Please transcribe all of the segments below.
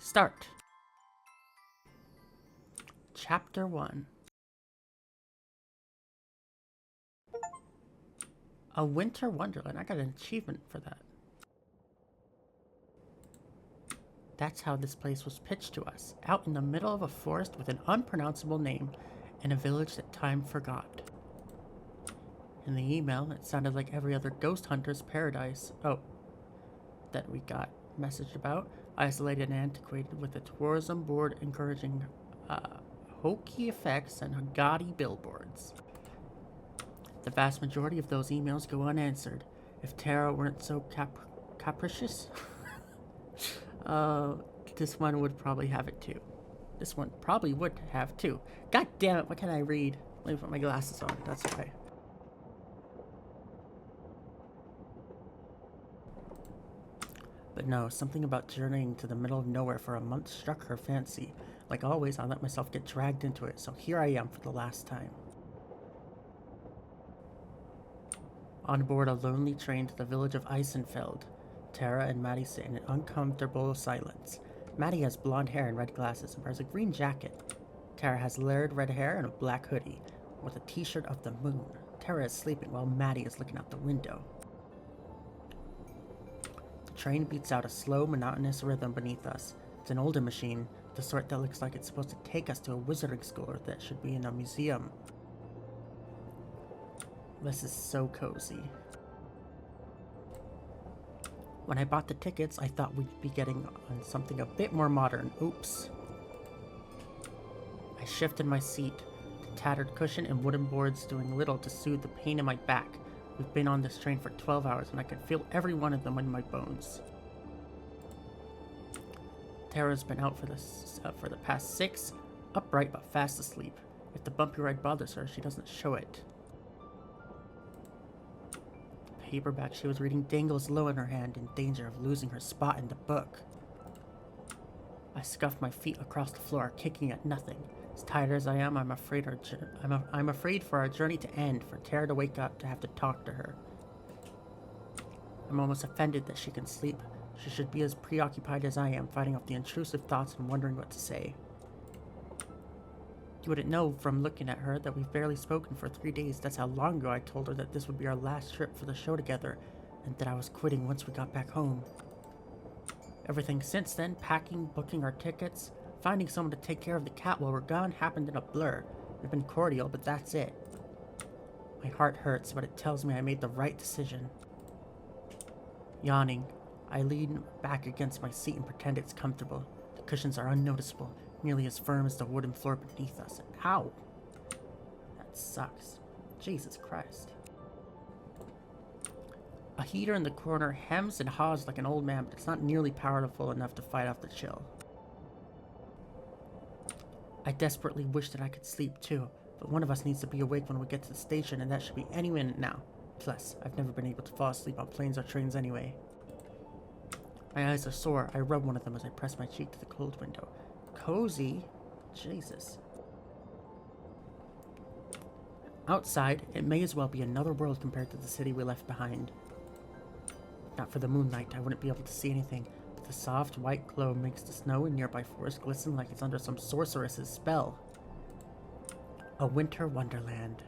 Start. Chapter 1. A winter wonderland. I got an achievement for that. That's how this place was pitched to us, out in the middle of a forest with an unpronounceable name, in a village that time forgot. In the email, it sounded like every other ghost hunter's paradise. That we got messaged about, isolated and antiquated, with a tourism board encouraging hokey effects and gaudy billboards. The vast majority of those emails go unanswered. If Tara weren't so capricious, this one would probably have it too. This one probably would have too. God damn it, what can I read? Let me put my glasses on, that's okay. But no, something about journeying to the middle of nowhere for a month struck her fancy. Like always, I let myself get dragged into it, so here I am for the last time. On board a lonely train to the village of Eisenfeld, Tara and Maddie sit in an uncomfortable silence. Maddie has blonde hair and red glasses and wears a green jacket. Tara has layered red hair and a black hoodie, with a t-shirt of the moon. Tara is sleeping while Maddie is looking out the window. The train beats out a slow, monotonous rhythm beneath us. It's an older machine, the sort that looks like it's supposed to take us to a wizarding school or that should be in a museum. This is so cozy. When I bought the tickets, I thought we'd be getting on something a bit more modern. Oops. I shifted my seat, the tattered cushion and wooden boards doing little to soothe the pain in my back. We've been on this train for 12 hours and I can feel every one of them in my bones. Tara's been out for the past 6, upright but fast asleep. If the bumpy ride bothers her, she doesn't show it. The paperback she was reading dangles low in her hand, in danger of losing her spot in the book. I scuff my feet across the floor, kicking at nothing. As tired as I am, I'm afraid for our journey to end, for Tara to wake up to have to talk to her. I'm almost offended that she can sleep. She should be as preoccupied as I am, fighting off the intrusive thoughts and wondering what to say. You wouldn't know from looking at her that we've barely spoken for 3 days. That's how long ago I told her that this would be our last trip for the show together, and that I was quitting once we got back home. Everything since then, packing, booking our tickets, finding someone to take care of the cat while we're gone, happened in a blur. We've been cordial, but that's it. My heart hurts, but it tells me I made the right decision. Yawning, I lean back against my seat and pretend it's comfortable. The cushions are unnoticeable, nearly as firm as the wooden floor beneath us. Ow! That sucks. Jesus Christ. A heater in the corner hems and haws like an old man, but it's not nearly powerful enough to fight off the chill. I desperately wish that I could sleep too, but one of us needs to be awake when we get to the station, and that should be any minute now. Plus, I've never been able to fall asleep on planes or trains anyway. My eyes are sore. I rub one of them as I press my cheek to the cold window. Cozy? Jesus. Outside, it may as well be another world compared to the city we left behind. Not for the moonlight, I wouldn't be able to see anything, but the soft white glow makes the snow in nearby forest glisten like it's under some sorceress's spell. A winter wonderland.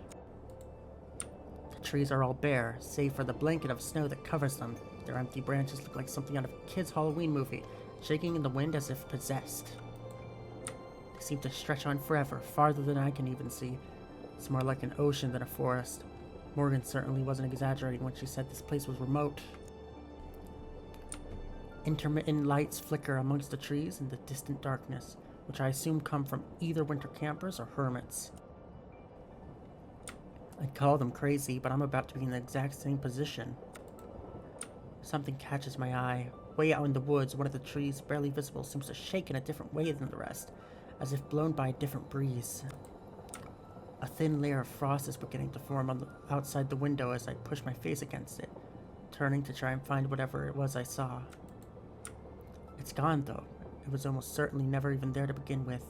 The trees are all bare, save for the blanket of snow that covers them. Their empty branches look like something out of a kid's Halloween movie, shaking in the wind as if possessed. They seem to stretch on forever, farther than I can even see. It's more like an ocean than a forest. Morgan certainly wasn't exaggerating when she said this place was remote. Intermittent lights flicker amongst the trees in the distant darkness, which I assume come from either winter campers or hermits. I'd call them crazy, but I'm about to be in the exact same position. Something catches my eye. Way out in the woods, one of the trees, barely visible, seems to shake in a different way than the rest, as if blown by a different breeze. A thin layer of frost is beginning to form on the outside the window as I push my face against it, turning to try and find whatever it was I saw. It's gone, though. It was almost certainly never even there to begin with.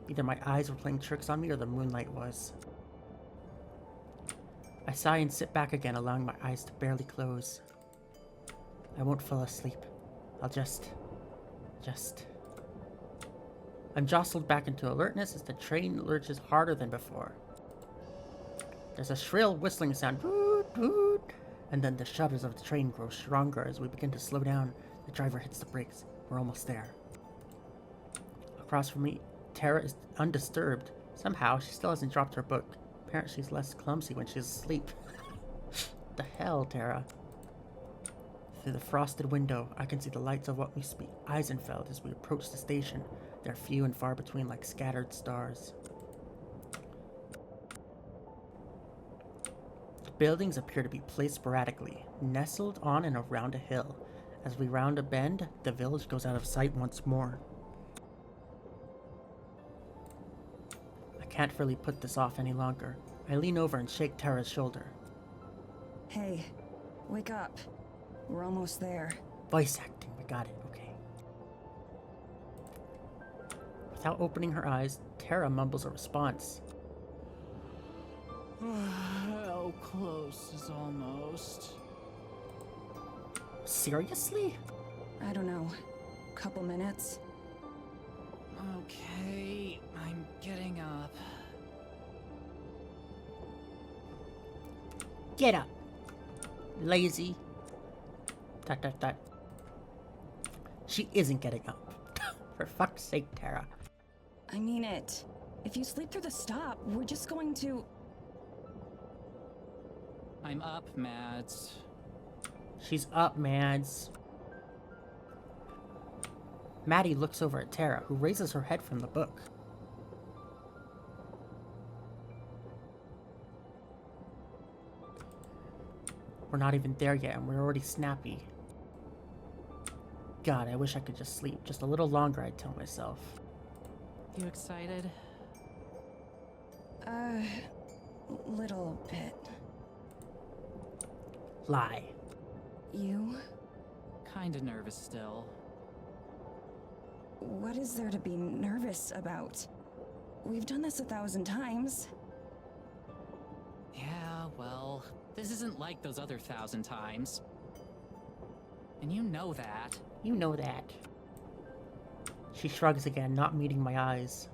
Either my eyes were playing tricks on me or the moonlight was. I sigh and sit back again, allowing my eyes to barely close. I won't fall asleep. I'll just I'm jostled back into alertness as the train lurches harder than before. There's a shrill whistling sound, toot, toot, and then the shudders of the train grow stronger as we begin to slow down. The driver hits the brakes. We're almost there. Across from me, Tara is undisturbed. Somehow, she still hasn't dropped her book. Apparently, she's less clumsy when she's asleep. The hell, Tara? Through the frosted window, I can see the lights of what must be Eisenfeld as we approach the station. They're few and far between like scattered stars. The buildings appear to be placed sporadically, nestled on and around a hill. As we round a bend, the village goes out of sight once more. I can't really put this off any longer. I lean over and shake Tara's shoulder. Hey, wake up. We're almost there. Voice acting, we got it, okay. Without opening her eyes, Tara mumbles a response. How close is almost? Seriously? I don't know. Couple minutes? Okay, I'm getting up. Get up. Lazy. Tut tut tut. She isn't getting up. For fuck's sake, Tara. I mean it. If you sleep through the stop, we're just going to... I'm up, Mads. She's up, Mads. Maddie looks over at Tara, who raises her head from the book. We're not even there yet, and we're already snappy. God, I wish I could just sleep just a little longer, I tell myself. You excited? Little bit. Lie. You? Kinda nervous still. What is there to be nervous about? We've done this 1,000 times. Yeah, well, this isn't like those other 1,000 times. And you know that. You know that. She shrugs again, not meeting my eyes.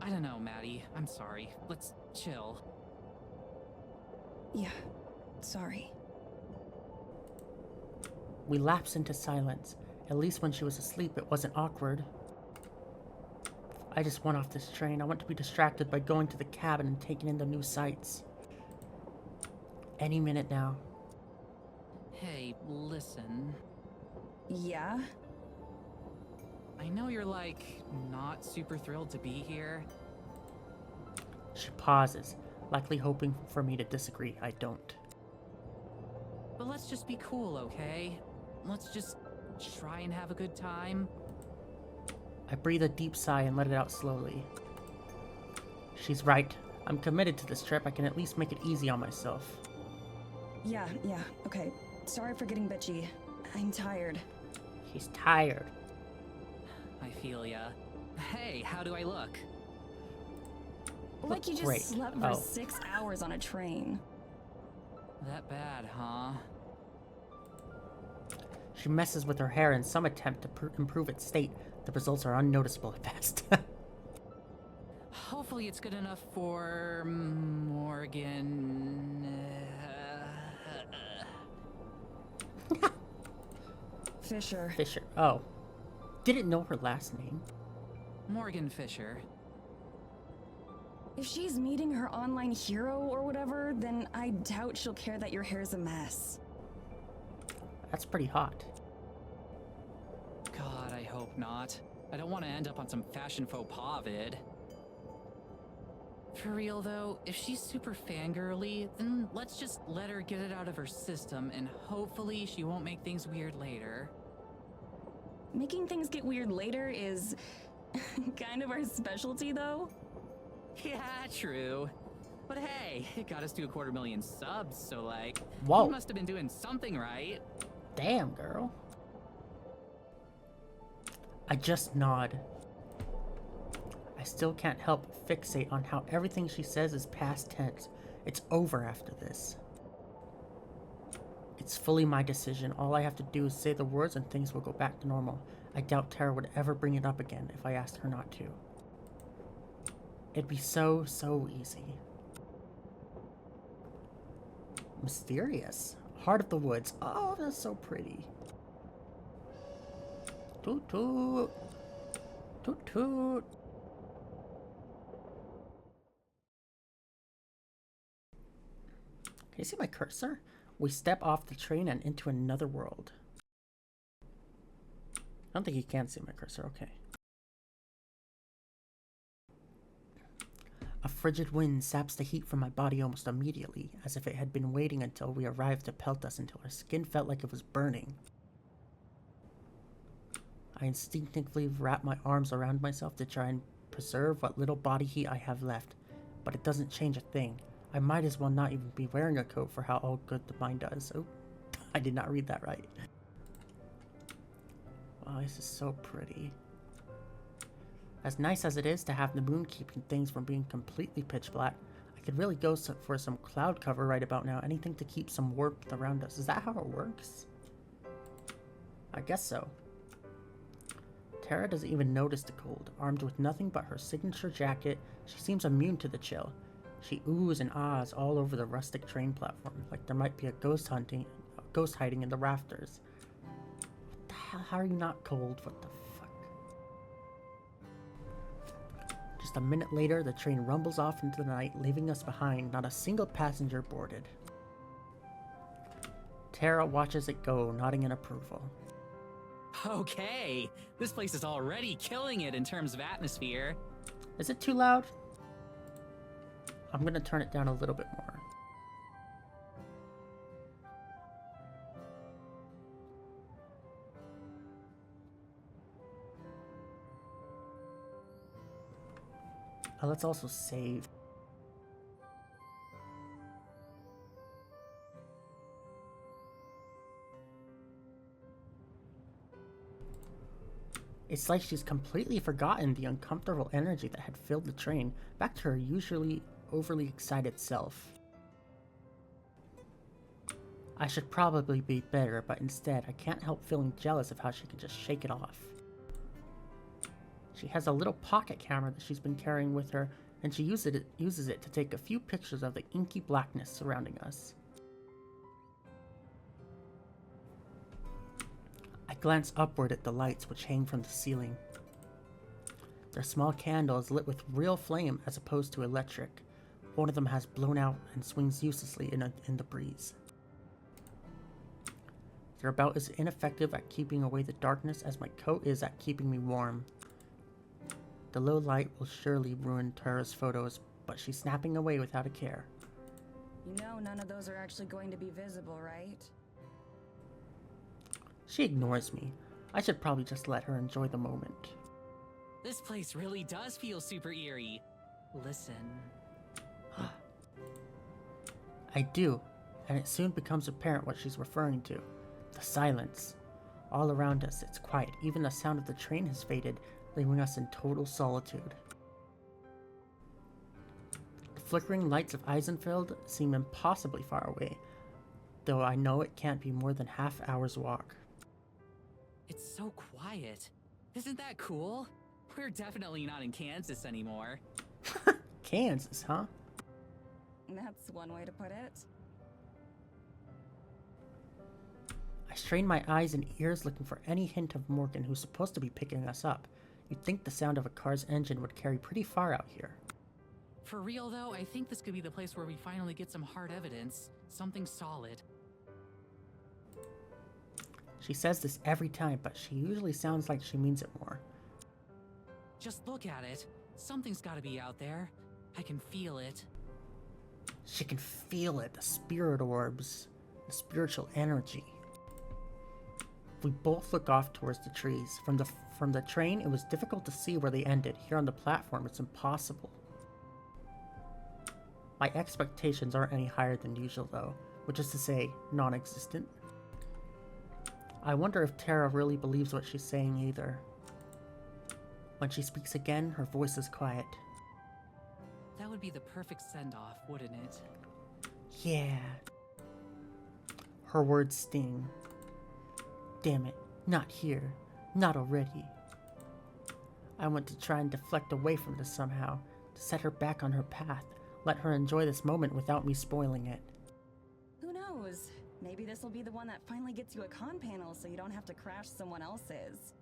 I don't know, Maddie. I'm sorry. Let's chill. Yeah, sorry. We lapse into silence. At least when she was asleep, it wasn't awkward. I just want off this train. I want to be distracted by going to the cabin and taking in the new sights. Any minute now. Hey, listen. Yeah? I know you're, like, not super thrilled to be here. She pauses, likely hoping for me to disagree. I don't. But let's just be cool, okay? Let's just try and have a good time. I breathe a deep sigh and let it out slowly. She's right. I'm committed to this trip. I can at least make it easy on myself. Yeah, okay. Sorry for getting bitchy. I'm tired. She's tired. I feel ya. Hey, how do I look? Like you just Great. slept for Oh. 6 hours on a train. That bad, huh? She messes with her hair in some attempt to improve its state. The results are unnoticeable at best. Hopefully it's good enough for Morgan. Fisher. Fisher. Oh. Didn't know her last name. Morgan Fisher. If she's meeting her online hero or whatever, then I doubt she'll care that your hair's a mess. That's pretty hot. God, I hope not. I don't want to end up on some fashion faux pas vid. For real though, if she's super fangirly, then let's just let her get it out of her system and hopefully she won't make things weird later. Making things get weird later is kind of our specialty though. Yeah, true. But hey, it got us to 250,000 subs, so like, Whoa. you must have been doing something right. Damn, girl. I just nod. I still can't help but fixate on how everything she says is past tense. It's over after this. It's fully my decision. All I have to do is say the words and things will go back to normal. I doubt Tara would ever bring it up again if I asked her not to. It'd be so, so easy. Mysterious. Heart of the woods. Oh, that's so pretty. Toot toot. Toot toot. Can you see my cursor? We step off the train and into another world. I don't think you can see my cursor. Okay. A frigid wind saps the heat from my body almost immediately, as if it had been waiting until we arrived to pelt us until our skin felt like it was burning. I instinctively wrap my arms around myself to try and preserve what little body heat I have left, but it doesn't change a thing. I might as well not even be wearing a coat for how all good the mind does. Oh, I did not read that right. Wow, this is so pretty. As nice as it is to have the moon keeping things from being completely pitch black, I could really go for some cloud cover right about now. Anything to keep some warmth around us. Is that how it works? I guess so. Tara doesn't even notice the cold. Armed with nothing but her signature jacket, she seems immune to the chill. She oohs and ahs all over the rustic train platform, like there might be a ghost hiding in the rafters. What the hell? How are you not cold? What the fuck? Just a minute later, the train rumbles off into the night, leaving us behind, not a single passenger boarded. Tara watches it go, nodding in approval. Okay, this place is already killing it in terms of atmosphere. Is it too loud? I'm gonna turn it down a little bit more. Let's also save. It's like she's completely forgotten the uncomfortable energy that had filled the train, back to her usually overly excited self. I should probably be better, but instead I can't help feeling jealous of how she can just shake it off. She has a little pocket camera that she's been carrying with her, and she uses it to take a few pictures of the inky blackness surrounding us. I glance upward at the lights which hang from the ceiling. They're small candles lit with real flame as opposed to electric. One of them has blown out and swings uselessly in the breeze. They're about as ineffective at keeping away the darkness as my coat is at keeping me warm. The low light will surely ruin Tara's photos, but she's snapping away without a care. You know none of those are actually going to be visible, right? She ignores me. I should probably just let her enjoy the moment. This place really does feel super eerie. Listen. I do, and it soon becomes apparent what she's referring to. The silence. All around us, it's quiet. Even the sound of the train has faded, leaving us in total solitude. The flickering lights of Eisenfeld seem impossibly far away, though I know it can't be more than half hour's walk. It's so quiet. Isn't that cool? We're definitely not in Kansas anymore. Kansas, huh? That's one way to put it. I strain my eyes and ears looking for any hint of Morgan, who's supposed to be picking us up. You'd think the sound of a car's engine would carry pretty far out here. For real though, I think this could be the place where we finally get some hard evidence. Something solid. She says this every time, but she usually sounds like she means it more. Just look at it. Something's gotta be out there. I can feel it. She can feel it, the spirit orbs, the spiritual energy. We both look off towards the trees. From the train, it was difficult to see where they ended. Here on the platform, it's impossible. My expectations aren't any higher than usual, though, which is to say, non-existent. I wonder if Tara really believes what she's saying either. When she speaks again, her voice is quiet. That would be the perfect send-off, wouldn't it? Yeah. Her words sting. Damn it, not here. Not already. I want to try and deflect away from this somehow, to set her back on her path, let her enjoy this moment without me spoiling it. Who knows? Maybe this will be the one that finally gets you a con panel so you don't have to crash someone else's.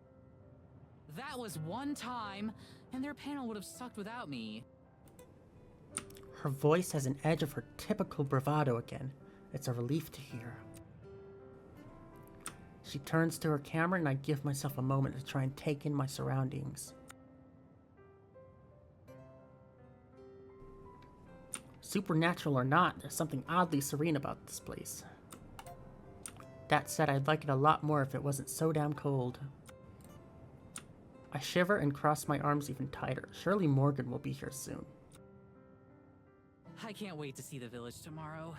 That was one time, and their panel would have sucked without me. Her voice has an edge of her typical bravado again. It's a relief to hear. She turns to her camera and I give myself a moment to try and take in my surroundings. Supernatural or not, there's something oddly serene about this place. That said, I'd like it a lot more if it wasn't so damn cold. I shiver and cross my arms even tighter. Surely Morgan will be here soon. I can't wait to see the village tomorrow.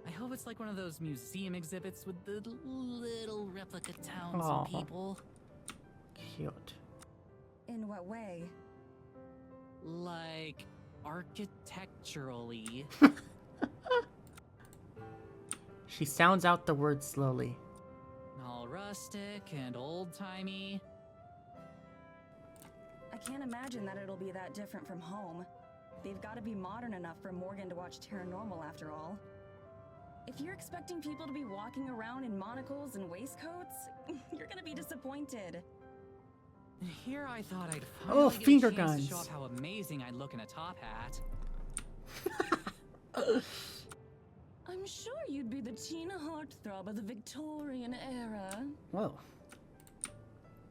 I hope it's like one of those museum exhibits with the little replica towns Aw. and people. Cute. In what way? Like, architecturally. She sounds out the word slowly. All rustic and old-timey. I can't imagine that it'll be that different from home. They've got to be modern enough for Morgan to watch Taranormal after all. If you're expecting people to be walking around in monocles and waistcoats, you're gonna be disappointed. Here I thought I'd Oh, finally finger get a chance guns. to show off how amazing I'd look in a top hat. I'm sure you'd be the Tina heartthrob of the Victorian era. Whoa.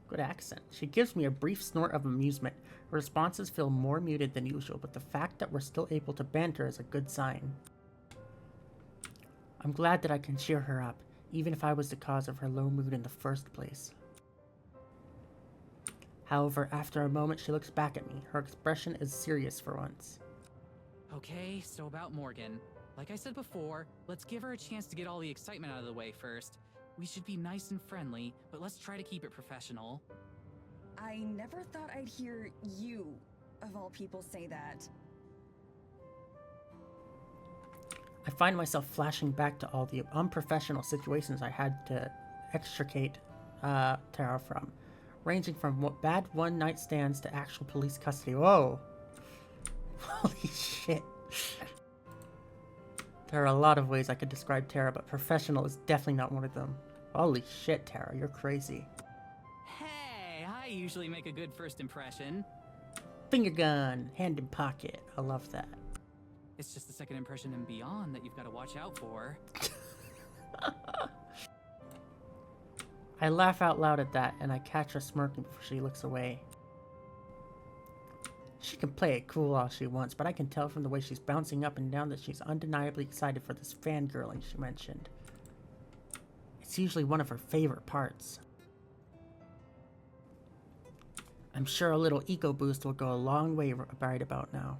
Good accent. She gives me a brief snort of amusement. Her responses feel more muted than usual, but the fact that we're still able to banter is a good sign. I'm glad that I can cheer her up, even if I was the cause of her low mood in the first place. However, after a moment she looks back at me. Her expression is serious for once. Okay, so about Morgan. Like I said before, let's give her a chance to get all the excitement out of the way first. We should be nice and friendly, but let's try to keep it professional. I never thought I'd hear you, of all people, say that. I find myself flashing back to all the unprofessional situations I had to extricate Tara from, ranging from bad one-night stands to actual police custody. Whoa! Holy shit. There are a lot of ways I could describe Tara, but professional is definitely not one of them. Holy shit, Tara, you're crazy. Hey, I usually make a good first impression. Finger gun, hand in pocket. I love that. It's just the second impression and beyond that you've got to watch out for. I laugh out loud at that, and I catch her smirking before she looks away. She can play it cool all she wants, but I can tell from the way she's bouncing up and down that she's undeniably excited for this fangirling she mentioned. It's usually one of her favorite parts. I'm sure a little eco boost will go a long way right about now.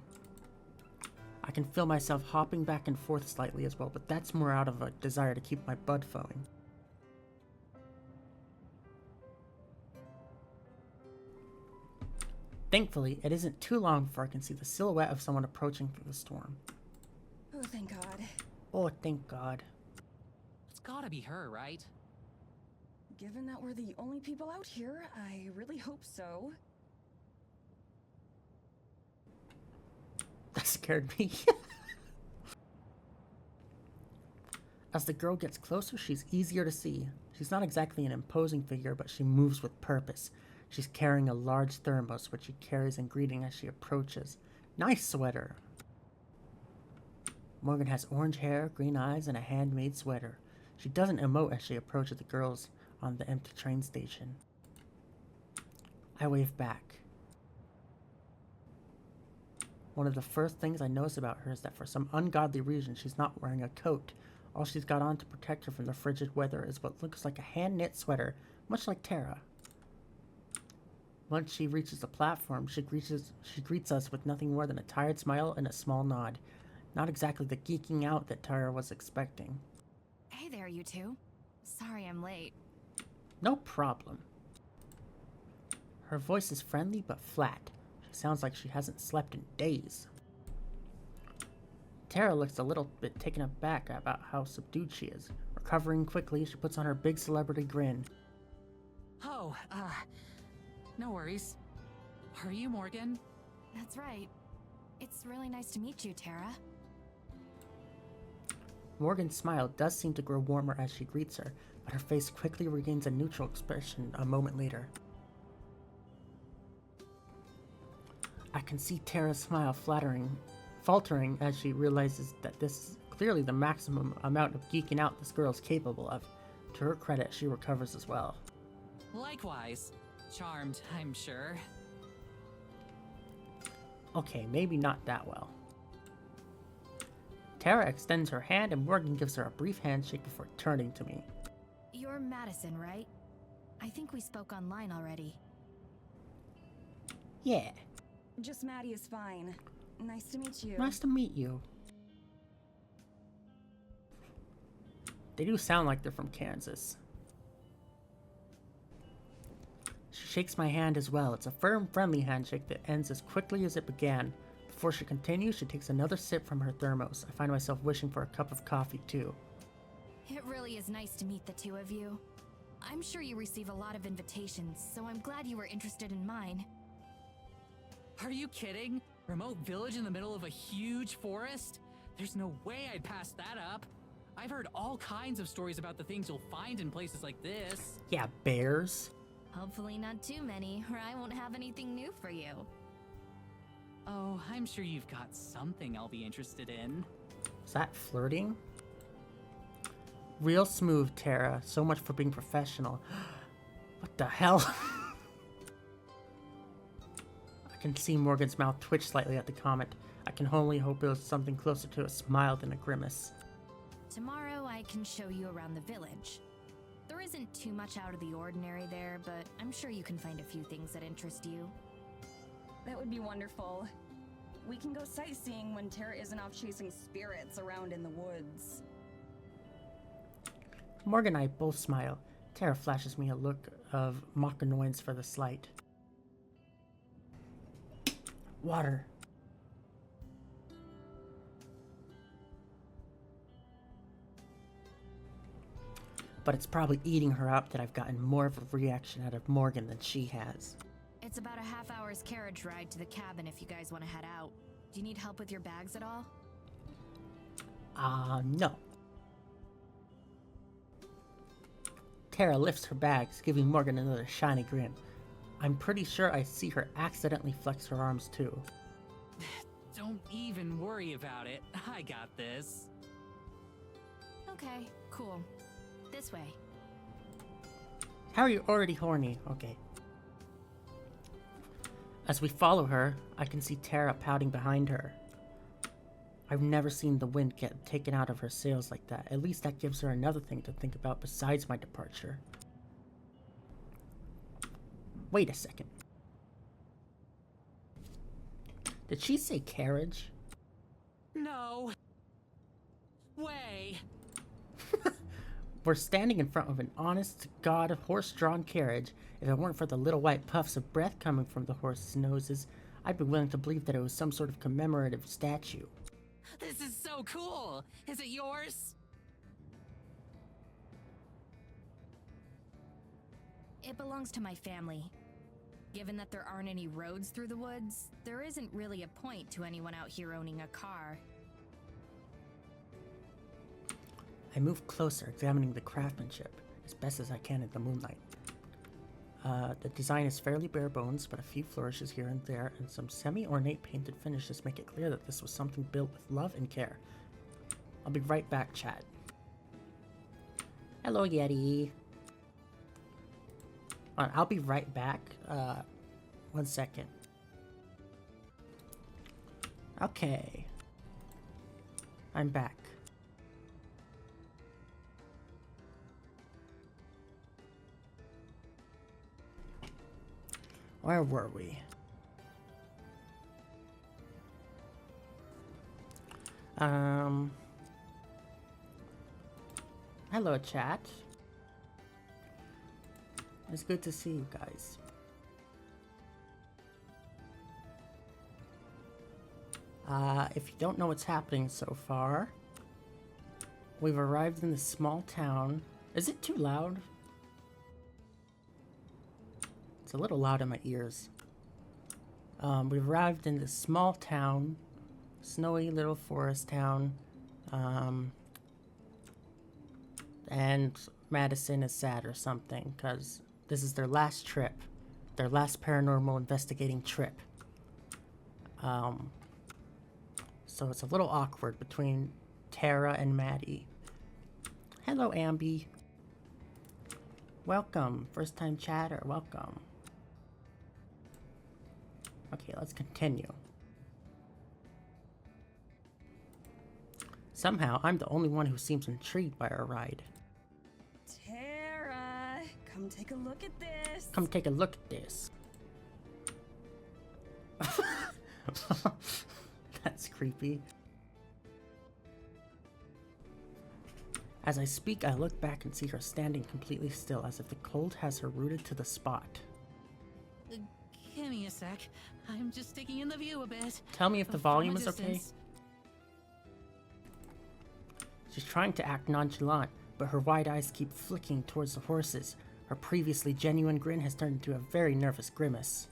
I can feel myself hopping back and forth slightly as well, but that's more out of a desire to keep my blood flowing. Thankfully, it isn't too long before I can see the silhouette of someone approaching through the storm. Oh, thank God. Oh, thank God. It's gotta be her, right? Given that we're the only people out here, I really hope so. That scared me. As the girl gets closer, she's easier to see. She's not exactly an imposing figure, but she moves with purpose. She's carrying a large thermos, which she carries in greeting as she approaches. Nice sweater. Morgan has orange hair, green eyes, and a handmade sweater. She doesn't emote as she approaches the girls on the empty train station. I wave back. One of the first things I notice about her is that for some ungodly reason she's not wearing a coat. All she's got on to protect her from the frigid weather is what looks like a hand-knit sweater, much like Tara. Once she reaches the platform, she greets us with nothing more than a tired smile and a small nod. Not exactly the geeking out that Tara was expecting. Hey there, you two. Sorry I'm late. No problem. Her voice is friendly but flat. She sounds like she hasn't slept in days. Tara looks a little bit taken aback about how subdued she is. Recovering quickly, she puts on her big celebrity grin. No worries. Are you Morgan? That's right. It's really nice to meet you, Tara. Morgan's smile does seem to grow warmer as she greets her, but her face quickly regains a neutral expression a moment later. I can see Tara's smile faltering as she realizes that this is clearly the maximum amount of geeking out this girl is capable of. To her credit, she recovers as well. Likewise. Charmed, I'm sure. Okay, maybe not that well. Tara extends her hand and Morgan gives her a brief handshake before turning to me. You're Madison, right? I think we spoke online already. Yeah, Just Maddie is fine. Nice to meet you. nice to meet you. They do sound like they're from Kansas. She shakes my hand as well. It's a firm, friendly handshake that ends as quickly as it began. Before she continues, she takes another sip from her thermos. I find myself wishing for a cup of coffee too. It really is nice to meet the two of you. I'm sure you receive a lot of invitations, so I'm glad you were interested in mine. Are you kidding? Remote village in the middle of a huge forest? There's no way I'd pass that up. I've heard all kinds of stories about the things you'll find in places like this. Yeah, bears. Hopefully not too many, or I won't have anything new for you. Oh, I'm sure you've got something I'll be interested in. Is that flirting? Real smooth, Tara. So much for being professional. What the hell? I can see Morgan's mouth twitch slightly at the comment. I can only hope it was something closer to a smile than a grimace. Tomorrow I can show you around the village. There isn't too much out of the ordinary there, but I'm sure you can find a few things that interest you. That would be wonderful. We can go sightseeing when Tara isn't off chasing spirits around in the woods. Morgan and I both smile. Tara flashes me a look of mock annoyance for the slight. Water. But it's probably eating her up that I've gotten more of a reaction out of Morgan than she has. It's about a half-hour's carriage ride to the cabin if you guys want to head out. Do you need help with your bags at all? No. Tara lifts her bags, giving Morgan another shiny grin. I'm pretty sure I see her accidentally flex her arms too. Don't even worry about it. I got this. Okay, cool. This way. How are you already horny? Okay. As we follow her, I can see Tara pouting behind her. I've never seen the wind get taken out of her sails like that. At least that gives her another thing to think about besides my departure. Wait a second. Did she say carriage? No. Way. We're standing in front of an honest-to-God horse-drawn carriage. If it weren't for the little white puffs of breath coming from the horses' noses, I'd be willing to believe that it was some sort of commemorative statue. This is so cool. Is it yours? It belongs to my family. Given that there aren't any roads through the woods, there isn't really a point to anyone out here owning a car. I move closer, examining the craftsmanship as best as I can in the moonlight. The design is fairly bare bones, but a few flourishes here and there, and some semi-ornate painted finishes make it clear that this was something built with love and care. I'll be right back, chat. Hello, Yeti. I'll be right back. 1 second. Okay. I'm back. Where were we? Hello, chat. It's good to see you guys. If you don't know what's happening so far, we've arrived in this small town. Is it too loud? It's a little loud in my ears. We've arrived in this small town, snowy little forest town, and Madison is sad or something, because this is their last trip, their last paranormal investigating trip. So it's a little awkward between Tara and Maddie. Hello, Ambi. Welcome. First time chatter. Welcome. Okay, let's continue. Somehow, I'm the only one who seems intrigued by our ride. Tara, come take a look at this. Come take a look at this. That's creepy. As I speak, I look back and see her standing completely still, as if the cold has her rooted to the spot. Give me a sec. I'm just taking in the view a bit. Tell me if the From volume a is okay. distance. She's trying to act nonchalant, but her wide eyes keep flicking towards the horses. Her previously genuine grin has turned into a very nervous grimace.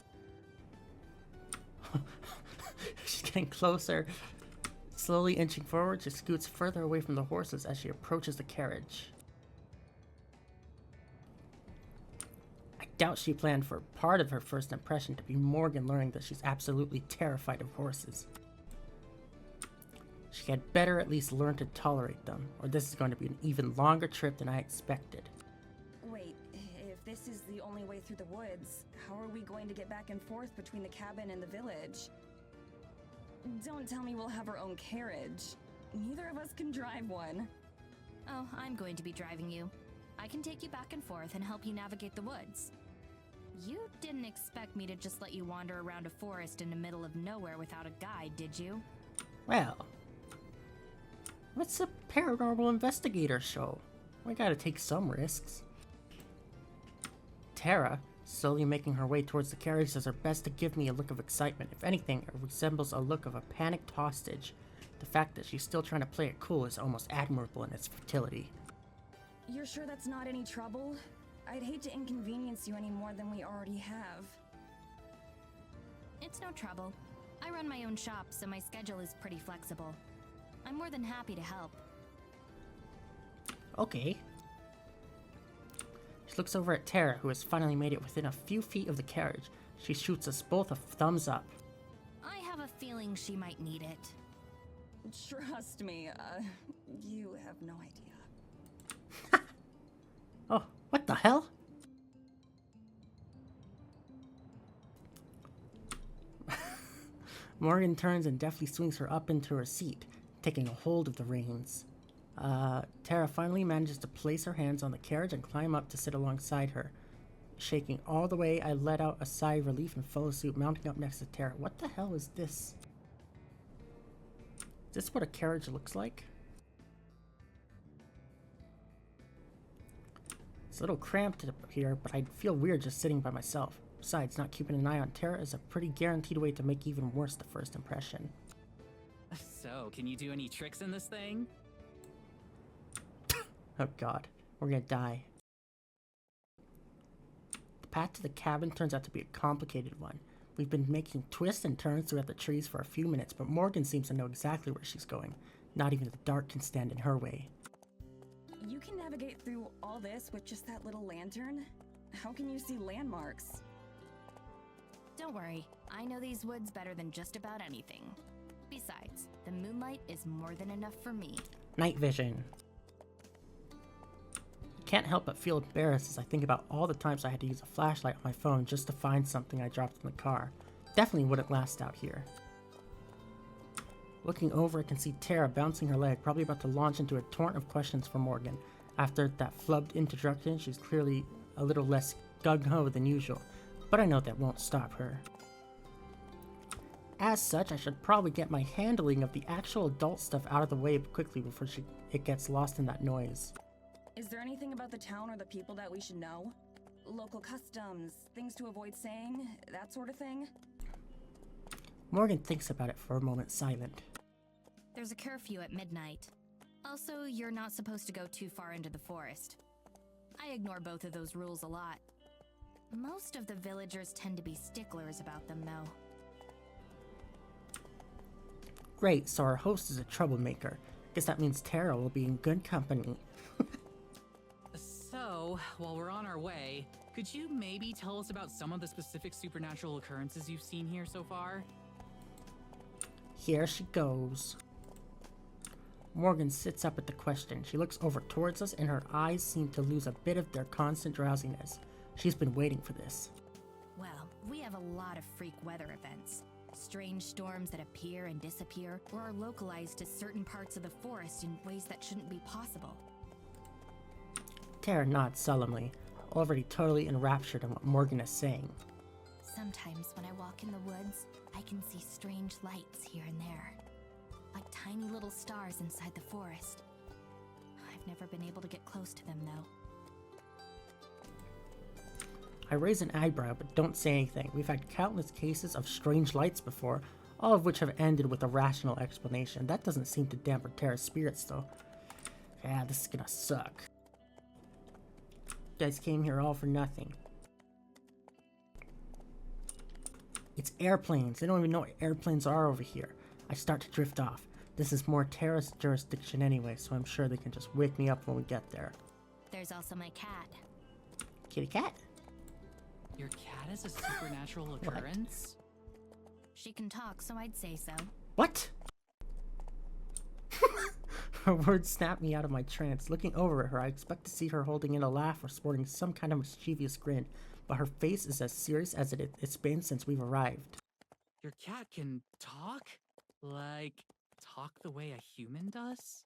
She's getting closer. Slowly inching forward, she scoots further away from the horses as she approaches the carriage. I doubt she planned for part of her first impression to be Morgan learning that she's absolutely terrified of horses. She had better at least learn to tolerate them, or this is going to be an even longer trip than I expected. Wait, if this is the only way through the woods, how are we going to get back and forth between the cabin and the village? Don't tell me we'll have our own carriage. Neither of us can drive one. Oh, I'm going to be driving you. I can take you back and forth and help you navigate the woods. You didn't expect me to just let you wander around a forest in the middle of nowhere without a guide, did you? Well, it's a paranormal investigator show. We gotta take some risks. Tara, slowly making her way towards the carriage, does her best to give me a look of excitement. If anything, it resembles a look of a panicked hostage. The fact that she's still trying to play it cool is almost admirable in its futility. You're sure that's not any trouble? I'd hate to inconvenience you any more than we already have. It's no trouble. I run my own shop, so my schedule is pretty flexible. I'm more than happy to help. Okay. She looks over at Tara, who has finally made it within a few feet of the carriage. She shoots us both a thumbs up. I have a feeling she might need it. Trust me, you have no idea. Oh, what the hell? Morgan turns and deftly swings her up into her seat, taking a hold of the reins. Tara finally manages to place her hands on the carriage and climb up to sit alongside her. Shaking all the way, I let out a sigh of relief and follow suit, mounting up next to Tara. What the hell is this? Is this what a carriage looks like? It's a little cramped up here, but I'd feel weird just sitting by myself. Besides, not keeping an eye on Tara is a pretty guaranteed way to make even worse the first impression. So, can you do any tricks in this thing? Oh god, we're gonna die. The path to the cabin turns out to be a complicated one. We've been making twists and turns throughout the trees for a few minutes, but Morgan seems to know exactly where she's going. Not even the dark can stand in her way. You can navigate through all this with just that little lantern? How can you see landmarks? Don't worry, I know these woods better than just about anything. Besides, the moonlight is more than enough for me. Night vision. I can't help but feel embarrassed as I think about all the times I had to use a flashlight on my phone just to find something I dropped in the car. Definitely wouldn't last out here. Looking over, I can see Tara bouncing her leg, probably about to launch into a torrent of questions for Morgan. After that flubbed introduction, she's clearly a little less gung-ho than usual, but I know that won't stop her. As such, I should probably get my handling of the actual adult stuff out of the way quickly before it gets lost in that noise. Is there anything about the town or the people that we should know? Local customs, things to avoid saying, that sort of thing? Morgan thinks about it for a moment, silent. There's a curfew at midnight. Also, you're not supposed to go too far into the forest. I ignore both of those rules a lot. Most of the villagers tend to be sticklers about them, though. Great, so our host is a troublemaker. Guess that means Tara will be in good company. So, while we're on our way, could you maybe tell us about some of the specific supernatural occurrences you've seen here so far? Here she goes. Morgan sits up at the question. She looks over towards us and her eyes seem to lose a bit of their constant drowsiness. She's been waiting for this. Well, we have a lot of freak weather events. Strange storms that appear and disappear, or are localized to certain parts of the forest in ways that shouldn't be possible. Tara nods solemnly, already totally enraptured in what Morgan is saying. Sometimes when I walk in the woods, I can see strange lights here and there. Like tiny little stars inside the forest. I've never been able to get close to them, though. I raise an eyebrow but don't say anything. We've had countless cases of strange lights before, all of which have ended with a rational explanation. That doesn't seem to dampen Tara's spirits, though. Yeah, this is gonna suck. You guys came here all for nothing. It's airplanes. They don't even know what airplanes are over here. I start to drift off. This is more Tara's jurisdiction anyway, so I'm sure they can just wake me up when we get there. There's also my cat. Kitty cat? Your cat is a supernatural occurrence? She can talk, so I'd say so. What? Her words snap me out of my trance. Looking over at her, I expect to see her holding in a laugh or sporting some kind of mischievous grin, but her face is as serious as it's been since we've arrived. Your cat can talk? Like, talk the way a human does?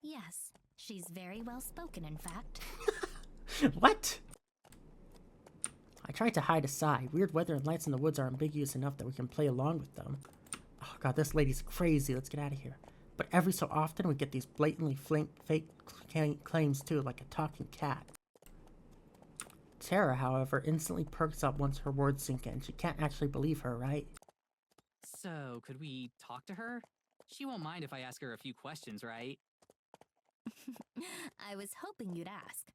Yes, she's very well spoken, in fact. What? I try to hide a sigh. Weird weather and lights in the woods are ambiguous enough that we can play along with them. Oh god, this lady's crazy. Let's get out of here. But every so often we get these blatantly fake claims too, like a talking cat. Tara, however, instantly perks up once her words sink in. She can't actually believe her, right? So, could we talk to her? She won't mind if I ask her a few questions, right? I was hoping you'd ask.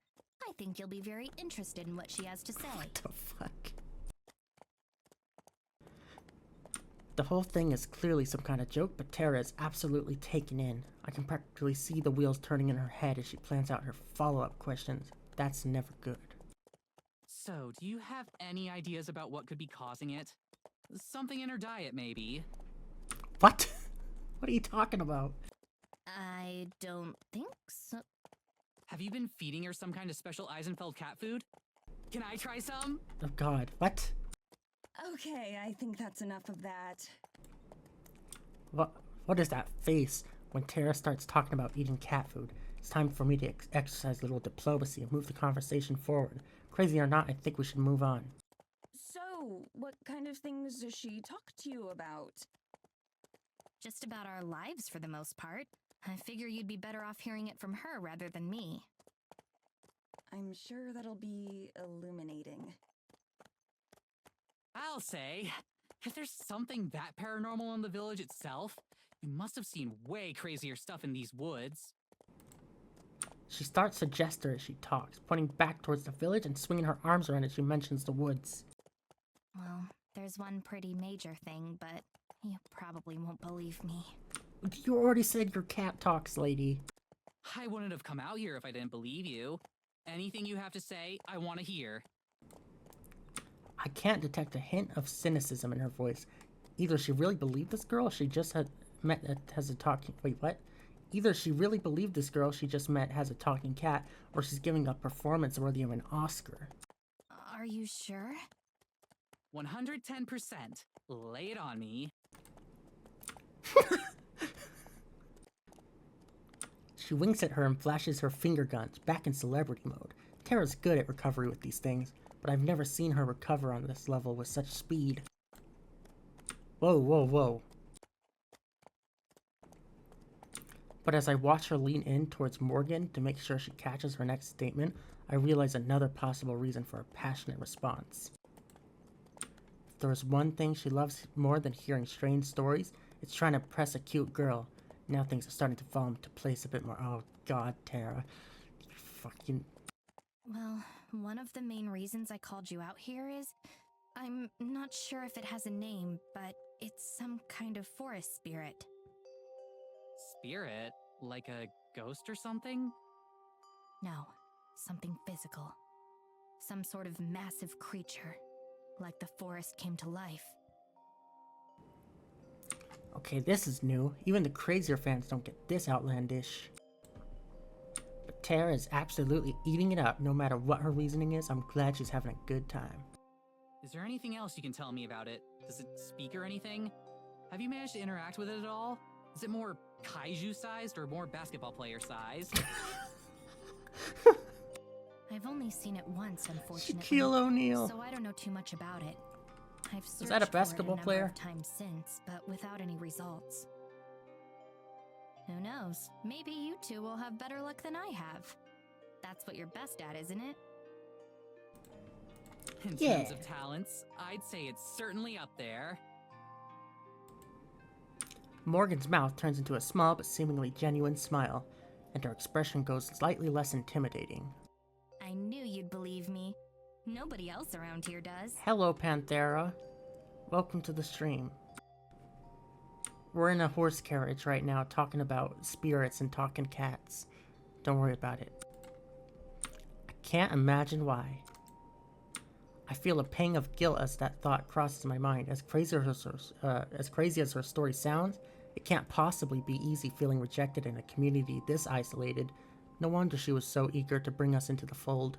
I think you'll be very interested in what she has to say. What the fuck? The whole thing is clearly some kind of joke, but Tara is absolutely taken in. I can practically see the wheels turning in her head as she plans out her follow-up questions. That's never good. So, do you have any ideas about what could be causing it? Something in her diet, maybe? What? What are you talking about? I don't think so. Have you been feeding her some kind of special Eisenfeld cat food? Can I try some? Oh god, what? Okay, I think that's enough of that. What is that face when Tara starts talking about eating cat food? It's time for me to exercise a little diplomacy and move the conversation forward. Crazy or not, I think we should move on. So, what kind of things does she talk to you about? Just about our lives for the most part. I figure you'd be better off hearing it from her rather than me. I'm sure that'll be illuminating. I'll say, if there's something that paranormal in the village itself, you must have seen way crazier stuff in these woods. She starts to gesture as she talks, pointing back towards the village and swinging her arms around as she mentions the woods. Well, there's one pretty major thing, but you probably won't believe me. You already said your cat talks, lady. I wouldn't have come out here if I didn't believe you. Anything you have to say, I want to hear. I can't detect a hint of cynicism in her voice. Either she really believed this girl, she just has a talking... Wait, what? Either she really believed this girl she just met has a talking cat, or she's giving a performance worthy of an Oscar. Are you sure? 110%. Lay it on me. She winks at her and flashes her finger guns, back in celebrity mode. Tara's good at recovery with these things, but I've never seen her recover on this level with such speed. Whoa, whoa, whoa. But as I watch her lean in towards Morgan to make sure she catches her next statement, I realize another possible reason for a passionate response. If there's one thing she loves more than hearing strange stories, it's trying to impress a cute girl. Now things are starting to fall into place a bit more. Oh god, Tara. You fucking... Well, one of the main reasons I called you out here is... I'm not sure if it has a name, but it's some kind of forest spirit. Spirit? Like a ghost or something? No, something physical. Some sort of massive creature. Like the forest came to life. Okay, this is new. Even the crazier fans don't get this outlandish. But Tara is absolutely eating it up, no matter what her reasoning is. I'm glad she's having a good time. Is there anything else you can tell me about it? Does it speak or anything? Have you managed to interact with it at all? Is it more kaiju-sized or more basketball player-sized? I've only seen it once, unfortunately. Shaquille O'Neal. So I don't know too much about it. I've searched that a for basketball it a number player? of times since, but without any results. Who knows? Maybe you two will have better luck than I have. That's what you're best at, isn't it? In Yeah. terms of talents, I'd say it's certainly up there. Morgan's mouth turns into a small but seemingly genuine smile, and her expression goes slightly less intimidating. I knew you'd believe me. Nobody else around here does. Hello, Panthera. Welcome to the stream. We're in a horse carriage right now talking about spirits and talking cats. Don't worry about it. I can't imagine why. I feel a pang of guilt as that thought crosses my mind. As crazy as her story sounds, it can't possibly be easy feeling rejected in a community this isolated. No wonder she was so eager to bring us into the fold.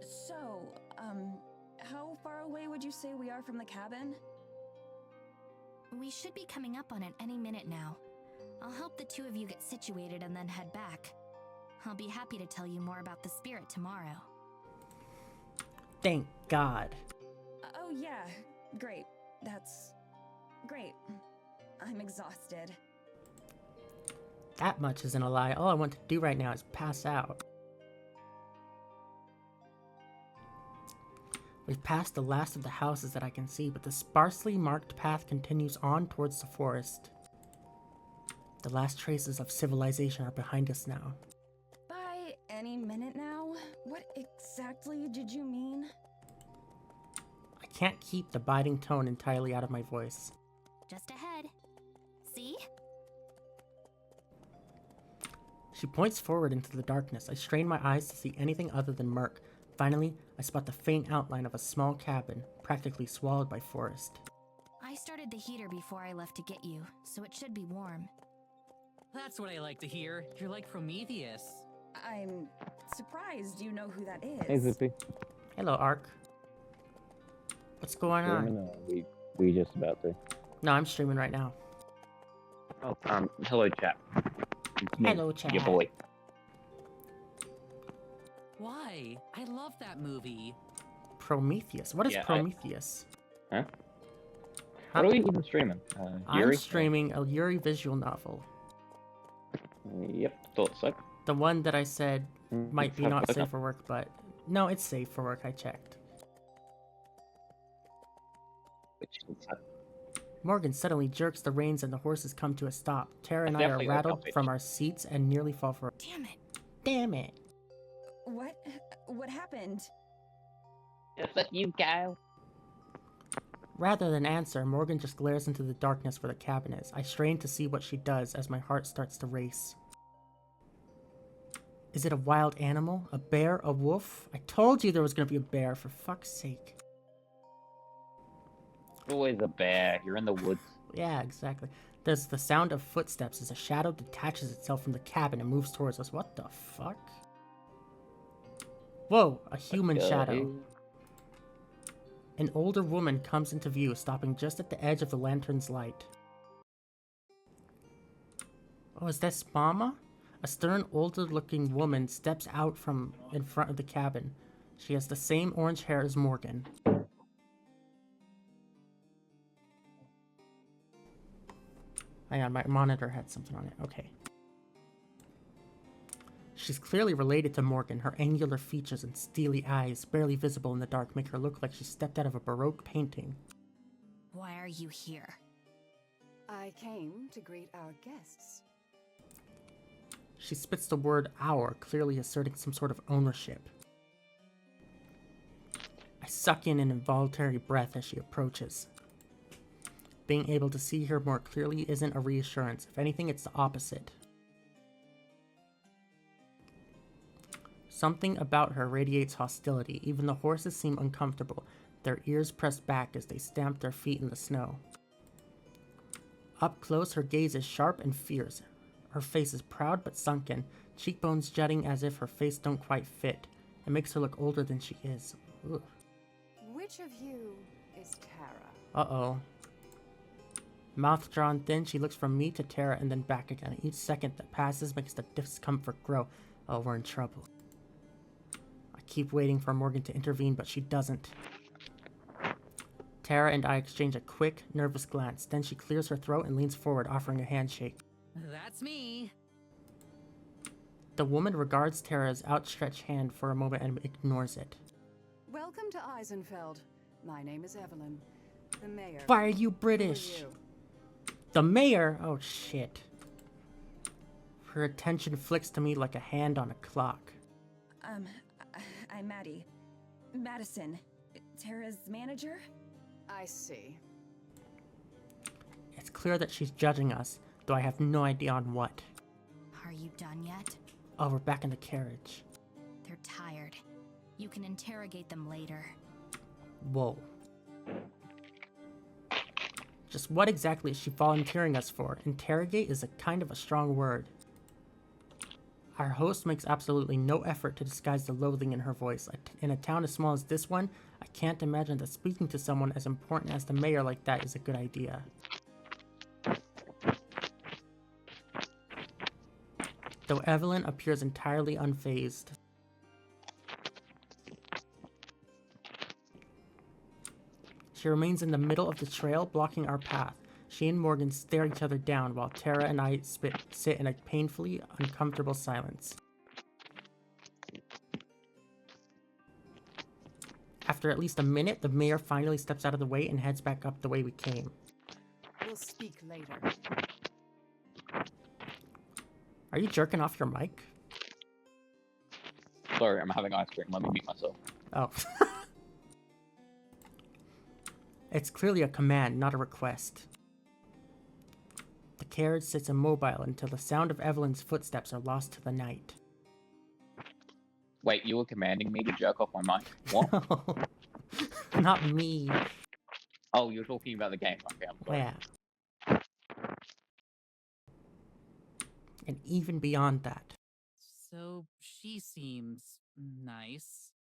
So, how far away would you say we are from the cabin? We should be coming up on it any minute now. I'll help the two of you get situated and then head back. I'll be happy to tell you more about the spirit tomorrow. Thank God. Oh yeah, great. That's great. I'm exhausted. That much isn't a lie. All I want to do right now is pass out. We've passed the last of the houses that I can see, but the sparsely marked path continues on towards the forest. The last traces of civilization are behind us now. By any minute now? What exactly did you mean? I can't keep the biting tone entirely out of my voice. Just ahead. See? She points forward into the darkness. I strain my eyes to see anything other than murk. Finally, I spot the faint outline of a small cabin, practically swallowed by forest. I started the heater before I left to get you, so it should be warm. That's what I like to hear. You're like Prometheus. I'm surprised you know who that is. Hey, Zippy. Hello, Ark. What's going Streaming, on? we just about to. No, I'm streaming right now. Oh, hello, chat. It's me, Hello, chat. your boy. Why? I love that movie. Prometheus. What is Yeah, Prometheus? Huh? Huh? What are we even streaming? I'm Yuri? streaming a Yuri visual novel. Yep, thought so. The one that I said might be Have not a look safe up. for work, but... No, it's safe for work, I checked. Which is Morgan suddenly jerks the reins and the horses come to a stop. Tara and I are definitely like rattled Elfish. from our seats and nearly fall for... Damn it. Damn it! What? What happened? just let you go. Rather than answer, Morgan just glares into the darkness where the cabin is. I strain to see what she does as my heart starts to race. Is it a wild animal? A bear? A wolf? I told you there was gonna be a bear, for fuck's sake. Always a bear. You're in the woods. Yeah, exactly. There's the sound of footsteps as a shadow detaches itself from the cabin and moves towards us. What the fuck? Whoa, a human shadow. An older woman comes into view, stopping just at the edge of the lantern's light. Oh, is that Mama? A stern, older-looking woman steps out from in front of the cabin. She has the same orange hair as Morgan. Hang on, my monitor had something on it. Okay. She's clearly related to Morgan. Her angular features and steely eyes, barely visible in the dark, make her look like she stepped out of a Baroque painting. Why are you here? I came to greet our guests. She spits the word our, clearly asserting some sort of ownership. I suck in an involuntary breath as she approaches. Being able to see her more clearly isn't a reassurance. If anything, it's the opposite. Something about her radiates hostility. Even the horses seem uncomfortable, their ears pressed back as they stamp their feet in the snow. Up close, her gaze is sharp and fierce. Her face is proud but sunken, cheekbones jutting as if her face don't quite fit. It makes her look older than she is. Ugh. Which of you is Tara? Uh-oh. Mouth drawn thin, she looks from me to Tara and then back again. Each second that passes makes the discomfort grow. Oh, we're in trouble. I keep waiting for Morgan to intervene, but she doesn't. Tara and I exchange a quick, nervous glance. Then she clears her throat and leans forward, offering a handshake. That's me. The woman regards Tara's outstretched hand for a moment and ignores it. Welcome to Eisenfeld. My name is Evelyn, the mayor. Why are you Who are British? you? The mayor? Oh, shit. Her attention flicks to me like a hand on a clock. I'm Maddie. Madison. Tara's manager? I see. It's clear that she's judging us, though I have no idea on what. Are you done yet? Oh, we're back in the carriage. They're tired. You can interrogate them later. Whoa. Just what exactly is she volunteering us for? Interrogate is a kind of a strong word. Our host makes absolutely no effort to disguise the loathing in her voice. In a town as small as this one, I can't imagine that speaking to someone as important as the mayor like that is a good idea. Though Evelyn appears entirely unfazed. She remains in the middle of the trail, blocking our path. She and Morgan stare each other down while Tara and I sit in a painfully uncomfortable silence. After at least a minute, the mayor finally steps out of the way and heads back up the way we came. We'll speak later. Are you jerking off your mic? Sorry, I'm having ice cream. Let me mute myself. Oh. It's clearly a command, not a request. The carriage sits immobile until the sound of Evelyn's footsteps are lost to the night. Wait, you were commanding me to jerk off my mic? What? No, not me. Oh, you're talking about the game. Okay, I'm sorry. Yeah. And even beyond that. So she seems nice.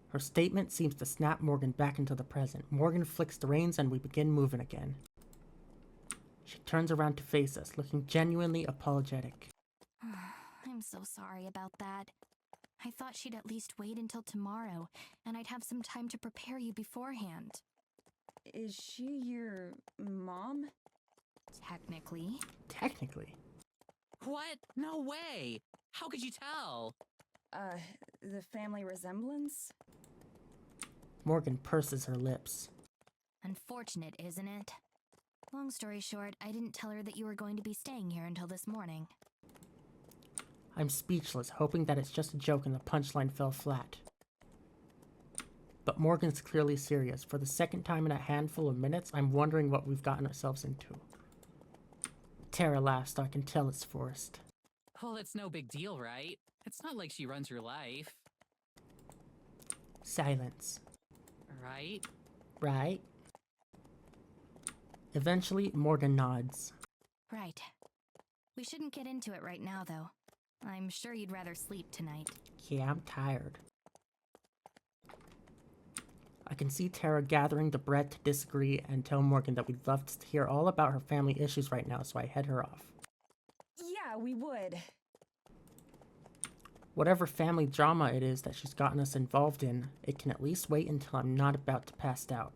Her statement seems to snap Morgan back into the present. Morgan flicks the reins and we begin moving again. She turns around to face us, looking genuinely apologetic. I'm so sorry about that. I thought she'd at least wait until tomorrow, and I'd have some time to prepare you beforehand. Is she your mom? Technically. Technically. What? No way! How could you tell? The family resemblance? Morgan purses her lips. Unfortunate, isn't it? Long story short, I didn't tell her that you were going to be staying here until this morning. I'm speechless, hoping that it's just a joke and the punchline fell flat. But Morgan's clearly serious. For the second time in a handful of minutes, I'm wondering what we've gotten ourselves into. Tara laughs, though I can tell it's forced. Well, it's no big deal, right? It's not like she runs your life. Silence. Right? Right? Eventually, Morgan nods. Right. We shouldn't get into it right now, though. I'm sure you'd rather sleep tonight. Yeah, I'm tired. I can see Tara gathering the breath to disagree and tell Morgan that we'd love to hear all about her family issues right now, so I head her off. Yeah, we would. Whatever family drama it is that she's gotten us involved in, it can at least wait until I'm not about to pass out.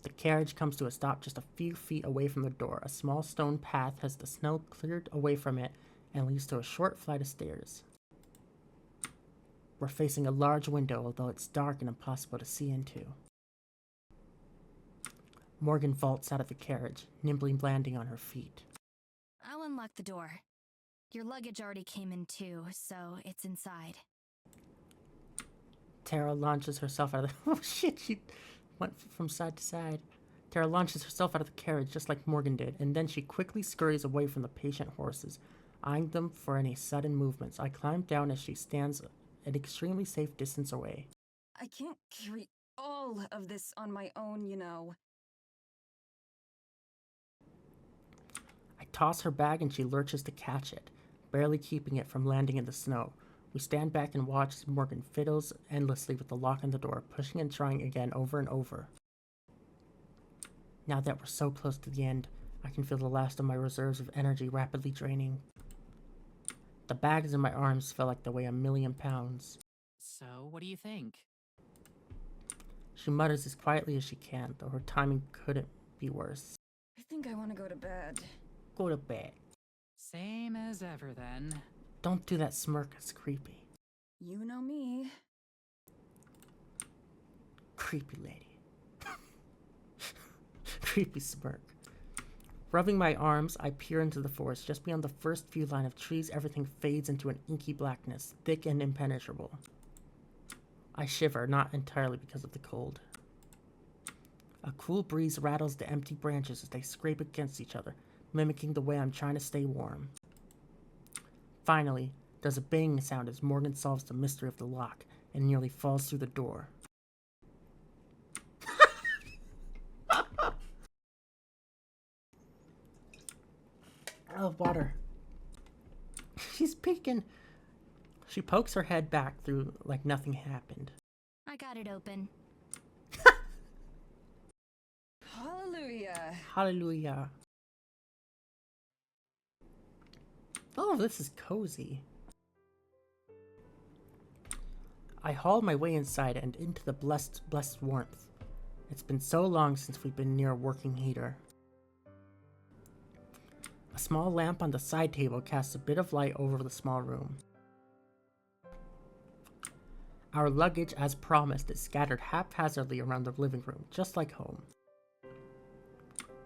The carriage comes to a stop just a few feet away from the door. A small stone path has the snow cleared away from it and leads to a short flight of stairs. We're facing a large window, although it's dark and impossible to see into. Morgan vaults out of the carriage, nimbly landing on her feet. I'll unlock the door. Your luggage already came in too, so it's inside. Tara launches herself out of the... Oh shit, she went from side to side. Tara launches herself out of the carriage just like Morgan did, and then she quickly scurries away from the patient horses, eyeing them for any sudden movements. I climb down as she stands an extremely safe distance away. I can't carry all of this on my own, you know. I toss her bag and she lurches to catch it, barely keeping it from landing in the snow. We stand back and watch as Morgan fiddles endlessly with the lock on the door, pushing and trying again over and over. Now that we're so close to the end, I can feel the last of my reserves of energy rapidly draining. The bags in my arms feel like they weigh 1,000,000 pounds. So, what do you think? She mutters as quietly as she can, though her timing couldn't be worse. I think I want to go to bed. Go to bed. Same as ever, then. Don't do that smirk, it's creepy. You know me. Creepy lady. Creepy smirk. Rubbing my arms, I peer into the forest. Just beyond the first few line of trees, everything fades into an inky blackness, thick and impenetrable. I shiver, not entirely because of the cold. A cool breeze rattles the empty branches as they scrape against each other, mimicking the way I'm trying to stay warm. Finally, there's a banging sound as Morgan solves the mystery of the lock and nearly falls through the door. Oh, water. She's peeking. She pokes her head back through like nothing happened. I got it open. Hallelujah. Hallelujah. Oh, this is cozy. I haul my way inside and into the blessed warmth. It's been so long since we've been near a working heater. A small lamp on the side table casts a bit of light over the small room. Our luggage, as promised, is scattered haphazardly around the living room, just like home.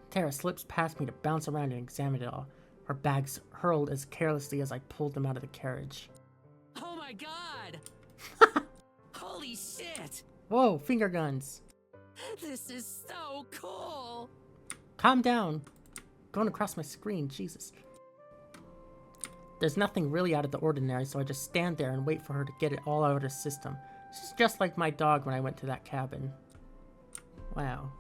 Tara slips past me to bounce around and examine it all, her bags hurled as carelessly as I pulled them out of the carriage. Oh my god! Holy shit! Whoa, finger guns! This is so cool! Calm down! Going across my screen, Jesus. There's nothing really out of the ordinary, so I just stand there and wait for her to get it all out of her system. She's just like my dog when I went to that cabin. Wow.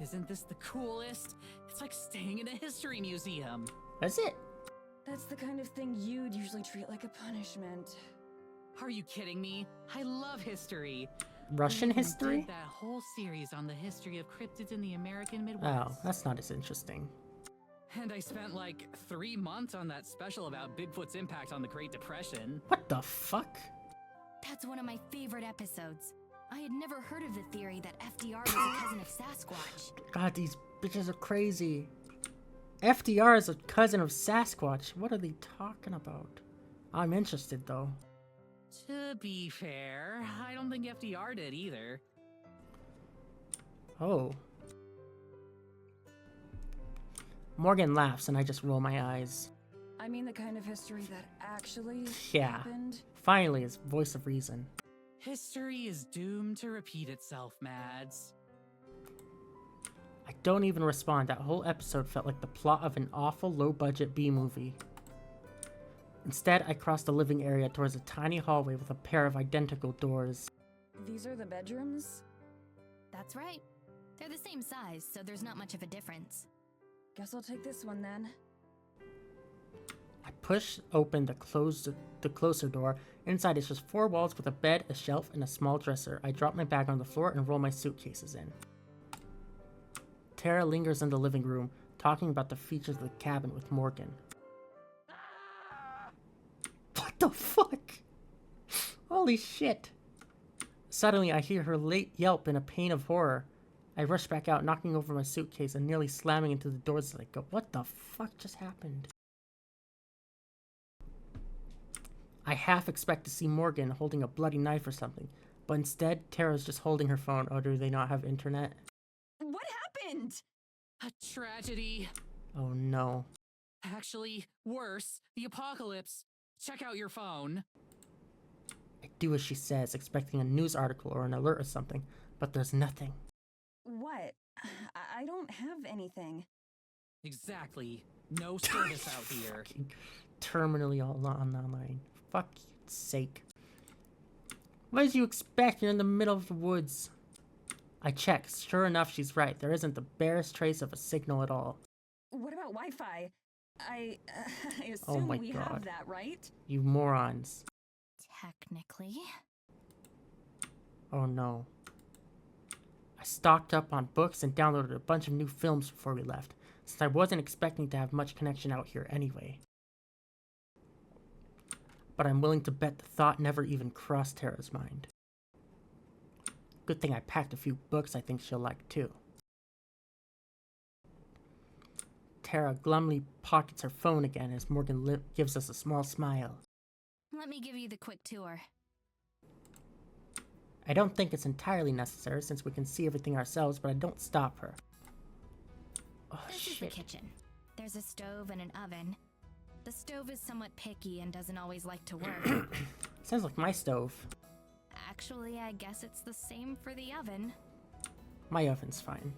Isn't this the coolest? It's like staying in a history museum. That's it. That's the kind of thing you'd usually treat like a punishment. Are you kidding me? I love history. Russian We even history? did that whole series on the history of cryptids in the American Midwest. Oh, that's not as interesting. And I spent like 3 months on that special about Bigfoot's impact on the Great Depression. What the fuck? That's one of my favorite episodes. I had never heard of the theory that FDR was a cousin of Sasquatch. God, these bitches are crazy. FDR is a cousin of Sasquatch. What are they talking about? I'm interested, though. To be fair, I don't think FDR did either. Oh. Morgan laughs and I just roll my eyes. I mean the kind of history that actually Yeah. happened. Finally, his voice of reason. History is doomed to repeat itself, Mads. I don't even respond. That whole episode felt like the plot of an awful low-budget B-movie. Instead, I cross the living area towards a tiny hallway with a pair of identical doors. These are the bedrooms? That's right. They're the same size, so there's not much of a difference. Guess I'll take this one then. I push open the closer door. Inside is just 4 walls with a bed, a shelf, and a small dresser. I drop my bag on the floor and roll my suitcases in. Tara lingers in the living room, talking about the features of the cabin with Morgan. What the fuck? Holy shit. Suddenly, I hear her late yelp in a pain of horror. I rush back out, knocking over my suitcase and nearly slamming into the doors as I go, what the fuck just happened? I half expect to see Morgan holding a bloody knife or something, but instead, Tara's just holding her phone. Oh, do they not have internet? What happened? A tragedy. Oh no. Actually, worse, the apocalypse. Check out your phone. I do as she says, expecting a news article or an alert or something, but there's nothing. What? I don't have anything. Exactly. No service out here. Terminally all online. Fuck's sake. What did you expect? You're in the middle of the woods. I checked. Sure enough, she's right. There isn't the barest trace of a signal at all. What about Wi-Fi? I Oh assume my we God. have that, right? You morons. Technically. Oh no. I stocked up on books and downloaded a bunch of new films before we left, since I wasn't expecting to have much connection out here anyway. But I'm willing to bet the thought never even crossed Tara's mind. Good thing I packed a few books I think she'll like too. Tara glumly pockets her phone again as Morgan gives us a small smile. Let me give you the quick tour. I don't think it's entirely necessary since we can see everything ourselves, but I don't stop her. Oh This is the kitchen. There's a stove and an oven. The stove is somewhat picky and doesn't always like to work. Sounds like my stove. Actually, I guess it's the same for the oven. My oven's fine.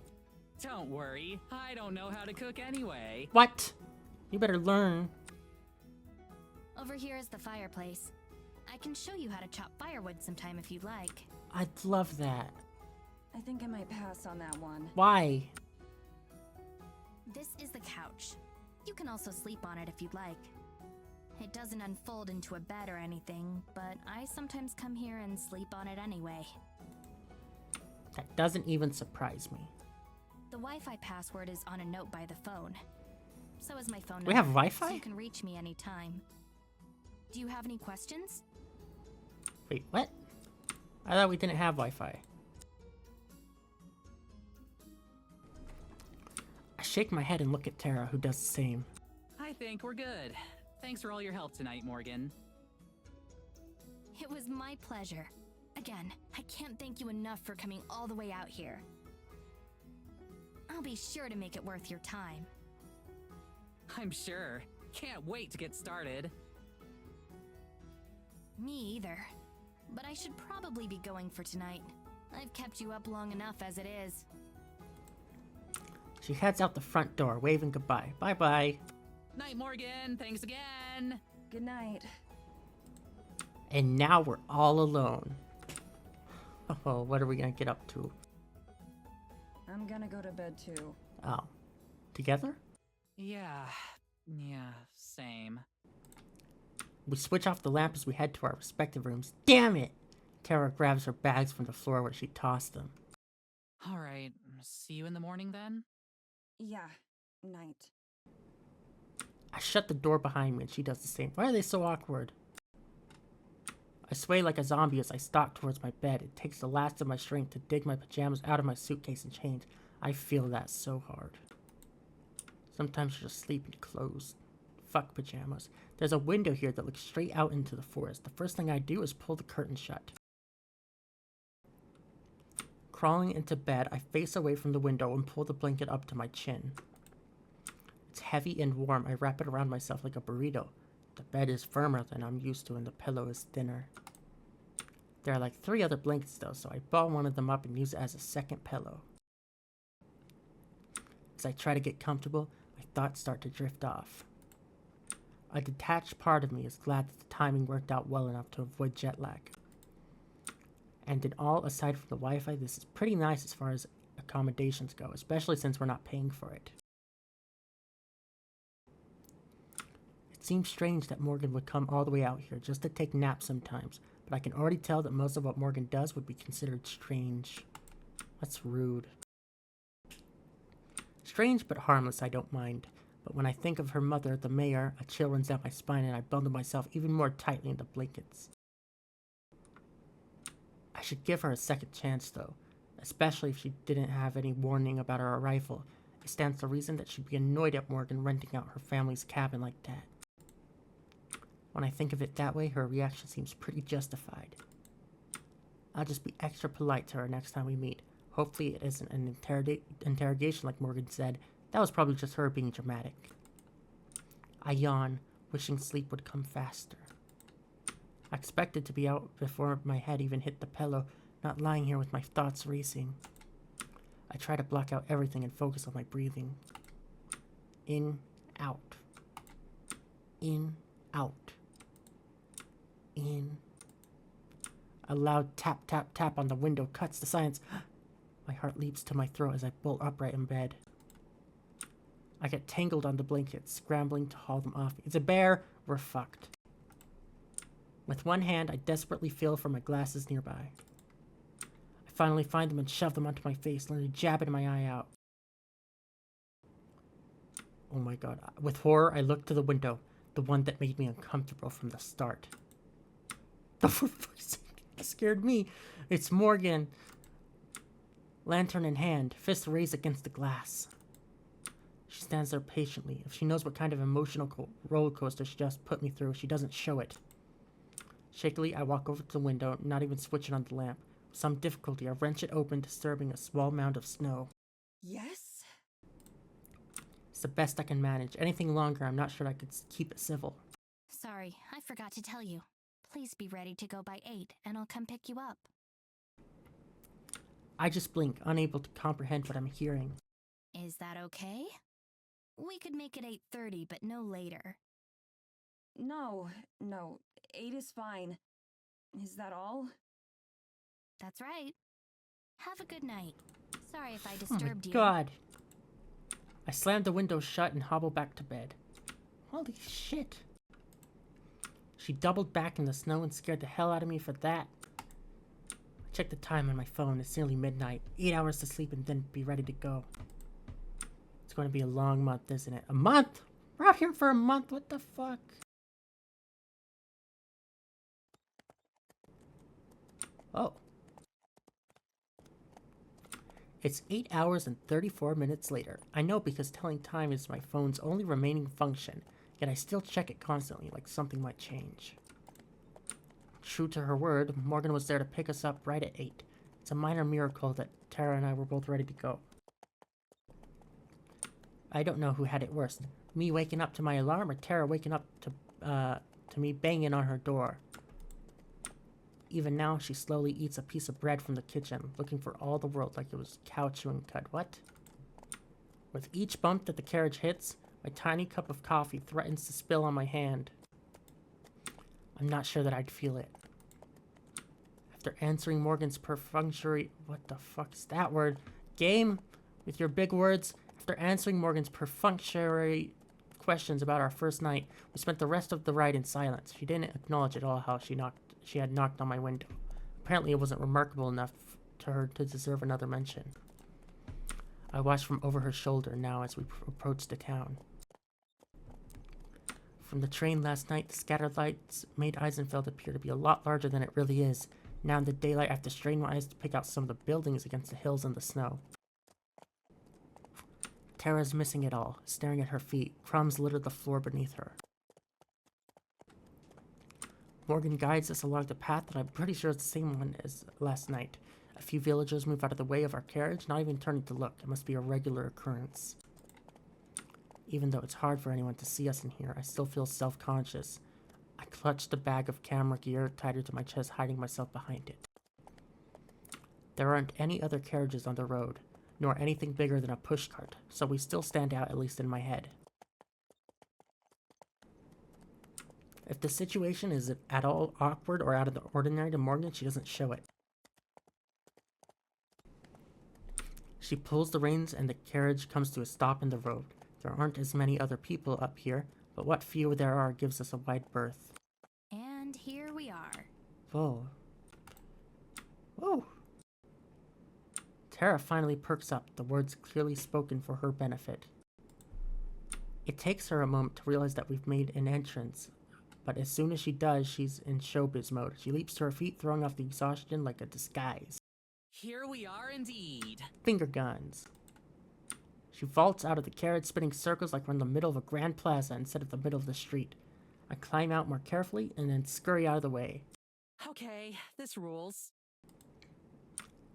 Don't worry, I don't know how to cook anyway. What? You better learn. Over here is the fireplace. I can show you how to chop firewood sometime if you'd like. I'd love that. I think I might pass on that one. Why? This is the couch. You can also sleep on it if you'd like. It doesn't unfold into a bed or anything, but I sometimes come here and sleep on it anyway. That doesn't even surprise me. The Wi-Fi password is on a note by the phone. So is my phone number. We have So Wi-Fi? you can reach me anytime. Do you have any questions? Wait, what? I thought we didn't have Wi-Fi. I shake my head and look at Tara, who does the same. I think we're good. Thanks for all your help tonight, Morgan. It was my pleasure. Again, I can't thank you enough for coming all the way out here. I'll be sure to make it worth your time. I'm sure. Can't wait to get started. Me either. But I should probably be going for tonight. I've kept you up long enough as it is. She heads out the front door, waving goodbye. Bye-bye. Night, Morgan. Thanks again. Good night. And now we're all alone. Oh, what are we gonna get up to? I'm gonna go to bed too. Oh. Together? Yeah, same. We switch off the lamp as we head to our respective rooms. Damn it! Tara grabs her bags from the floor where she tossed them. All right, see you in the morning then? Yeah, night. I shut the door behind me and she does the same. Why are they so awkward? I sway like a zombie as I stalk towards my bed. It takes the last of my strength to dig my pajamas out of my suitcase and change. I feel that so hard. Sometimes you just sleep in clothes. Fuck pajamas. There's a window here that looks straight out into the forest. The first thing I do is pull the curtain shut. Crawling into bed, I face away from the window and pull the blanket up to my chin. It's heavy and warm. I wrap it around myself like a burrito. The bed is firmer than I'm used to and the pillow is thinner. There are like 3 other blankets though, so I ball one of them up and use it as a second pillow. As I try to get comfortable, my thoughts start to drift off. A detached part of me is glad that the timing worked out well enough to avoid jet lag. And in all, aside from the Wi-Fi, this is pretty nice as far as accommodations go, especially since we're not paying for it. It seems strange that Morgan would come all the way out here just to take naps sometimes, but I can already tell that most of what Morgan does would be considered strange. That's rude. Strange but harmless, I don't mind. But when I think of her mother, the mayor, a chill runs down my spine and I bundle myself even more tightly in the blankets. I should give her a second chance though, especially if she didn't have any warning about our arrival. It stands to reason that she'd be annoyed at Morgan renting out her family's cabin like that. When I think of it that way, her reaction seems pretty justified. I'll just be extra polite to her next time we meet. Hopefully it isn't an interrogation like Morgan said. That was probably just her being dramatic. I yawn, wishing sleep would come faster. I expected to be out before my head even hit the pillow, not lying here with my thoughts racing. I try to block out everything and focus on my breathing. In, out. In, out. In. A loud tap, tap, tap on the window cuts the silence. My heart leaps to my throat as I bolt upright in bed. I get tangled on the blankets, scrambling to haul them off. It's a bear! We're fucked. With one hand, I desperately feel for my glasses nearby. I finally find them and shove them onto my face, letting jabbing my eye out. Oh my god. With horror, I look to the window, the one that made me uncomfortable from the start. For fuck's sake, that scared me. It's Morgan. Lantern in hand, fist raised against the glass. She stands there patiently. If she knows what kind of emotional roller coaster she just put me through, she doesn't show it. Shakily, I walk over to the window, not even switching on the lamp. With some difficulty, I wrench it open, disturbing a small mound of snow. Yes? It's the best I can manage. Anything longer, I'm not sure I could keep it civil. Sorry, I forgot to tell you. Please be ready to go by 8, and I'll come pick you up. I just blink, unable to comprehend what I'm hearing. Is that okay? We could make it 8:30, but no later. No, 8 is fine. Is that all? That's right. Have a good night. Sorry if I Oh disturbed my you. god. I slam the window shut and hobble back to bed. Holy shit. She doubled back in the snow and scared the hell out of me for that. I check the time on my phone. It's nearly midnight. 8 hours to sleep and then be ready to go. It's going to be a long month, isn't it? A month? We're out here for a month? What the fuck? Oh. It's 8 hours and 34 minutes later. I know because telling time is my phone's only remaining function, yet I still check it constantly like something might change. True to her word, Morgan was there to pick us up right at 8. It's a minor miracle that Tara and I were both ready to go. I don't know who had it worse, me waking up to my alarm or Tara waking up to me banging on her door. Even now, she slowly eats a piece of bread from the kitchen, looking for all the world like it was cow chewing cud. What? With each bump that the carriage hits, my tiny cup of coffee threatens to spill on my hand. I'm not sure that I'd feel it. After answering Morgan's perfunctory... What the fuck's that word? Game? With your big words? After answering Morgan's perfunctory questions about our first night, we spent the rest of the ride in silence. She didn't acknowledge at all how she had knocked on my window. Apparently it wasn't remarkable enough to her to deserve another mention. I watched from over her shoulder now as we approached the town. From the train last night, the scattered lights made Eisenfeld appear to be a lot larger than it really is. Now in the daylight, I have to strain my eyes to pick out some of the buildings against the hills and the snow. Tara's missing it all, staring at her feet. Crumbs litter the floor beneath her. Morgan guides us along the path that I'm pretty sure is the same one as last night. A few villagers move out of the way of our carriage, not even turning to look. It must be a regular occurrence. Even though it's hard for anyone to see us in here, I still feel self-conscious. I clutch the bag of camera gear tighter to my chest, hiding myself behind it. There aren't any other carriages on the road, nor anything bigger than a pushcart, so we still stand out, at least in my head. If the situation is at all awkward or out of the ordinary to Morgan, she doesn't show it. She pulls the reins and the carriage comes to a stop in the road. There aren't as many other people up here, but what few there are gives us a wide berth. And here we are. Whoa. Whoa. Tara finally perks up, the words clearly spoken for her benefit. It takes her a moment to realize that we've made an entrance, but as soon as she does, she's in showbiz mode. She leaps to her feet, throwing off the exhaustion like a disguise. Here we are indeed. Finger guns. She vaults out of the carriage, spinning circles like we're in the middle of a grand plaza instead of the middle of the street. I climb out more carefully and then scurry out of the way. Okay, this rules.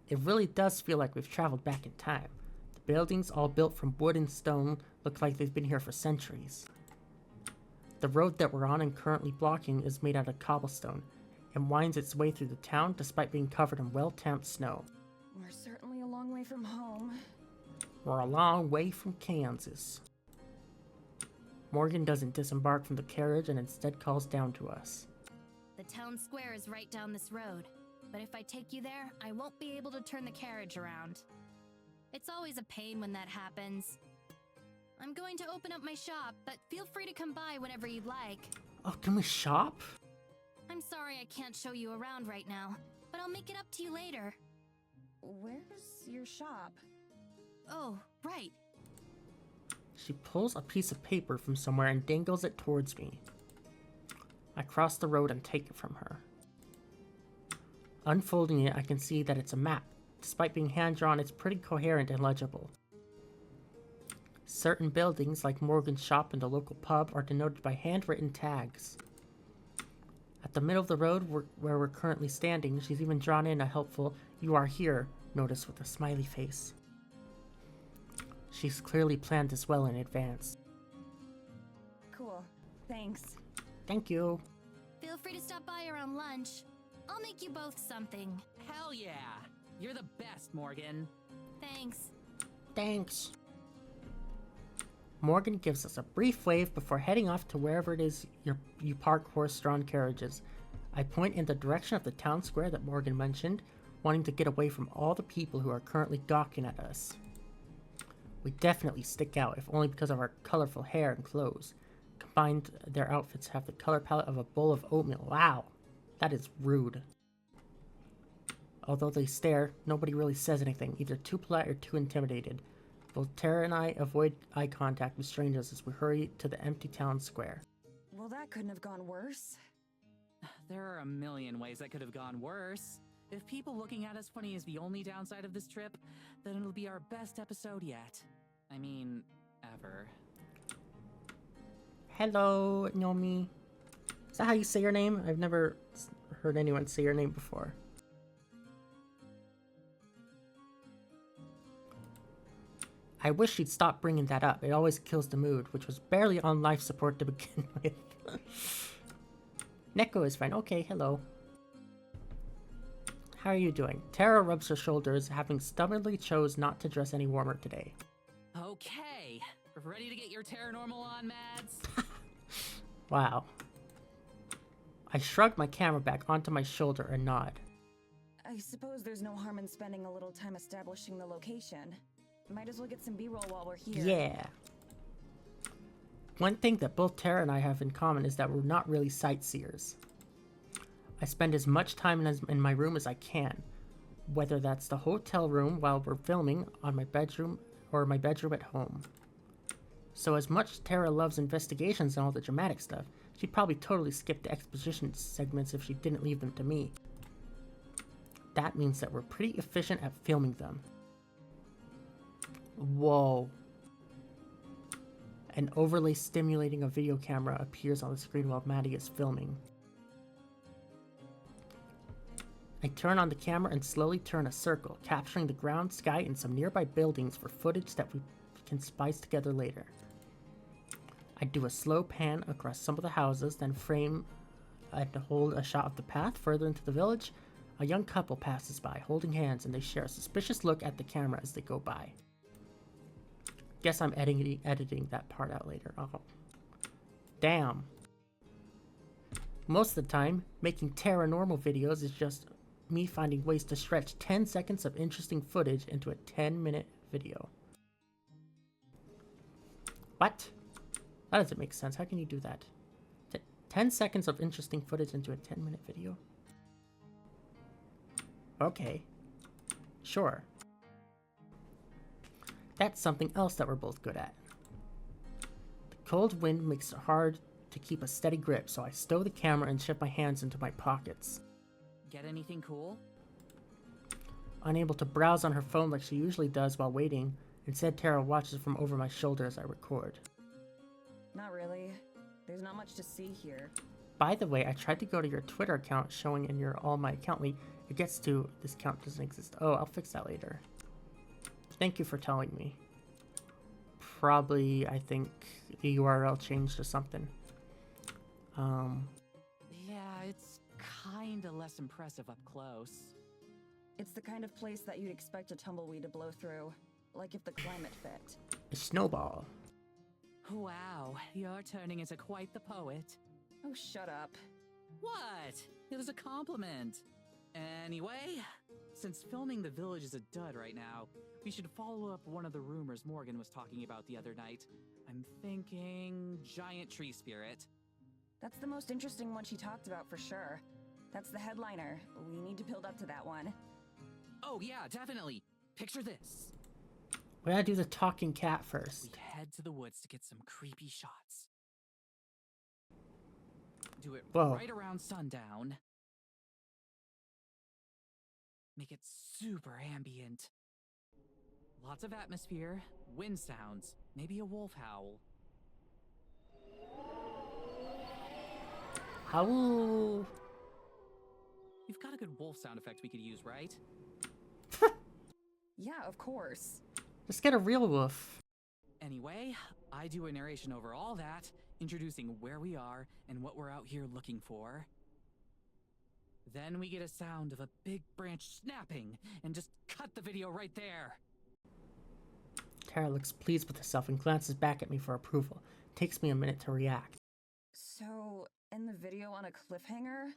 It really does feel like we've traveled back in time. The buildings, all built from wood and stone, look like they've been here for centuries. The road that we're on and currently blocking is made out of cobblestone. It winds its way through the town despite being covered in well-tamped snow. We're certainly a long way from home. We're a long way from Kansas. Morgan doesn't disembark from the carriage and instead calls down to us. The town square is right down this road, but if I take you there, I won't be able to turn the carriage around. It's always a pain when that happens. I'm going to open up my shop, but feel free to come by whenever you'd like. Oh, can we shop? I'm sorry I can't show you around right now, but I'll make it up to you later. Where's your shop? Oh, right. She pulls a piece of paper from somewhere and dangles it towards me. I cross the road and take it from her. Unfolding it, I can see that it's a map. Despite being hand-drawn, it's pretty coherent and legible. Certain buildings, like Morgan's shop and the local pub, are denoted by handwritten tags. At the middle of the road where we're currently standing, she's even drawn in a helpful "You are here" notice with a smiley face. She's clearly planned this well in advance. Cool. Thanks. Thank you. Feel free to stop by around lunch. I'll make you both something. Hell yeah! You're the best, Morgan. Thanks. Thanks. Morgan gives us a brief wave before heading off to wherever it is you park horse-drawn carriages. I point in the direction of the town square that Morgan mentioned, wanting to get away from all the people who are currently gawking at us. We definitely stick out, if only because of our colorful hair and clothes. Combined, their outfits have the color palette of a bowl of oatmeal. Wow, that is rude. Although they stare, nobody really says anything, either too polite or too intimidated. Both Tara and I avoid eye contact with strangers as we hurry to the empty town square. Well, that couldn't have gone worse. There are a million ways that could have gone worse. If people looking at us funny is the only downside of this trip, then it'll be our best episode yet. I mean, ever. Hello, Nomi. Is that how you say your name? I've never heard anyone say your name before. I wish she'd stop bringing that up. It always kills the mood, which was barely on life support to begin with. Neko is fine. Okay, hello. How are you doing? Tara rubs her shoulders, having stubbornly chose not to dress any warmer today. Okay, ready to get your Taranormal on, Mads? Wow. I shrug my camera back onto my shoulder and nod. I suppose there's no harm in spending a little time establishing the location. Might as well get some B-roll while we're here. Yeah. One thing that both Tara and I have in common is that we're not really sightseers. I spend as much time in my room as I can, whether that's the hotel room while we're filming on my bedroom or my bedroom at home. So as much as Tara loves investigations and all the dramatic stuff, she'd probably totally skip the exposition segments if she didn't leave them to me. That means that we're pretty efficient at filming them. Whoa. An overlay stimulating a video camera appears on the screen while Maddie is filming. I turn on the camera and slowly turn a circle, capturing the ground, sky, and some nearby buildings for footage that we can splice together later. I do a slow pan across some of the houses, then frame and hold a shot of the path further into the village. A young couple passes by, holding hands, and they share a suspicious look at the camera as they go by. Guess I'm editing that part out later. Oh. Damn. Most of the time, making Taranormal videos is just me finding ways to stretch 10 seconds of interesting footage into a 10-minute video. What? That doesn't make sense. How can you do that? 10 seconds of interesting footage into a 10-minute video? Okay. Sure. That's something else that we're both good at. The cold wind makes it hard to keep a steady grip, so I stow the camera and shove my hands into my pockets. Get anything cool? Unable to browse on her phone like she usually does while waiting, instead Tara watches from over my shoulder as I record. Not really. There's not much to see here. By the way, I tried to go to your Twitter account showing in your all my account link. It gets to this account doesn't exist. Oh, I'll fix that later. Thank you for telling me. Probably, I think the URL changed or something. Yeah, it's kinda less impressive up close. It's the kind of place that you'd expect a tumbleweed to blow through, like if the climate fit. A snowball. Wow, you're turning into quite the poet. Oh, shut up. What? It was a compliment. Anyway, since filming the village is a dud right now, we should follow up one of the rumors Morgan was talking about the other night. I'm thinking giant tree spirit. That's the most interesting one she talked about for sure. That's the headliner. We need to build up to that one. Oh yeah, definitely. Picture this. We gotta do the talking cat first. We head to the woods to get some creepy shots. Do it Whoa. right around sundown. Make it super ambient. Lots of atmosphere, wind sounds, maybe a wolf howl. Howl. You've got a good wolf sound effect we could use, right? Yeah, of course. Let's get a real wolf. Anyway, I do a narration over all that, introducing where we are and what we're out here looking for. Then we get a sound of a big branch snapping, and just cut the video right there. Tara looks pleased with herself and glances back at me for approval. Takes me a minute to react. So, end the video on a cliffhanger?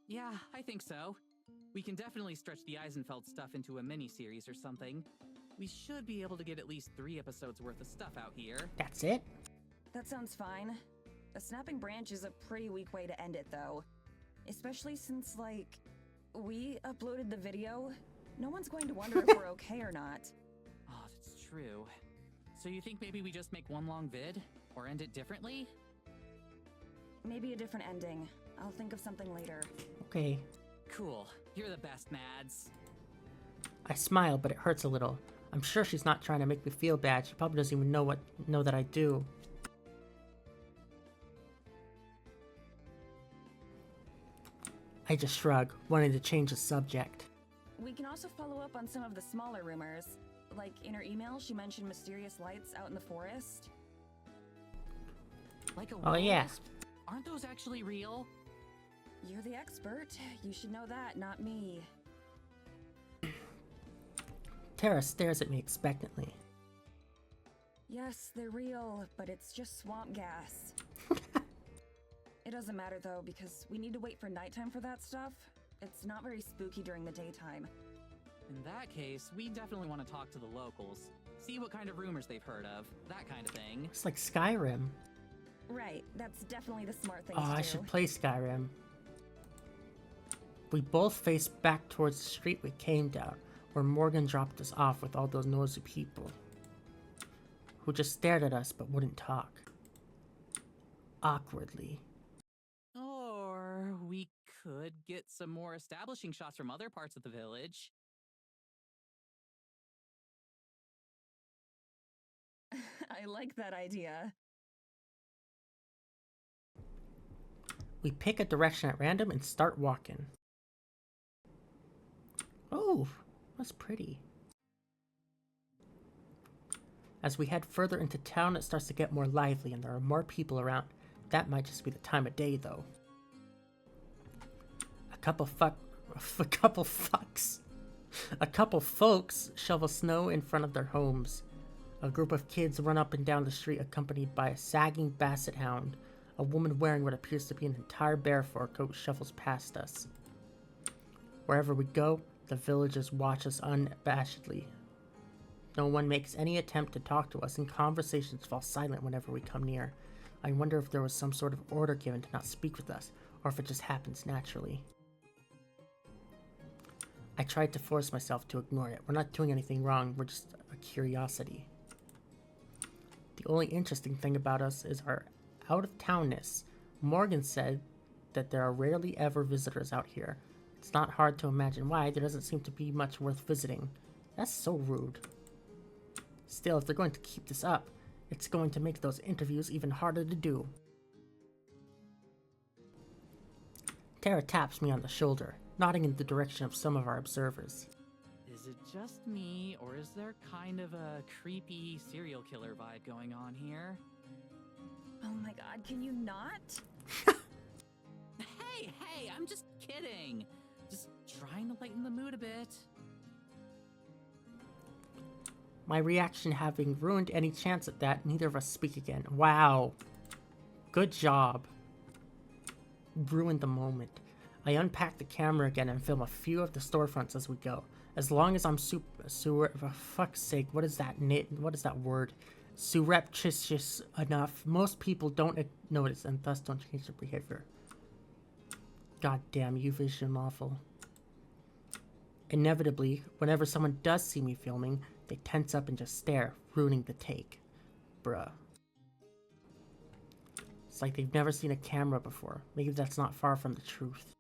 Yeah, I think so. We can definitely stretch the Eisenfeld stuff into a mini-series or something. We should be able to get at least 3 episodes worth of stuff out here. That's it? That sounds fine. A snapping branch is a pretty weak way to end it, though. Especially since, like, we uploaded the video. No one's going to wonder if we're okay or not. Oh, that's true. So you think maybe we just make one long vid? Or end it differently? Maybe a different ending. I'll think of something later. Okay. Cool. You're the best, Mads. I smile, but it hurts a little. I'm sure she's not trying to make me feel bad. She probably doesn't even know that I do. I just shrug, wanting to change the subject. We can also follow up on some of the smaller rumors. Like, in her email, she mentioned mysterious lights out in the forest. Like a Oh, yeah. wasp? Aren't those actually real? You're the expert. You should know that, not me. Tara stares at me expectantly. Yes, they're real, but it's just swamp gas. It doesn't matter though, because we need to wait for nighttime for that stuff. It's not very spooky during the daytime. In that case, we definitely want to talk to the locals. See what kind of rumors they've heard of, that kind of thing. It's like Skyrim. Right, that's definitely the smart thing Oh, to do. I should play Skyrim. We both faced back towards the street we came down, where Morgan dropped us off with all those nosy people, who just stared at us but wouldn't talk. Awkwardly. Or we could get some more establishing shots from other parts of the village. I like that idea. We pick a direction at random and start walking. Oh, that's pretty. As we head further into town, it starts to get more lively and there are more people around. That might just be the time of day, though. A couple folks shovel snow in front of their homes. A group of kids run up and down the street accompanied by a sagging basset hound. A woman wearing what appears to be an entire bear fur coat shuffles past us. Wherever we go, the villagers watch us unabashedly. No one makes any attempt to talk to us, and conversations fall silent whenever we come near. I wonder if there was some sort of order given to not speak with us, or if it just happens naturally. I tried to force myself to ignore it. We're not doing anything wrong, we're just a curiosity. The only interesting thing about us is our out-of-townness. Morgan said that there are rarely ever visitors out here. It's not hard to imagine why. There doesn't seem to be much worth visiting. That's so rude. Still, if they're going to keep this up, it's going to make those interviews even harder to do. Tara taps me on the shoulder, nodding in the direction of some of our observers. Is it just me, or is there kind of a creepy serial killer vibe going on here? Oh my god, can you not? Hey, I'm just kidding. Just trying to lighten the mood a bit. My reaction having ruined any chance at that, neither of us speak again. Wow. Good job. Ruined the moment. I unpack the camera again and film a few of the storefronts as we go. As long as I'm for fuck's sake, what is that word? Surreptitious enough, most people don't notice and thus don't change their behavior. God damn you, Vision Awful. Inevitably, whenever someone does see me filming, they tense up and just stare, ruining the take. Bruh. It's like they've never seen a camera before. Maybe that's not far from the truth.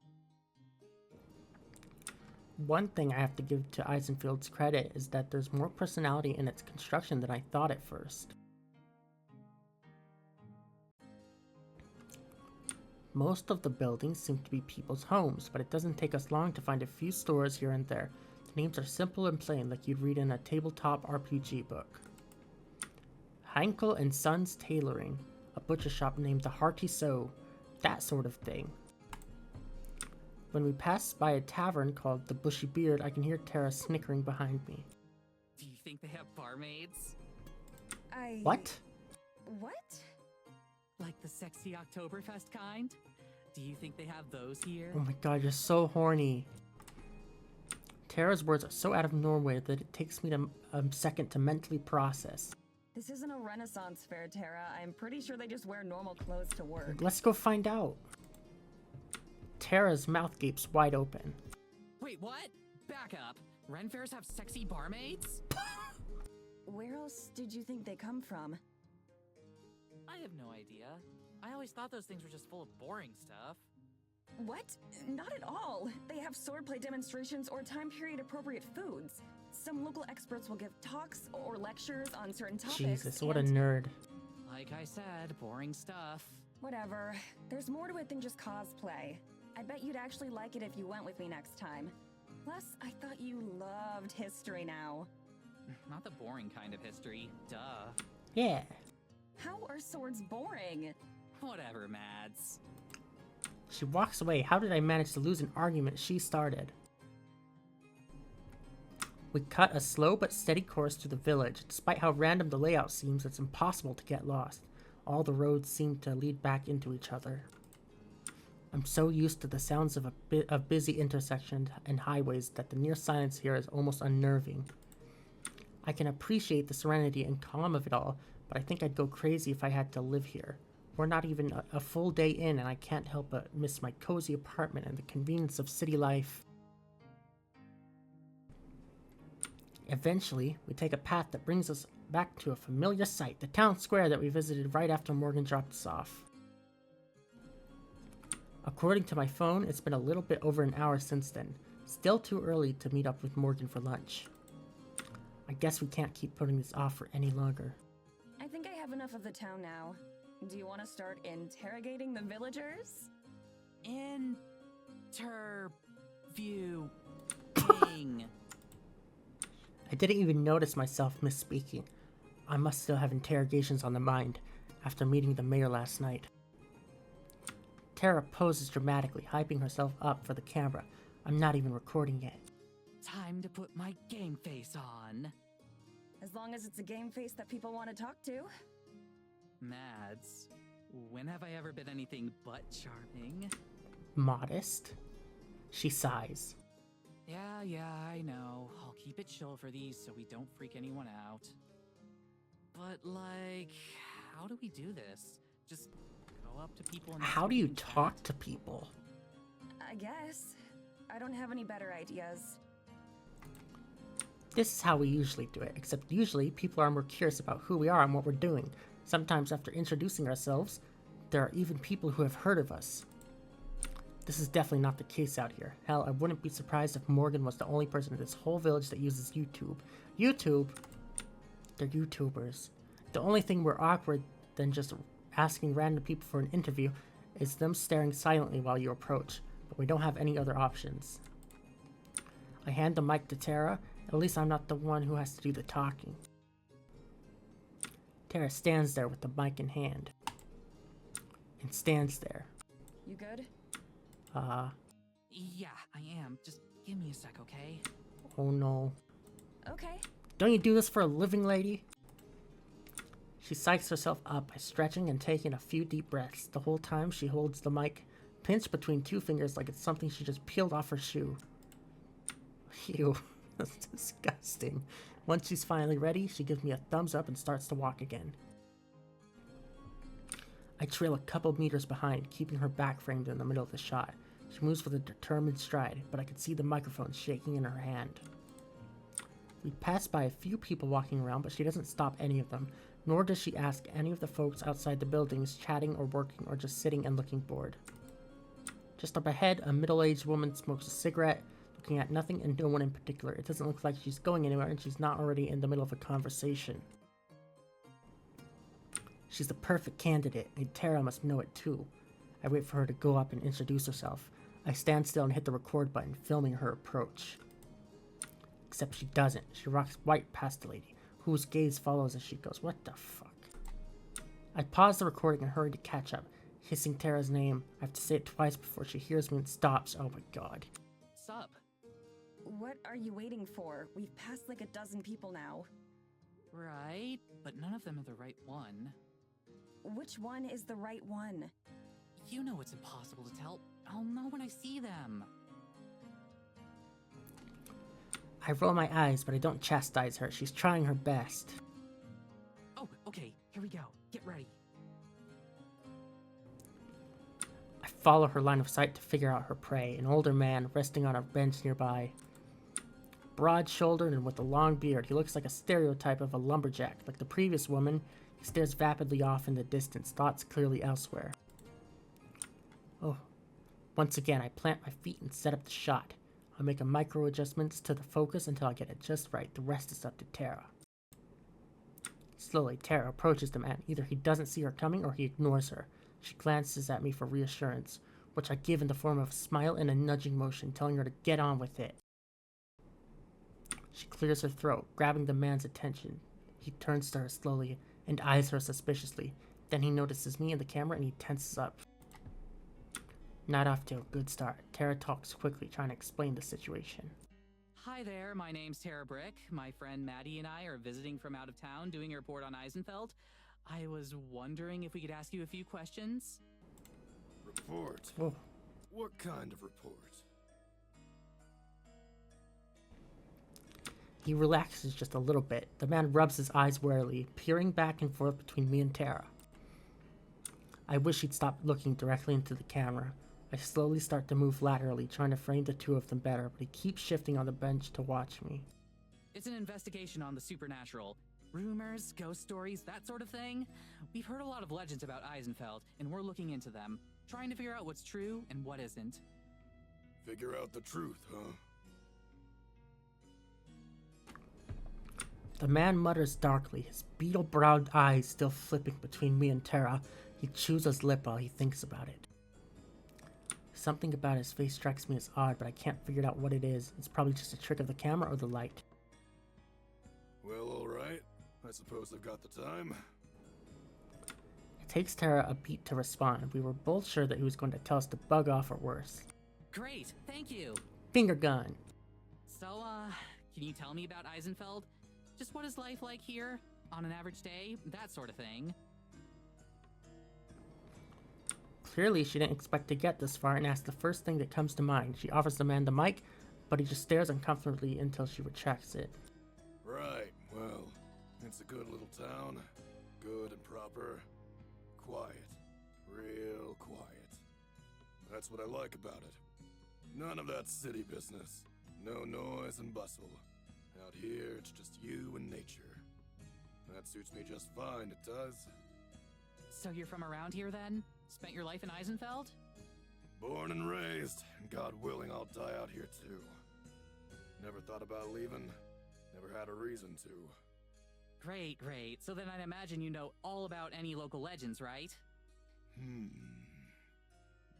One thing I have to give to Eisenfield's credit is that there's more personality in its construction than I thought at first. Most of the buildings seem to be people's homes, but it doesn't take us long to find a few stores here and there. The names are simple and plain, like you'd read in a tabletop RPG book. Heinkel and Sons Tailoring, a butcher shop named the Hearty Sow, that sort of thing. When we pass by a tavern called the Bushy Beard, I can hear Tara snickering behind me. Do you think they have barmaids? What? What? Like the sexy Oktoberfest kind? Do you think they have those here? Oh my god, you're so horny. Tara's words are so out of nowhere that it takes me a second to mentally process. This isn't a Renaissance fair, Tara. I'm pretty sure they just wear normal clothes to work. Let's go find out. Tara's mouth gapes wide open. Wait, what? Back up. Ren fairs have sexy barmaids? Where else did you think they come from? I have no idea. I always thought those things were just full of boring stuff. What? Not at all. They have swordplay demonstrations or time period appropriate foods. Some local experts will give talks or lectures on certain topics. Jesus, what a nerd. Like I said, boring stuff. Whatever. There's more to it than just cosplay. I bet you'd actually like it if you went with me next time. Plus, I thought you loved history now. Not the boring kind of history, duh. Yeah. How are swords boring? Whatever, Mads. She walks away. How did I manage to lose an argument she started? We cut a slow but steady course through the village. Despite how random the layout seems, it's impossible to get lost. All the roads seem to lead back into each other. I'm so used to the sounds of busy intersections and highways that the near silence here is almost unnerving. I can appreciate the serenity and calm of it all, but I think I'd go crazy if I had to live here. We're not even a full day in, and I can't help but miss my cozy apartment and the convenience of city life. Eventually, we take a path that brings us back to a familiar sight, the town square that we visited right after Morgan dropped us off. According to my phone, it's been a little bit over an hour since then. Still too early to meet up with Morgan for lunch. I guess we can't keep putting this off for any longer. I think I have enough of the town now. Do you want to start interrogating the villagers? Interviewing. I didn't even notice myself misspeaking. I must still have interrogations on the mind after meeting the mayor last night. Tara poses dramatically, hyping herself up for the camera. I'm not even recording yet. Time to put my game face on. As long as it's a game face that people want to talk to. Mads, when have I ever been anything but charming? Modest? She sighs. Yeah, I know. I'll keep it chill for these so we don't freak anyone out. But, like, how do we do this? Just go up to people and... How do you talk to people? I guess. I don't have any better ideas. This is how we usually do it, except usually people are more curious about who we are and what we're doing. Sometimes after introducing ourselves, there are even people who have heard of us. This is definitely not the case out here. Hell, I wouldn't be surprised if Morgan was the only person in this whole village that uses YouTube. YouTube? They're YouTubers. The only thing more awkward than just asking random people for an interview is them staring silently while you approach, but we don't have any other options. I hand the mic to Tara. At least I'm not the one who has to do the talking. Tara stands there with the mic in hand. And stands there. You good? Yeah, I am. Just give me a sec, okay? Oh no. Okay. Don't you do this for a living, lady? She psychs herself up by stretching and taking a few deep breaths. The whole time she holds the mic pinched between two fingers like it's something she just peeled off her shoe. Ew, that's disgusting. Once she's finally ready, she gives me a thumbs up and starts to walk again. I trail a couple meters behind, keeping her back framed in the middle of the shot. She moves with a determined stride, but I can see the microphone shaking in her hand. We pass by a few people walking around, but she doesn't stop any of them, nor does she ask any of the folks outside the buildings chatting or working or just sitting and looking bored. Just up ahead, a middle-aged woman smokes a cigarette, looking at nothing and no one in particular. It doesn't look like she's going anywhere and she's not already in the middle of a conversation. She's the perfect candidate, and Tara must know it too. I wait for her to go up and introduce herself. I stand still and hit the record button, filming her approach. Except she doesn't. She rocks right past the lady, whose gaze follows as she goes, "What the fuck?" I pause the recording and hurry to catch up, hissing Tara's name. I have to say it twice before she hears me and stops. Oh my god. Sup? What are you waiting for? We've passed like a dozen people now. Right, but none of them are the right one. Which one is the right one? You know it's impossible to tell. I'll know when I see them. I roll my eyes, but I don't chastise her. She's trying her best. Oh, okay, here we go. Get ready. I follow her line of sight to figure out her prey, an older man resting on a bench nearby. Broad-shouldered and with a long beard, he looks like a stereotype of a lumberjack. Like the previous woman, he stares vapidly off in the distance, thoughts clearly elsewhere. Oh. Once again, I plant my feet and set up the shot. I'll make a micro adjustments to the focus until I get it just right. The rest is up to Tara. Slowly, Tara approaches the man. Either he doesn't see her coming or he ignores her. She glances at me for reassurance, which I give in the form of a smile and a nudging motion, telling her to get on with it. She clears her throat, grabbing the man's attention. He turns to her slowly and eyes her suspiciously. Then he notices me and the camera and he tenses up. Not off to a good start. Tara talks quickly, trying to explain the situation. Hi there, my name's Tara Brick. My friend Maddie and I are visiting from out of town doing a report on Eisenfeld. I was wondering if we could ask you a few questions. Report? Oh. What kind of report? He relaxes just a little bit. The man rubs his eyes warily, peering back and forth between me and Tara. I wish he'd stop looking directly into the camera. I slowly start to move laterally, trying to frame the two of them better, but he keeps shifting on the bench to watch me. It's an investigation on the supernatural. Rumors, ghost stories, that sort of thing. We've heard a lot of legends about Eisenfeld, and we're looking into them, trying to figure out what's true and what isn't. Figure out the truth, huh? The man mutters darkly, his beetle-browed eyes still flipping between me and Tara. He chews his lip while he thinks about it. Something about his face strikes me as odd, but I can't figure out what it is. It's probably just a trick of the camera or the light. Well, alright. I suppose I've got the time. It takes Tara a beat to respond. We were both sure that he was going to tell us to bug off or worse. Great, thank you. Finger gun. So, can you tell me about Eisenfeld? Just what is life like here? On an average day? That sort of thing. Clearly, she didn't expect to get this far and asks the first thing that comes to mind. She offers the man the mic, but he just stares uncomfortably until she retracts it. Right, well, it's a good little town. Good and proper. Quiet. Real quiet. That's what I like about it. None of that city business. No noise and bustle. Out here, it's just you and nature. That suits me just fine, it does. So you're from around here then? Spent your life in Eisenfeld? Born and raised, and God willing, I'll die out here too. Never thought about leaving. Never had a reason to. Great, great. So then I'd imagine you know all about any local legends, right?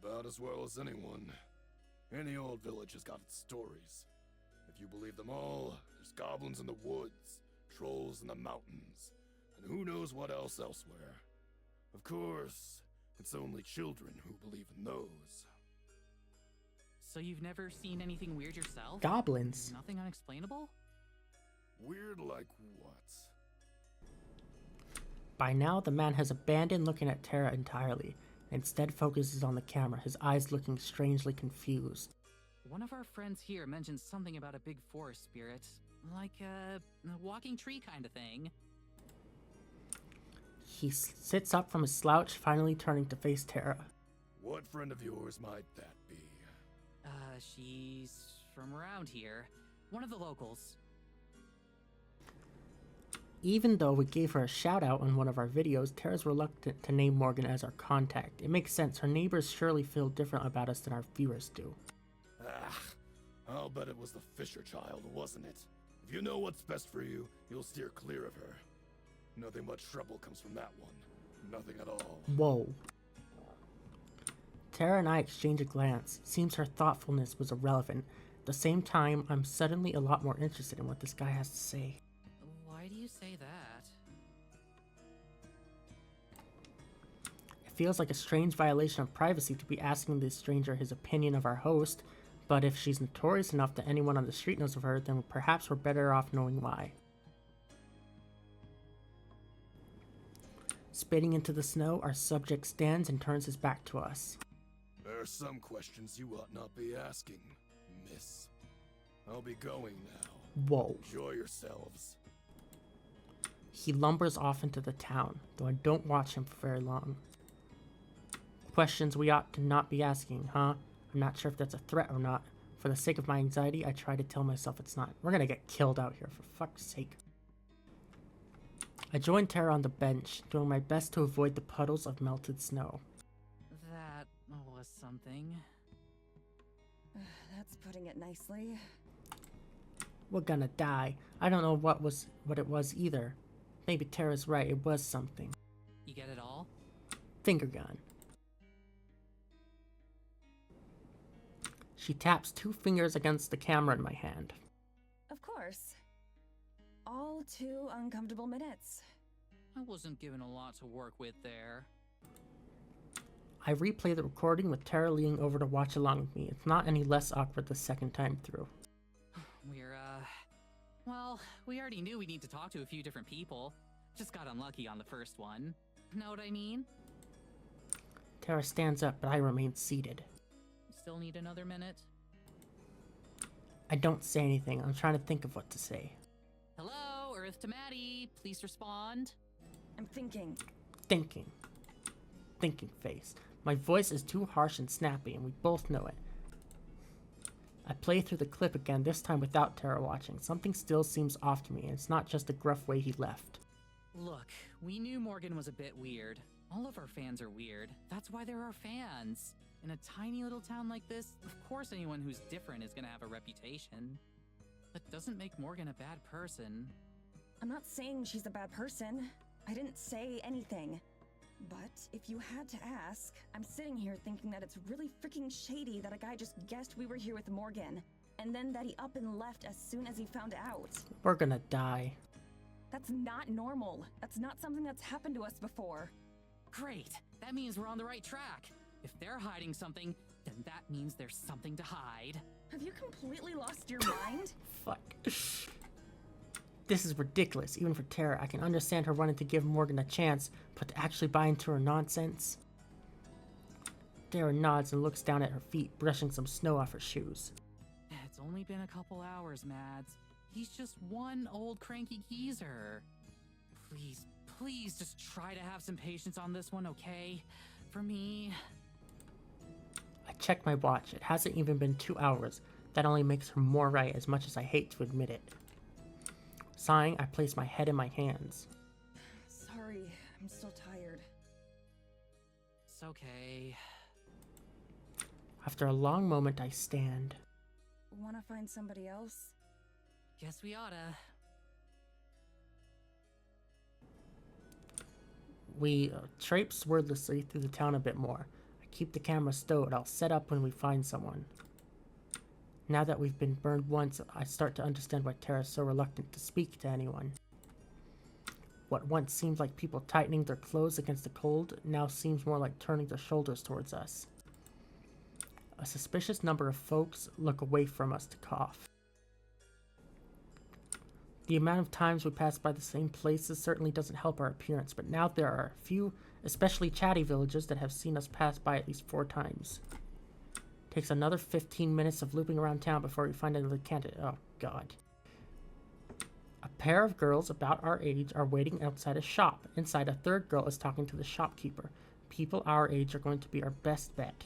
About as well as anyone. Any old village has got its stories. If you believe them all, there's goblins in the woods, trolls in the mountains, and who knows what else elsewhere. Of course, it's only children who believe in those. So you've never seen anything weird yourself? Goblins. Nothing unexplainable? Weird like what? By now, the man has abandoned looking at Tara entirely. Instead focuses on the camera, his eyes looking strangely confused. One of our friends here mentioned something about a big forest spirit. Like a walking tree kind of thing. He sits up from his slouch, finally turning to face Tara. What friend of yours might that be? She's from around here. One of the locals. Even though we gave her a shout out on one of our videos, Tara's reluctant to name Morgan as our contact. It makes sense, her neighbors surely feel different about us than our viewers do. Ah, I'll bet it was the Fisher child, wasn't it? If you know what's best for you, you'll steer clear of her. Nothing but trouble comes from that one. Nothing at all. Whoa. Tara and I exchange a glance. Seems her thoughtfulness was irrelevant. At the same time, I'm suddenly a lot more interested in what this guy has to say. Why do you say that? It feels like a strange violation of privacy to be asking this stranger his opinion of our host, but if she's notorious enough that anyone on the street knows of her, then perhaps we're better off knowing why. Spitting into the snow, our subject stands and turns his back to us. There are some questions you ought not be asking, miss. I'll be going now. Whoa. Enjoy yourselves. He lumbers off into the town, though I don't watch him for very long. Questions we ought to not be asking, huh? I'm not sure if that's a threat or not. For the sake of my anxiety, I try to tell myself it's not. We're gonna get killed out here, for fuck's sake. I join Tara on the bench, doing my best to avoid the puddles of melted snow. That was something. That's putting it nicely. We're gonna die. I don't know what it was either. Maybe Tara's right, it was something. You get it all? Finger gun. She taps 2 fingers against the camera in my hand. Of course. All 2 uncomfortable minutes. I wasn't given a lot to work with there. I replay the recording with Tara leaning over to watch along with me. It's not any less awkward the second time through. Well, we already knew we need to talk to a few different people. Just got unlucky on the first one. Know what I mean? Tara stands up, but I remain seated. Still need another minute? I don't say anything. I'm trying to think of what to say. Hello, Earth to Maddie. Please respond. I'm thinking. Thinking face. My voice is too harsh and snappy, and we both know it. I play through the clip again, this time without Tara watching. Something still seems off to me, and it's not just the gruff way he left. Look, we knew Morgan was a bit weird. All of our fans are weird. That's why they're our fans. In a tiny little town like this, of course anyone who's different is gonna have a reputation. That doesn't make Morgan a bad person. I'm not saying she's a bad person. I didn't say anything. But if you had to ask, I'm sitting here thinking that it's really freaking shady that a guy just guessed we were here with Morgan, and then that he up and left as soon as he found out. We're gonna die. That's not normal. That's not something that's happened to us before. Great! That means we're on the right track. If they're hiding something, then that means there's something to hide. Have you completely lost your mind? Fuck. This is ridiculous, even for Tara. I can understand her wanting to give Morgan a chance, but to actually buy into her nonsense? Tara nods and looks down at her feet, brushing some snow off her shoes. It's only been a couple hours, Mads. He's just one old cranky geezer. Please just try to have some patience on this one, okay? For me. I check my watch. It hasn't even been 2 hours. That only makes her more right, as much as I hate to admit it. Sighing, I place my head in my hands. Sorry, I'm still tired. It's okay. After a long moment, I stand. Wanna find somebody else? Guess we oughta. We traipse wordlessly through the town a bit more. I keep the camera stowed. I'll set up when we find someone. Now that we've been burned once, I start to understand why Tara's so reluctant to speak to anyone. What once seemed like people tightening their clothes against the cold now seems more like turning their shoulders towards us. A suspicious number of folks look away from us to cough. The amount of times we pass by the same places certainly doesn't help our appearance, but now there are a few, especially chatty villagers, that have seen us pass by at least 4 times. Takes another 15 minutes of looping around town before we find another candidate. Oh, God. A pair of girls about our age are waiting outside a shop. Inside, a third girl is talking to the shopkeeper. People our age are going to be our best bet.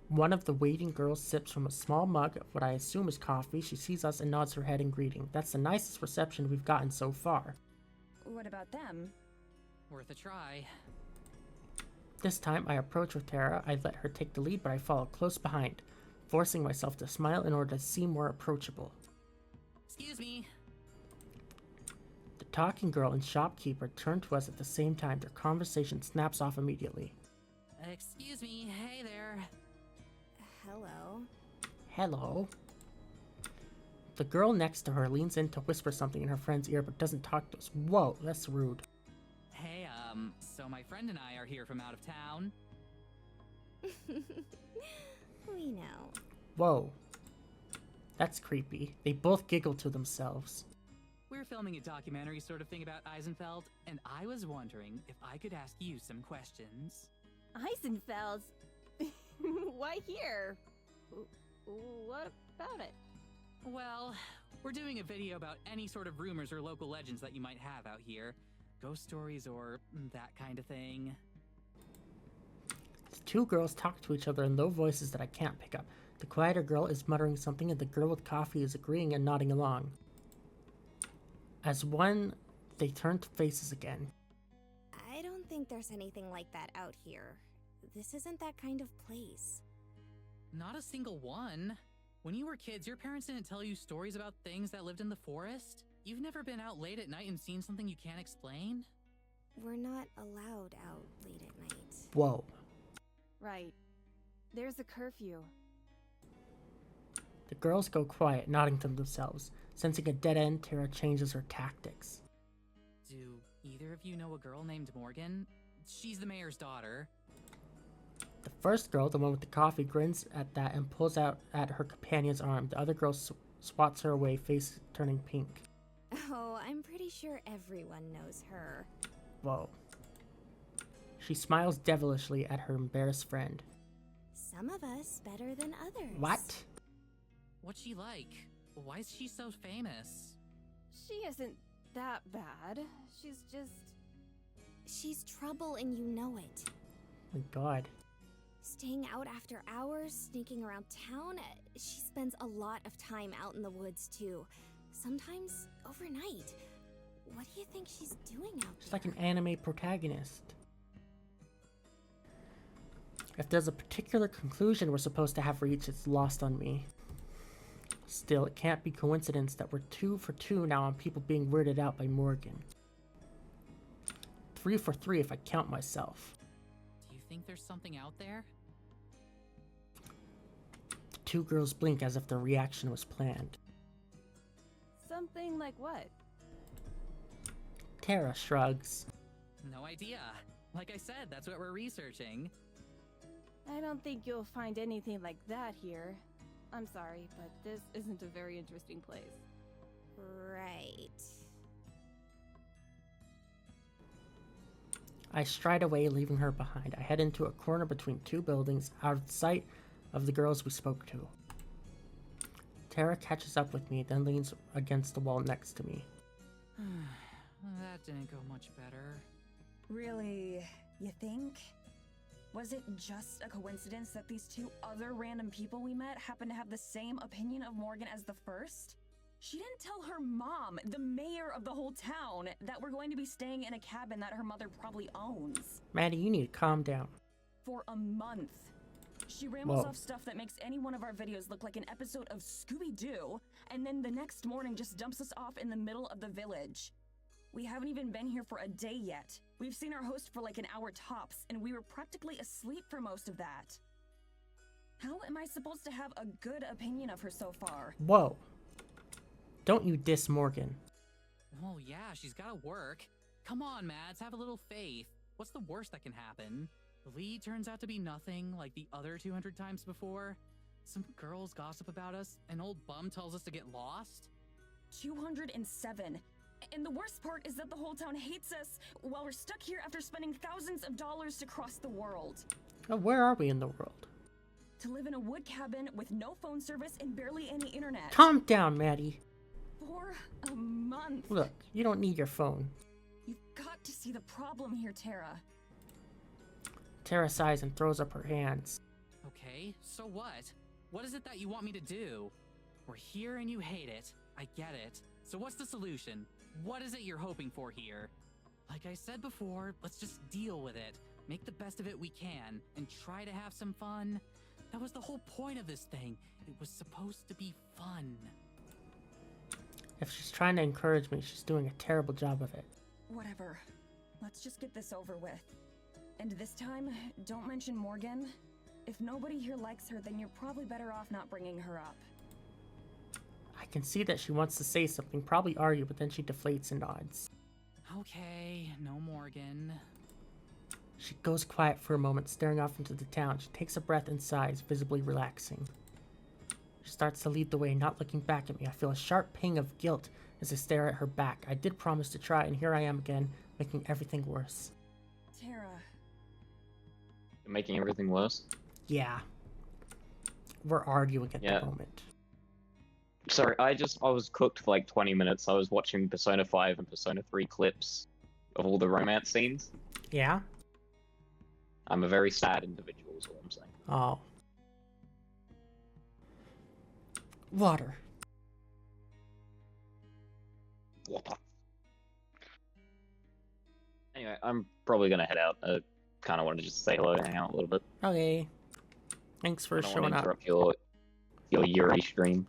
One of the waiting girls sips from a small mug of what I assume is coffee. She sees us and nods her head in greeting. That's the nicest reception we've gotten so far. What about them? Worth a try. This time, I approach with Tara. I let her take the lead, but I follow close behind, forcing myself to smile in order to seem more approachable. Excuse me. The talking girl and shopkeeper turn to us at the same time. Their conversation snaps off immediately. Excuse me. Hey there. Hello. Hello. The girl next to her leans in to whisper something in her friend's ear, but doesn't talk to us. Whoa, that's rude. Hey, so my friend and I are here from out of town. We know. Whoa. That's creepy. They both giggle to themselves. We're filming a documentary sort of thing about Eisenfeld, and I was wondering if I could ask you some questions. Eisenfeld? Why here? What about it? Well, we're doing a video about any sort of rumors or local legends that you might have out here. Ghost stories or that kind of thing. The 2 girls talk to each other in low voices that I can't pick up. The quieter girl is muttering something and the girl with coffee is agreeing and nodding along. As one, they turn to faces again. I don't think there's anything like that out here. This isn't that kind of place. Not a single one. When you were kids, your parents didn't tell you stories about things that lived in the forest? You've never been out late at night and seen something you can't explain? We're not allowed out late at night. Whoa. Right. There's a curfew. The girls go quiet, nodding to themselves. Sensing a dead end, Tara changes her tactics. Do either of you know a girl named Morgan? She's the mayor's daughter. The first girl, the one with the coffee, grins at that and pulls out at her companion's arm. The other girl swats her away, face turning pink. Oh, I'm pretty sure everyone knows her. Whoa. She smiles devilishly at her embarrassed friend. Some of us better than others. What? What's she like? Why is she so famous? She isn't that bad. She's just... She's trouble and you know it. My God. Staying out after hours, sneaking around town. She spends a lot of time out in the woods too. Sometimes overnight. What do you think she's doing out She's there? like an anime protagonist. If there's a particular conclusion we're supposed to have reached, it's lost on me. Still, it can't be coincidence that we're 2 for 2 now on people being weirded out by Morgan. 3 for 3 if I count myself. Do you think there's something out there? The 2 girls blink as if their reaction was planned. Something like what? Tara shrugs. No idea. Like I said, that's what we're researching. I don't think you'll find anything like that here. I'm sorry, but this isn't a very interesting place. Right. I stride away, leaving her behind. I head into a corner between 2 buildings, out of sight of the girls we spoke to. Tara catches up with me, then leans against the wall next to me. That didn't go much better. Really, you think? Was it just a coincidence that these 2 other random people we met happened to have the same opinion of Morgan as the first? She didn't tell her mom, the mayor of the whole town, that we're going to be staying in a cabin that her mother probably owns. Maddie, you need to calm down. For a month. She rambles Whoa. off stuff that makes any one of our videos look like an episode of Scooby-Doo, and then the next morning just dumps us off in the middle of the village. We haven't even been here for a day yet. We've seen our host for like an hour tops, and we were practically asleep for most of that. How am I supposed to have a good opinion of her so far? Whoa. Don't you diss Morgan. Oh yeah, she's gotta work. Come on, Mads, have a little faith. What's the worst that can happen? The lead turns out to be nothing like the other 200 times before. Some girls gossip about us, an old bum tells us to get lost. 207. And the worst part is that the whole town hates us while we're stuck here after spending thousands of dollars to cross the world. Oh, where are we in the world? To live in a wood cabin with no phone service and barely any internet. Calm down, Maddie. For a month. Look, you don't need your phone. You've got to see the problem here, Tara. Tara sighs and throws up her hands. Okay, so what? What is it that you want me to do? We're here and you hate it. I get it. So what's the solution? What is it you're hoping for here? Like I said before, let's just deal with it. Make the best of it we can, and try to have some fun. That was the whole point of this thing. It was supposed to be fun. If she's trying to encourage me, she's doing a terrible job of it. Whatever. Let's just get this over with. And this time, don't mention Morgan. If nobody here likes her, then you're probably better off not bringing her up. I can see that she wants to say something, probably argue, but then she deflates and nods. Okay, no Morgan. She goes quiet for a moment, staring off into the town. She takes a breath and sighs, visibly relaxing. She starts to lead the way, not looking back at me. I feel a sharp ping of guilt as I stare at her back. I did promise to try, and here I am again, making everything worse. Tara. Making everything worse? Yeah. We're arguing at the moment. Sorry, I was cooked for like 20 minutes. I was watching Persona 5 and Persona 3 clips of all the romance scenes. Yeah? I'm a very sad individual, is all I'm saying. Oh. Water. Water. Anyway, I'm probably gonna head out. Kind of wanted to just say hello and hang out a little bit. Okay. Thanks for I don't showing want to up. interrupt your Yuri stream.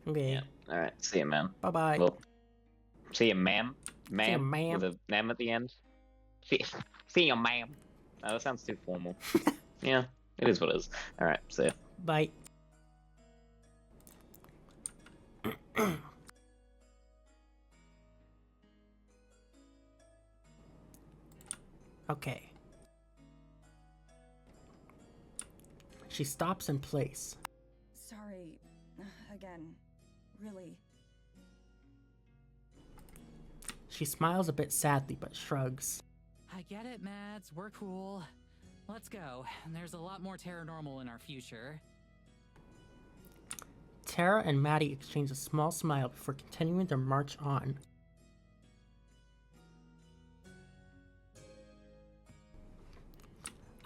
Okay. Yeah. Alright, see you, man. Bye-bye. Well, see you, ma'am. See you, ma'am. With a ma'am at the end. See you, ma'am. No, that sounds too formal. Yeah, it is what it is. Alright, see ya. Bye. Okay. She stops in place. Sorry. Again. Really. She smiles a bit sadly, but shrugs. I get it, Mads. We're cool. Let's go. There's a lot more Taranormal in our future. Tara and Maddie exchange a small smile before continuing their march on.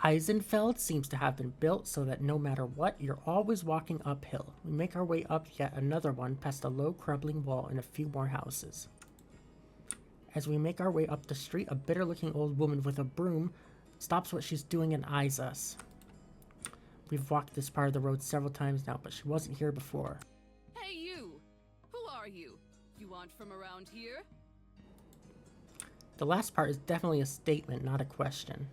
Eisenfeld seems to have been built so that no matter what, you're always walking uphill. We make our way up yet another one past a low crumbling wall and a few more houses. As we make our way up the street, a bitter-looking old woman with a broom stops what she's doing and eyes us. We've walked this part of the road several times now, but she wasn't here before. Hey you! Who are you? You aren't from around here? The last part is definitely a statement, not a question.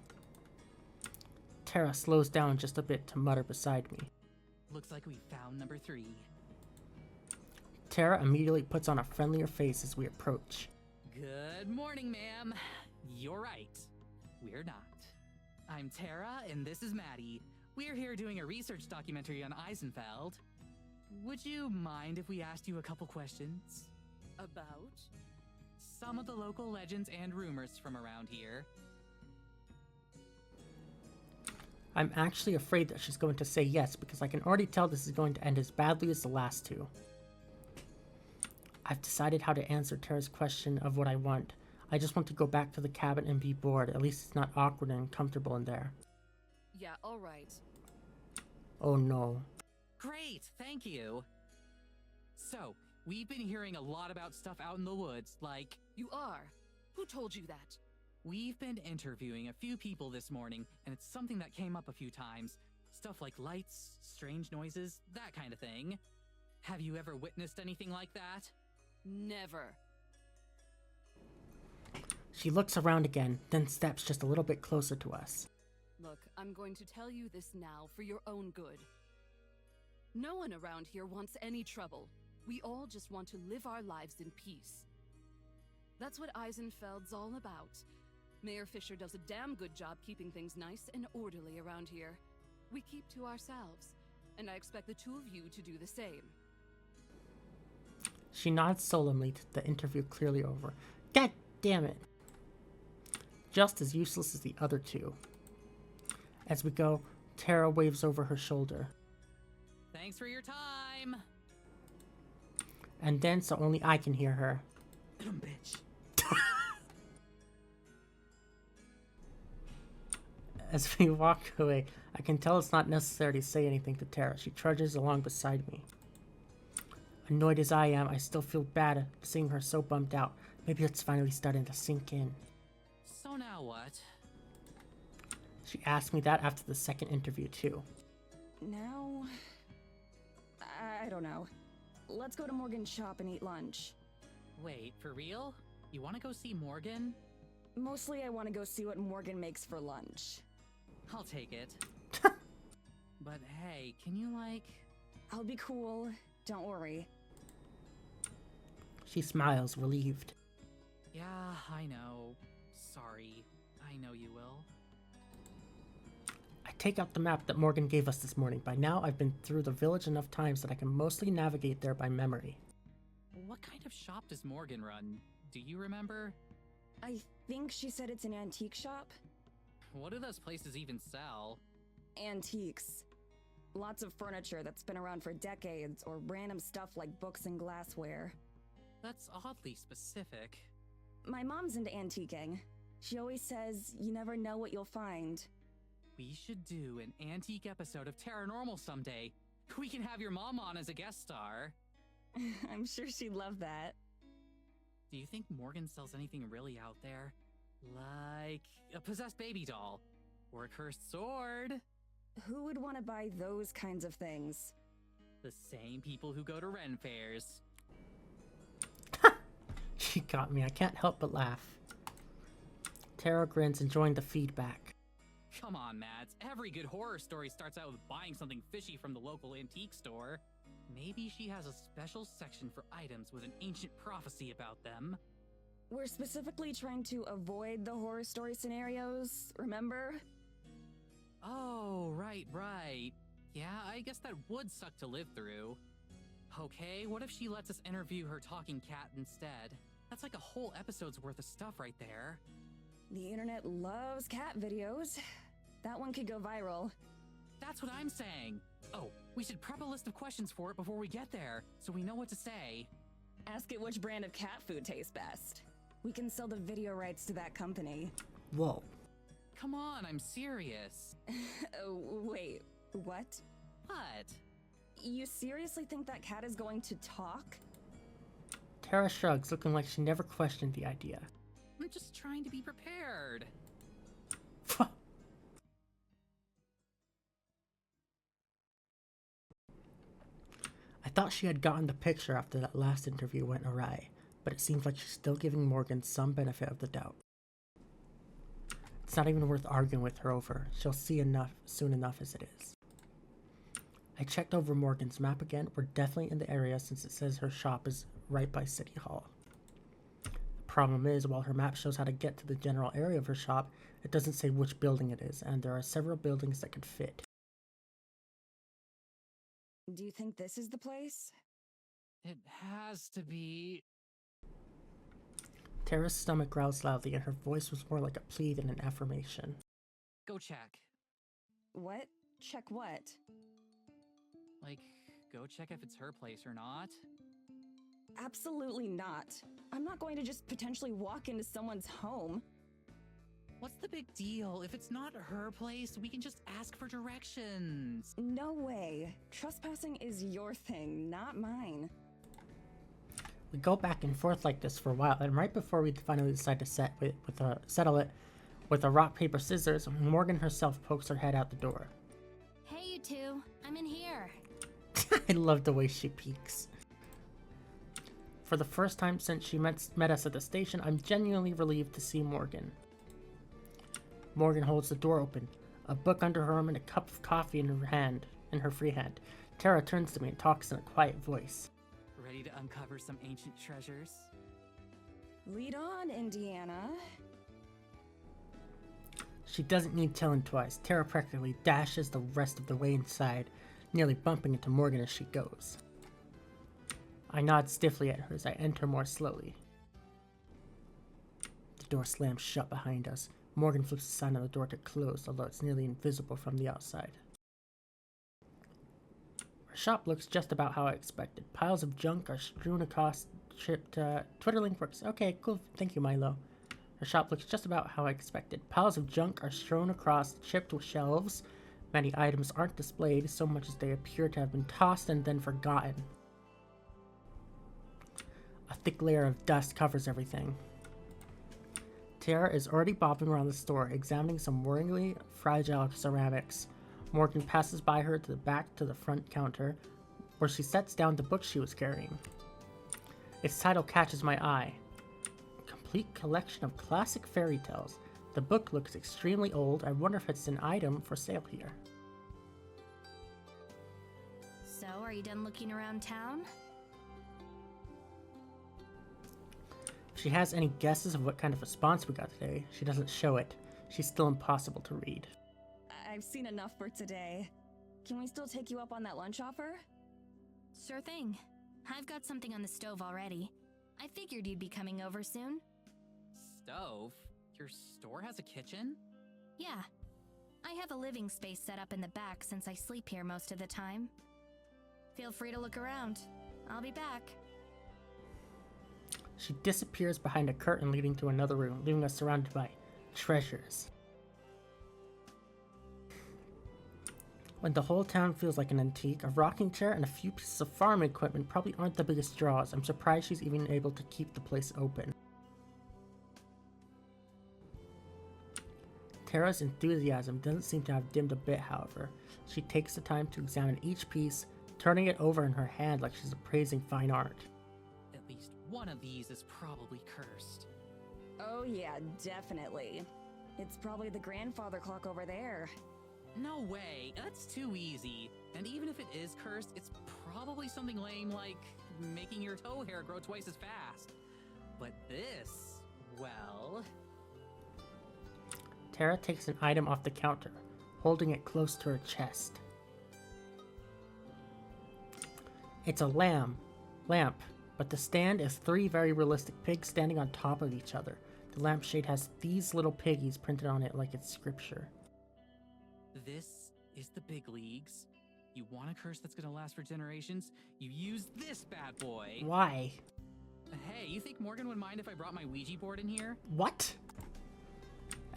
Tara slows down just a bit to mutter beside me. Looks like we found number 3. Tara immediately puts on a friendlier face as we approach. Good morning, ma'am. You're right. We're not. I'm Tara, and this is Maddie. We're here doing a research documentary on Eisenfeld. Would you mind if we asked you a couple questions? About? Some of the local legends and rumors from around here. I'm actually afraid that she's going to say yes, because I can already tell this is going to end as badly as the last two. I've decided how to answer Tara's question of what I want. I just want to go back to the cabin and be bored. At least it's not awkward and uncomfortable in there. Yeah, alright. Oh no. Great, thank you. So, we've been hearing a lot about stuff out in the woods, like... You are? Who told you that? We've been interviewing a few people this morning, and it's something that came up a few times. Stuff like lights, strange noises, that kind of thing. Have you ever witnessed anything like that? Never. She looks around again, then steps just a little bit closer to us. Look, I'm going to tell you this now for your own good. No one around here wants any trouble. We all just want to live our lives in peace. That's what Eisenfeld's all about. Mayor Fisher does a damn good job keeping things nice and orderly around here. We keep to ourselves, and I expect the two of you to do the same. She nods solemnly, the interview clearly over. God damn it. Just as useless as the other two. As we go, Tara waves over her shoulder. Thanks for your time. And then, so only I can hear her. Dumb bitch. As we walk away, I can tell it's not necessary to say anything to Tara. She trudges along beside me. Annoyed as I am, I still feel bad seeing her so bummed out. Maybe it's finally starting to sink in. So now what? She asked me that after the second interview, too. Now... I don't know. Let's go to Morgan's shop and eat lunch. Wait, for real? You want to go see Morgan? Mostly I want to go see what Morgan makes for lunch. I'll take it. But hey, can you I'll be cool. Don't worry. She smiles, relieved. Yeah, I know. Sorry. I know you will. I take out the map that Morgan gave us this morning. By now, I've been through the village enough times that I can mostly navigate there by memory. What kind of shop does Morgan run? Do you remember? I think she said it's an antique shop. What do those places even sell? Antiques. Lots of furniture that's been around for decades, or random stuff like books and glassware. That's oddly specific. My mom's into antiquing. She always says, you never know what you'll find. We should do an antique episode of Taranormal someday. We can have your mom on as a guest star. I'm sure she'd love that. Do you think Morgan sells anything really out there? Like a possessed baby doll? Or a cursed sword? Who would want to buy those kinds of things? The same people who go to Ren fairs. She got me. I can't help but laugh. Tara grins, enjoying the feedback. Come on, Mads. Every good horror story starts out with buying something fishy from the local antique store. Maybe she has a special section for items with an ancient prophecy about them. We're specifically trying to avoid the horror story scenarios, remember? Oh, right. Yeah, I guess that would suck to live through. Okay, what if she lets us interview her talking cat instead? That's like a whole episode's worth of stuff right there. The internet loves cat videos. That one could go viral. That's what I'm saying. Oh, we should prep a list of questions for it before we get there, so we know what to say. Ask it which brand of cat food tastes best. We can sell the video rights to that company. Whoa. Come on, I'm serious. Wait, what? What? You seriously think that cat is going to talk? Tara shrugs, looking like she never questioned the idea. I'm just trying to be prepared. I thought she had gotten the picture after that last interview went awry, but it seems like she's still giving Morgan some benefit of the doubt. It's not even worth arguing with her over. She'll see enough soon enough as it is. I checked over Morgan's map again. We're definitely in the area since it says her shop is right by City Hall. The problem is, while her map shows how to get to the general area of her shop, it doesn't say which building it is, and there are several buildings that could fit. Do you think this is the place? It has to be. Tara's stomach growls loudly, and her voice was more like a plea than an affirmation. Go check. What? Check what? Like, go check if it's her place or not. Absolutely not. I'm not going to just potentially walk into someone's home. What's the big deal? If it's not her place, we can just ask for directions. No way. Trespassing is your thing, not mine. We go back and forth like this for a while, and right before we finally decide to settle it with a rock, paper, scissors, Morgan herself pokes her head out the door. Hey, you two. I'm in here. I love the way she peeks. For the first time since she met us at the station, I'm genuinely relieved to see Morgan. Morgan holds the door open, a book under her arm and a cup of coffee in her free hand. Tara turns to me and talks in a quiet voice. Ready to uncover some ancient treasures? Lead on, Indiana. She doesn't need telling twice. Tara practically dashes the rest of the way inside, nearly bumping into Morgan as she goes. I nod stiffly at her as I enter more slowly. The door slams shut behind us. Morgan flips the sign on the door to close, although it's nearly invisible from the outside. Our shop looks just about how I expected. Piles of junk are strewn across chipped, Twitterlink works. Okay, cool. Thank you, Milo. Our shop looks just about how I expected. Piles of junk are strewn across chipped shelves. Many items aren't displayed so much as they appear to have been tossed and then forgotten. A thick layer of dust covers everything. Tara is already bobbing around the store, examining some worryingly fragile ceramics. Morgan passes by her to the back to the front counter, where she sets down the book she was carrying. Its title catches my eye. Complete collection of classic fairy tales. The book looks extremely old. I wonder if it's an item for sale here. So, are you done looking around town? If she has any guesses of what kind of response we got today, she doesn't show it. She's still impossible to read. I've seen enough for today. Can we still take you up on that lunch offer? Sure thing. I've got something on the stove already. I figured you'd be coming over soon. Stove? Your store has a kitchen? Yeah. I have a living space set up in the back since I sleep here most of the time. Feel free to look around. I'll be back. She disappears behind a curtain leading to another room, leaving us surrounded by treasures. When the whole town feels like an antique, a rocking chair and a few pieces of farm equipment probably aren't the biggest draws. I'm surprised she's even able to keep the place open. Tara's enthusiasm doesn't seem to have dimmed a bit, however. She takes the time to examine each piece, turning it over in her hand like she's appraising fine art. At least one of these is probably cursed. Oh yeah, definitely. It's probably the grandfather clock over there. No way, that's too easy. And even if it is cursed, it's probably something lame like making your toe hair grow twice as fast. But this, well... Tara takes an item off the counter, holding it close to her chest. It's a lamp, but the stand is 3 very realistic pigs standing on top of each other. The lampshade has these little piggies printed on it like it's scripture. This is the big leagues. You want a curse that's gonna last for generations? You use this bad boy. Why? Hey, you think Morgan would mind if I brought my Ouija board in here? What?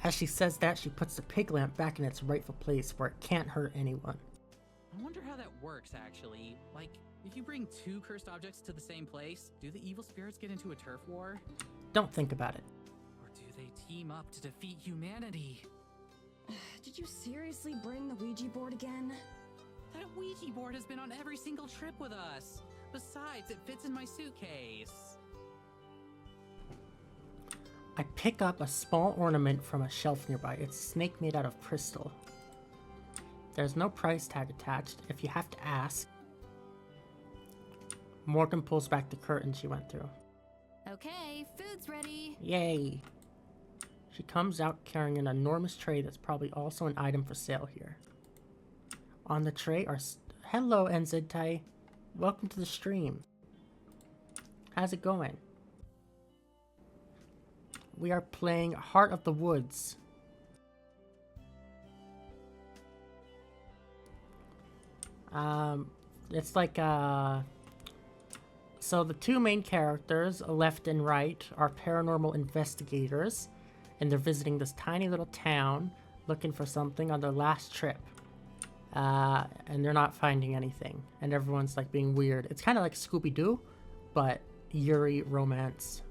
As she says that, she puts the pig lamp back in its rightful place where it can't hurt anyone. I wonder how that works, actually. Like, if you bring 2 cursed objects to the same place, do the evil spirits get into a turf war? Don't think about it. Or do they team up to defeat humanity? Did you seriously bring the Ouija board again? That Ouija board has been on every single trip with us. Besides, it fits in my suitcase. I pick up a small ornament from a shelf nearby. It's a snake made out of crystal. There's no price tag attached if you have to ask. Morgan pulls back the curtain she went through. Okay, food's ready. Yay! She comes out carrying an enormous tray that's probably also an item for sale here. On the tray are... Hello, Enzidtai. Welcome to the stream. How's it going? We are playing Heart of the Woods. It's like, so the 2 main characters, left and right, are paranormal investigators, and they're visiting this tiny little town looking for something on their last trip. And they're not finding anything, and everyone's like being weird. It's kind of like Scooby-Doo, but Yuri romance.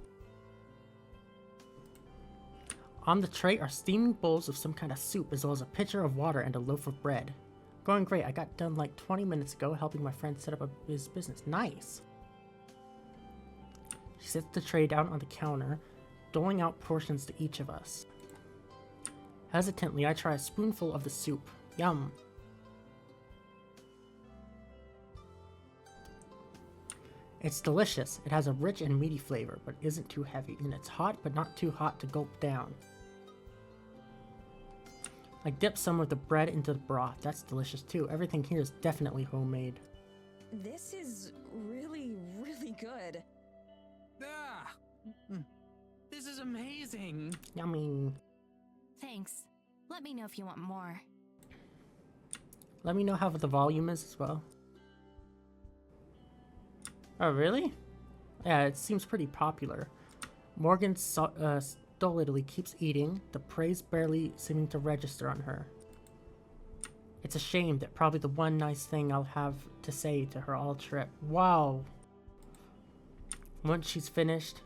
On the tray are steaming bowls of some kind of soup, as well as a pitcher of water and a loaf of bread. Going great. I got done like 20 minutes ago helping my friend set up his business. Nice. She sets the tray down on the counter, doling out portions to each of us. Hesitantly, I try a spoonful of the soup. Yum. It's delicious. It has a rich and meaty flavor, but isn't too heavy, and it's hot but not too hot to gulp down. I dipped some of the bread into the broth. That's delicious too. Everything here is definitely homemade. This is really, really good. Ah! This is amazing! Yummy. Thanks. Let me know if you want more. Let me know how the volume is as well. Oh, really? Yeah, it seems pretty popular. Morgan stolidly keeps eating, the praise barely seeming to register on her. It's a shame that probably the one nice thing I'll have to say to her all trip. Wow! Once she's finished,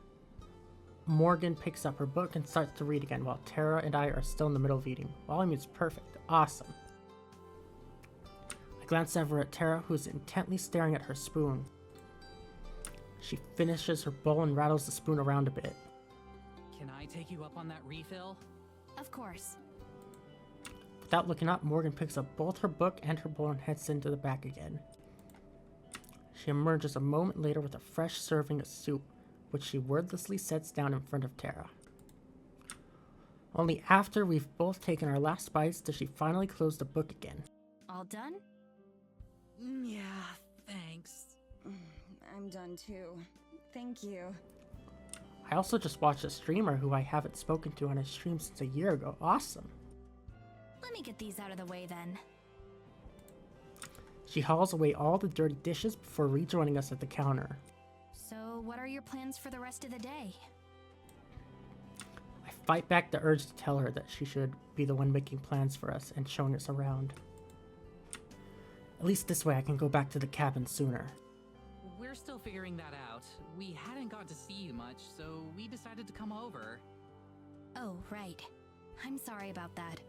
Morgan picks up her book and starts to read again while Tara and I are still in the middle of eating. Volume is perfect. Awesome. I glance over at Tara, who is intently staring at her spoon. She finishes her bowl and rattles the spoon around a bit. Can I take you up on that refill? Of course. Without looking up, Morgan picks up both her book and her bowl and heads into the back again. She emerges a moment later with a fresh serving of soup, which she wordlessly sets down in front of Tara. Only after we've both taken our last bites does she finally close the book again. All done? Yeah, thanks. I'm done too. Thank you. I also just watched a streamer who I haven't spoken to on his stream since a year ago. Awesome. Let me get these out of the way then. She hauls away all the dirty dishes before rejoining us at the counter. So, what are your plans for the rest of the day? I fight back the urge to tell her that she should be the one making plans for us and showing us around. At least this way I can go back to the cabin sooner. We're still figuring that out. We hadn't got to see you much, so we decided to come over. Oh, right. I'm sorry about that.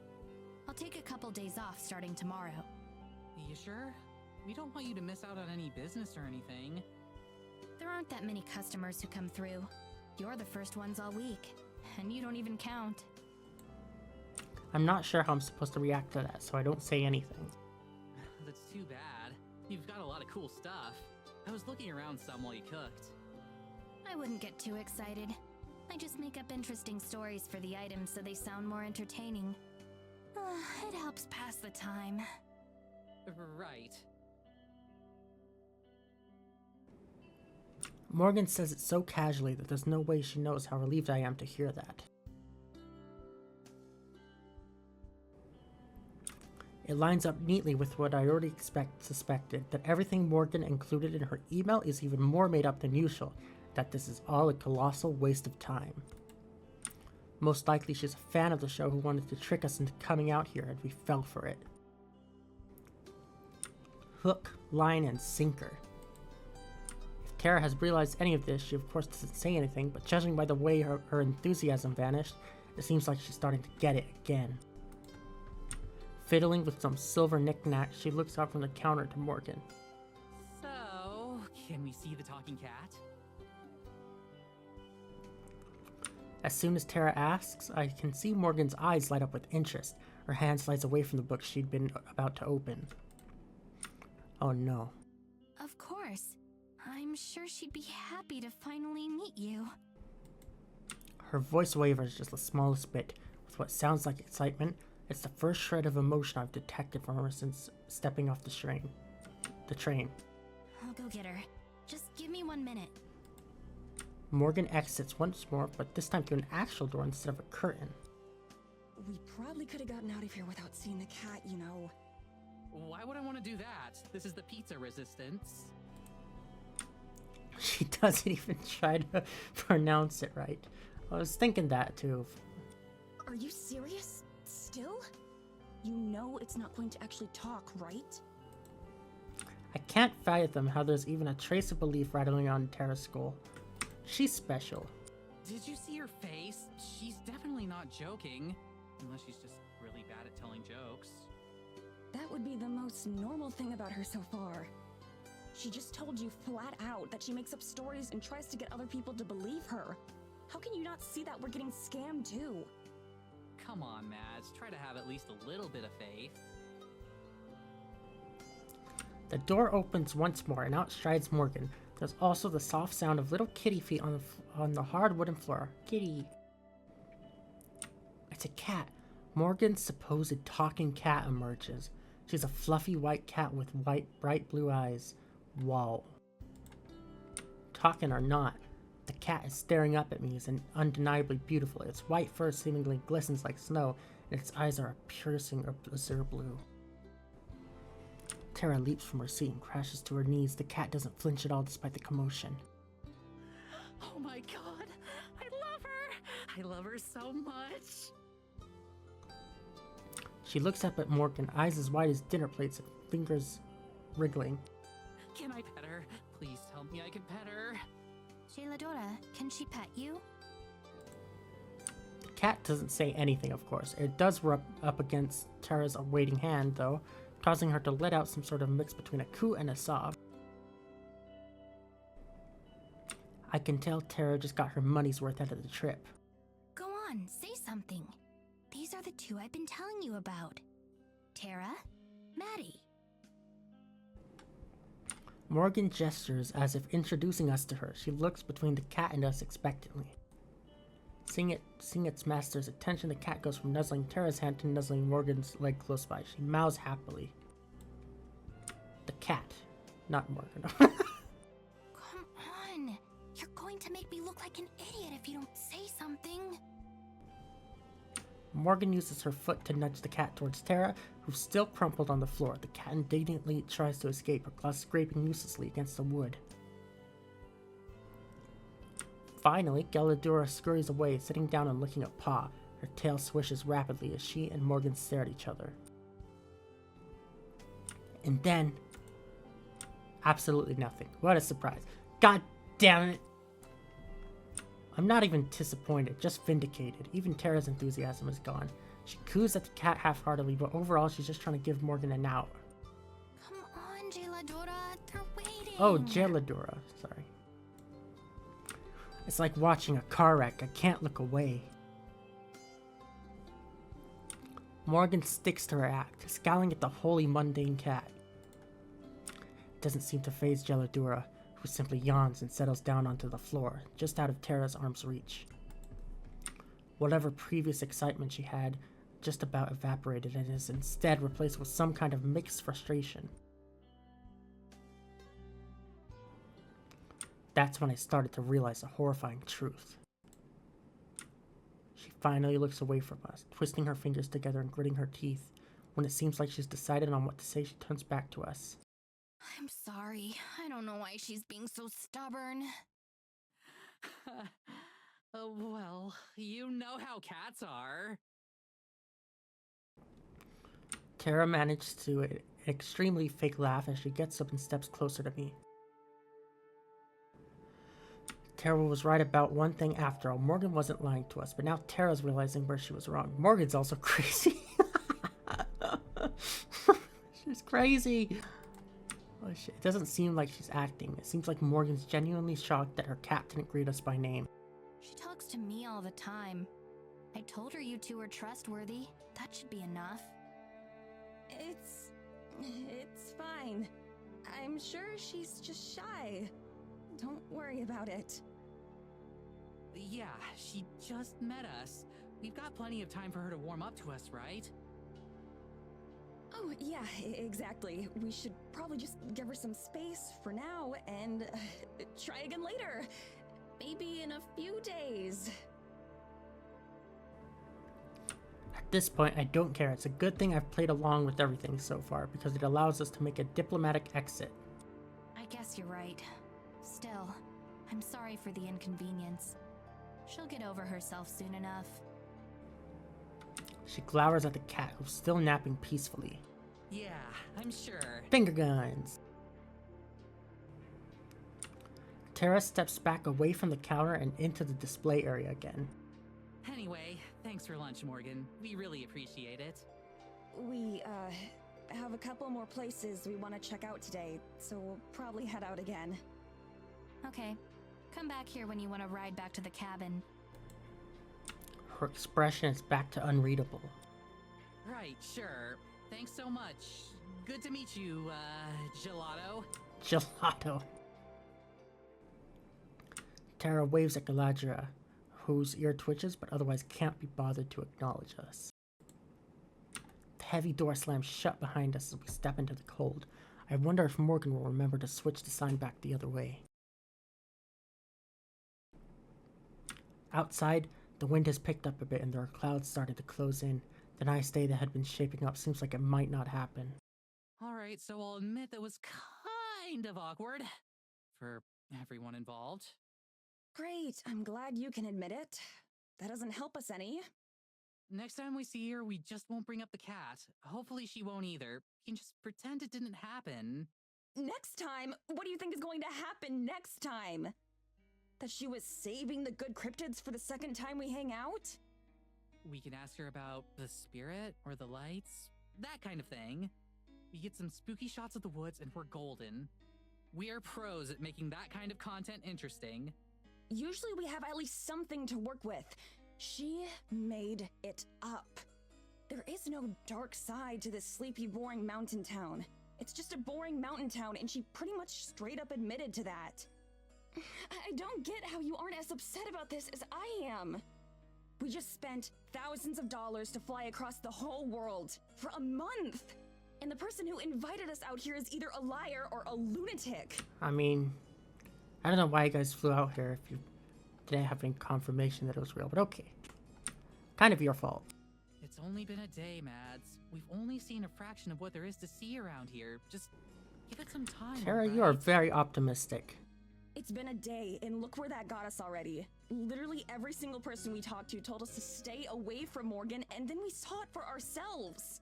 I'll take a couple days off starting tomorrow. You sure? We don't want you to miss out on any business or anything. There aren't that many customers who come through. You're the first ones all week, and you don't even count. I'm not sure how I'm supposed to react to that, so I don't say anything. That's too bad. You've got a lot of cool stuff. I was looking around some while you cooked. I wouldn't get too excited. I just make up interesting stories for the items so they sound more entertaining. It helps pass the time. Right. Morgan says it so casually that there's no way she knows how relieved I am to hear that. It lines up neatly with what I already suspected, that everything Morgan included in her email is even more made up than usual, that this is all a colossal waste of time. Most likely she's a fan of the show who wanted to trick us into coming out here, and we fell for it. Hook, line, and sinker. If Tara has realized any of this, she of course doesn't say anything, but judging by the way her enthusiasm vanished, it seems like she's starting to get it again. Fiddling with some silver knickknacks, she looks out from the counter to Morgan. So, can we see the talking cat? As soon as Tara asks, I can see Morgan's eyes light up with interest. Her hand slides away from the book she'd been about to open. Oh no. Of course. I'm sure she'd be happy to finally meet you. Her voice wavers just the smallest bit. With what sounds like excitement, it's the first shred of emotion I've detected from her since stepping off the train. I'll go get her. Just give me 1 minute. Morgan exits once more, but this time through an actual door instead of a curtain. We probably could have gotten out of here without seeing the cat, you know. Why would I want to do that? This is the pizza resistance. She doesn't even try to pronounce it right. I was thinking that too. Are you serious? Still? You know it's not going to actually talk, right? I can't fathom how there's even a trace of belief rattling on Tara's skull. She's special. Did you see her face? She's definitely not joking. Unless she's just really bad at telling jokes. That would be the most normal thing about her so far. She just told you flat out that she makes up stories and tries to get other people to believe her. How can you not see that we're getting scammed too? Come on, Mads. Try to have at least a little bit of faith. The door opens once more and out strides Morgan. There's also the soft sound of little kitty feet on the hard wooden floor. Kitty. It's a cat. Morgan's supposed talking cat emerges. She's a fluffy white cat with bright blue eyes. Whoa. Talking or not, the cat is staring up at me as undeniably beautiful. Its white fur seemingly glistens like snow, and its eyes are a piercing azure blue. Tara leaps from her seat and crashes to her knees. The cat doesn't flinch at all despite the commotion. Oh my god, I love her! I love her so much! She looks up at Morgan, eyes as wide as dinner plates and fingers wriggling. Can I pet her? Please tell me I can pet her. Jailadora, can she pet you? The cat doesn't say anything, of course. It does rub up against Tara's waiting hand, though, causing her to let out some sort of mix between a coo and a sob. I can tell Tara just got her money's worth out of the trip. Go on, say something. These are the two I've been telling you about. Tara, Maddie. Morgan gestures as if introducing us to her. She looks between the cat and us expectantly. Seeing its master's attention, the cat goes from nuzzling Tara's hand to nuzzling Morgan's leg close by. She meows happily. The cat, not Morgan. Come on. You're going to make me look like an idiot if you don't say something. Morgan uses her foot to nudge the cat towards Tara, who's still crumpled on the floor. The cat indignantly tries to escape, her claws scraping uselessly against the wood. Finally, Jailadora scurries away, sitting down and looking at Pa. Her tail swishes rapidly as she and Morgan stare at each other. And then... absolutely nothing. What a surprise. God damn it! I'm not even disappointed, just vindicated. Even Tara's enthusiasm is gone. She coos at the cat half-heartedly, but overall she's just trying to give Morgan an out. Come on, Jailadora, they're waiting. Oh, Jailadora, sorry. It's like watching a car wreck. I can't look away. Morgan sticks to her act, scowling at the wholly mundane cat. It doesn't seem to faze Jailadora, who simply yawns and settles down onto the floor, just out of Tara's arm's reach. Whatever previous excitement she had just about evaporated and is instead replaced with some kind of mixed frustration. That's when I started to realize a horrifying truth. She finally looks away from us, twisting her fingers together and gritting her teeth. When it seems like she's decided on what to say, she turns back to us. I'm sorry. I don't know why she's being so stubborn. Oh, well, you know how cats are. Tara managed to an extremely fake laugh as she gets up and steps closer to me. Tara was right about one thing after all. Morgan wasn't lying to us, but now Tara's realizing where she was wrong. Morgan's also crazy. She's crazy. Oh shit, it doesn't seem like she's acting. It seems like Morgan's genuinely shocked that her cat didn't greet us by name. She talks to me all the time. I told her you two were trustworthy. That should be enough. It's fine. I'm sure she's just shy. Don't worry about it. Yeah, she just met us. We've got plenty of time for her to warm up to us, right? Oh, yeah, exactly. We should probably just give her some space for now and try again later. Maybe in a few days. At this point, I don't care. It's a good thing I've played along with everything so far, because it allows us to make a diplomatic exit. I guess you're right. Still, I'm sorry for the inconvenience. She'll get over herself soon enough. She glowers at the cat, who's still napping peacefully. Yeah, I'm sure. Finger guns! Tara steps back away from the counter and into the display area again. Anyway, thanks for lunch, Morgan. We really appreciate it. We, have a couple more places we want to check out today, so we'll probably head out again. Okay. Come back here when you want to ride back to the cabin. Her expression is back to unreadable. Right, sure. Thanks so much. Good to meet you, Gelato. Gelato. Tara waves at Galadriel, whose ear twitches but otherwise can't be bothered to acknowledge us. heavy door slams shut behind us as we step into the cold. I wonder if Morgan will remember to switch the sign back the other way. Outside, the wind has picked up a bit and there are clouds starting to close in. The nice day that had been shaping up seems like it might not happen. Alright, so I'll admit that was kind of awkward. For everyone involved. Great, I'm glad you can admit it. That doesn't help us any. Next time we see her, we just won't bring up the cat. Hopefully she won't either. We can just pretend it didn't happen. Next time? What do you think is going to happen next time? That she was saving the good cryptids for the second time we hang out? We can ask her about the spirit or the lights, that kind of thing. We get some spooky shots of the woods and we're golden. We are pros at making that kind of content interesting. Usually we have at least something to work with. She made it up. There is no dark side to this sleepy, boring mountain town. It's just a boring mountain town, and she pretty much straight up admitted to that. I don't get how you aren't as upset about this as I am. We just spent thousands of dollars to fly across the whole world for a month. And the person who invited us out here is either a liar or a lunatic. I mean, I don't know why you guys flew out here if you didn't have any confirmation that it was real, but okay. Kind of your fault. It's only been a day, Mads. We've only seen a fraction of what there is to see around here. Just give it some time. Tara, right? you are very optimistic. It's been a day, and look where that got us already. Literally every single person we talked to told us to stay away from Morgan, and then we saw it for ourselves.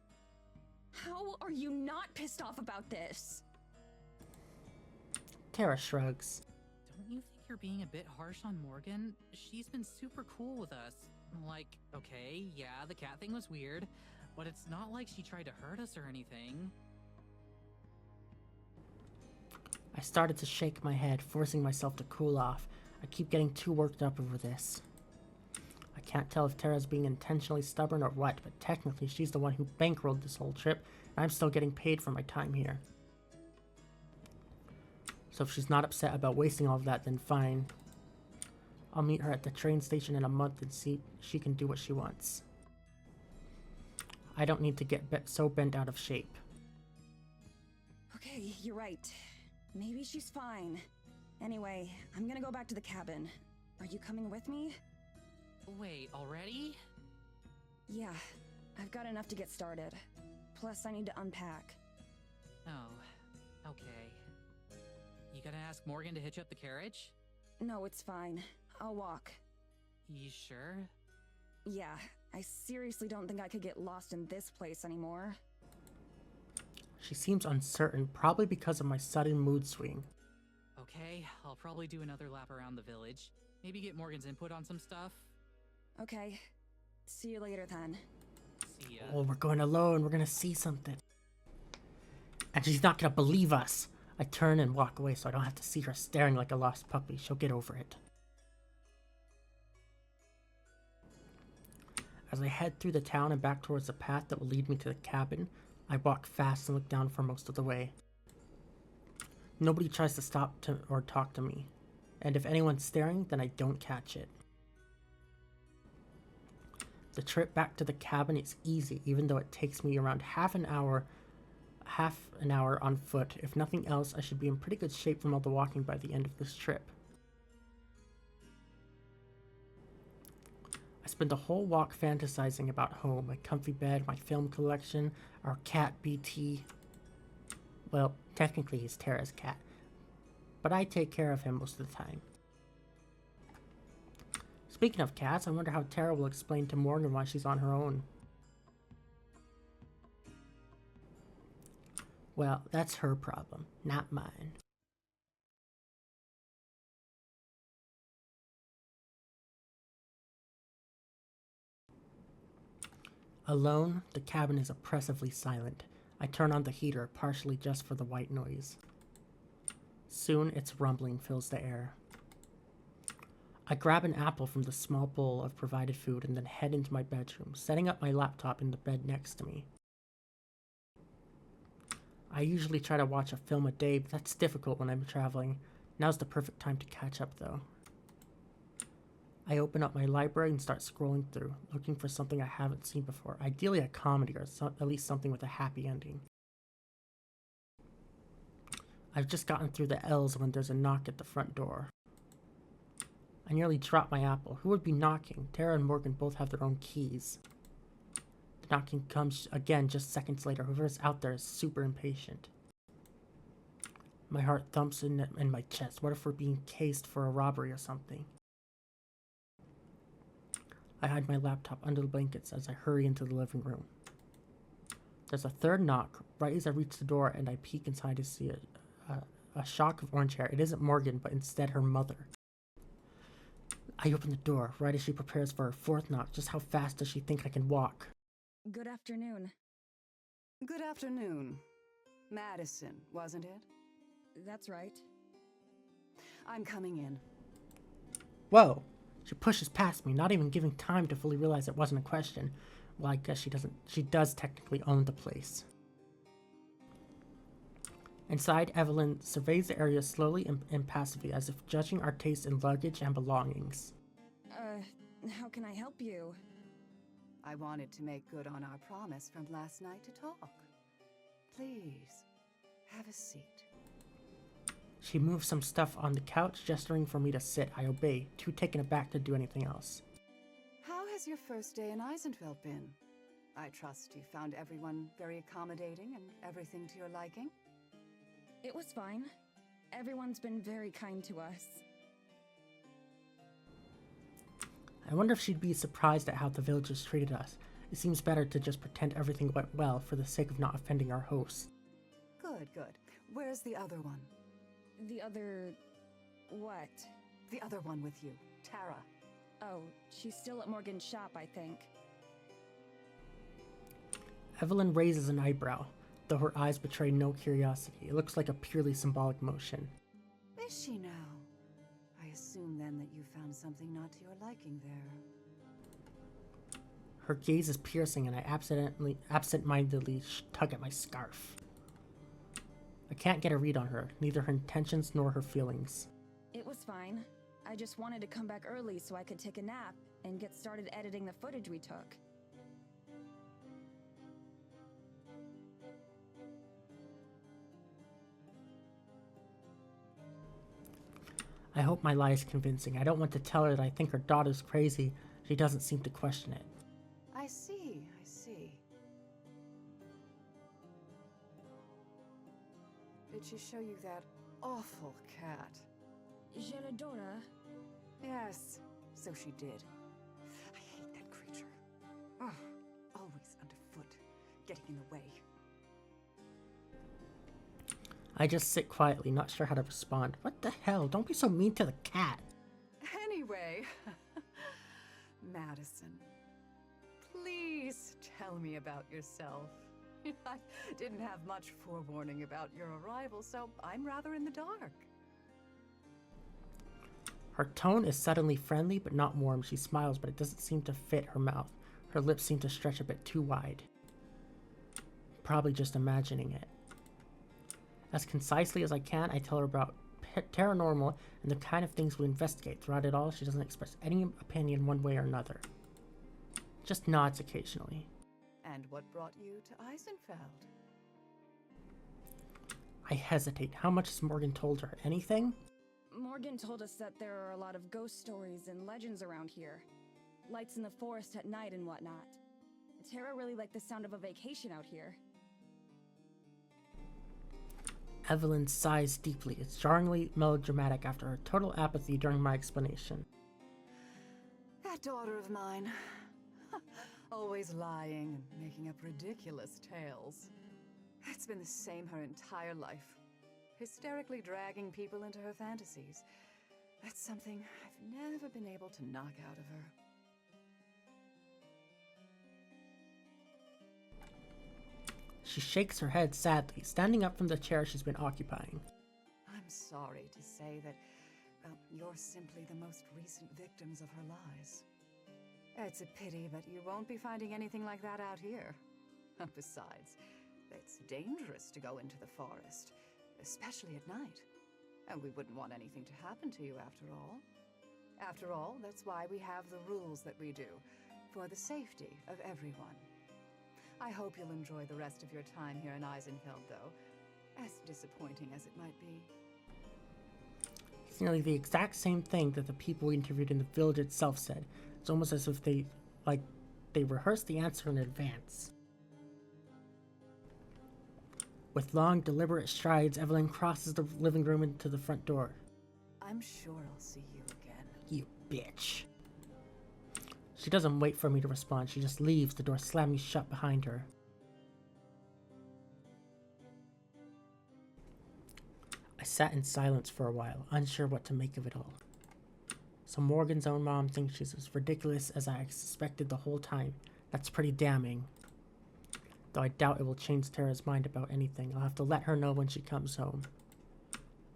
How are you not pissed off about this? Tara shrugs. Don't you think you're being a bit harsh on Morgan? She's been super cool with us. Like, okay, yeah, the cat thing was weird, but it's not like she tried to hurt us or anything. I started to shake my head, forcing myself to cool off. I keep getting too worked up over this. I can't tell if Tara's being intentionally stubborn or what, but technically she's the one who bankrolled this whole trip, and I'm still getting paid for my time here. So if she's not upset about wasting all of that, then fine. I'll meet her at the train station in a month and see if she can do what she wants. I don't need to get so bent out of shape. Okay, you're right. Maybe she's fine. Anyway, I'm gonna go back to the cabin. Are you coming with me? Wait, already? Yeah, I've got enough to get started. Plus, I need to unpack. Oh, okay. You gonna ask Morgan to hitch up the carriage? No, it's fine. I'll walk. You sure? Yeah, I seriously don't think I could get lost in this place anymore. She seems uncertain, probably because of my sudden mood swing. Okay, I'll probably do another lap around the village. Maybe get Morgan's input on some stuff. Okay. See you later then. See ya. Oh, we're going alone. We're gonna see something. And she's not gonna believe us. I turn and walk away so I don't have to see her staring like a lost puppy. She'll get over it. As I head through the town and back towards the path that will lead me to the cabin, I walk fast and look down for most of the way. Nobody tries to stop or talk to me, and if anyone's staring, then I don't catch it. The trip back to the cabin is easy, even though it takes me around half an hour on foot. If nothing else, I should be in pretty good shape from all the walking by the end of this trip. I spend the whole walk fantasizing about home, my comfy bed, my film collection, our cat BT. Well, technically he's Tara's cat, but I take care of him most of the time. Speaking of cats, I wonder how Tara will explain to Morgan why she's on her own. Well, that's her problem, not mine. Alone, the cabin is oppressively silent. I turn on the heater, partially just for the white noise. Soon, its rumbling fills the air. I grab an apple from the small bowl of provided food and then head into my bedroom, setting up my laptop in the bed next to me. I usually try to watch a film a day, but that's difficult when I'm traveling. Now's the perfect time to catch up, though. I open up my library and start scrolling through, looking for something I haven't seen before, ideally a comedy or at least something with a happy ending. I've just gotten through the L's when there's a knock at the front door. I nearly dropped my apple. Who would be knocking? Tara and Morgan both have their own keys. The knocking comes again just seconds later. Whoever's out there is super impatient. My heart thumps in my chest. What if we're being cased for a robbery or something? I hide my laptop under the blankets as I hurry into the living room. There's a third knock, right as I reach the door, and I peek inside to see a shock of orange hair. It isn't Morgan, but instead her mother. I open the door, right as she prepares for her fourth knock. Just how fast does she think I can walk? Good afternoon. Good afternoon. Madison, wasn't it? That's right. I'm coming in. Whoa! She pushes past me, not even giving time to fully realize it wasn't a question. Well, I guess she does technically own the place. Inside, Evelyn surveys the area slowly and passively, as if judging our taste in luggage and belongings. How can I help you? I wanted to make good on our promise from last night to talk. Please, have a seat. She moves some stuff on the couch, gesturing for me to sit. I obey, too taken aback to do anything else. How has your first day in Eisenfeld been? I trust you found everyone very accommodating and everything to your liking? It was fine. Everyone's been very kind to us. I wonder if she'd be surprised at how the villagers treated us. It seems better to just pretend everything went well for the sake of not offending our hosts. Good, good. Where's the other one? The other... what? The other one with you, Tara. Oh, she's still at Morgan's shop, I think. Evelyn raises an eyebrow, though her eyes betray no curiosity. It looks like a purely symbolic motion. Is she now? I assume then that you found something not to your liking there. Her gaze is piercing, and I absent-mindedly tug at my scarf. I can't get a read on her, neither her intentions nor her feelings. It was fine. I just wanted to come back early so I could take a nap and get started editing the footage we took. I hope my lie is convincing. I don't want to tell her that I think her daughter's crazy. She doesn't seem to question it. I see, I see. Did she show you that awful cat? Je l'adore. Yes, so she did. I hate that creature. Oh, always underfoot, getting in the way. I just sit quietly, not sure how to respond. What the hell? Don't be so mean to the cat. Anyway, Madison, please tell me about yourself. I didn't have much forewarning about your arrival, so I'm rather in the dark. Her tone is suddenly friendly, but not warm. She smiles, but it doesn't seem to fit her mouth. Her lips seem to stretch a bit too wide. Probably just imagining it. As concisely as I can, I tell her about Taranormal and the kind of things we investigate. Throughout it all, she doesn't express any opinion one way or another. Just nods occasionally. And what brought you to Eisenfeld? I hesitate. How much has Morgan told her? Anything? Morgan told us that there are a lot of ghost stories and legends around here. Lights in the forest at night and whatnot. Tara really liked the sound of a vacation out here. Evelyn sighs deeply. It's jarringly melodramatic after her total apathy during my explanation. That daughter of mine. Always lying and making up ridiculous tales. It's been the same her entire life. Hysterically dragging people into her fantasies. That's something I've never been able to knock out of her. She shakes her head sadly, standing up from the chair she's been occupying. I'm sorry to say that, well, you're simply the most recent victims of her lies. It's a pity, but you won't be finding anything like that out here. Besides, it's dangerous to go into the forest, especially at night. And we wouldn't want anything to happen to you after all. After all, that's why we have the rules that we do, for the safety of everyone. I hope you'll enjoy the rest of your time here in Eisenfeld, though, as disappointing as it might be. It's nearly the exact same thing that the people we interviewed in the village itself said. It's almost as if they rehearsed the answer in advance. With long, deliberate strides, Evelyn crosses the living room into the front door. I'm sure I'll see you again. You bitch. She doesn't wait for me to respond. She just leaves, the door slamming shut behind her. I sat in silence for a while, unsure what to make of it all. So Morgan's own mom thinks she's as ridiculous as I suspected the whole time. That's pretty damning. Though I doubt it will change Tara's mind about anything. I'll have to let her know when she comes home.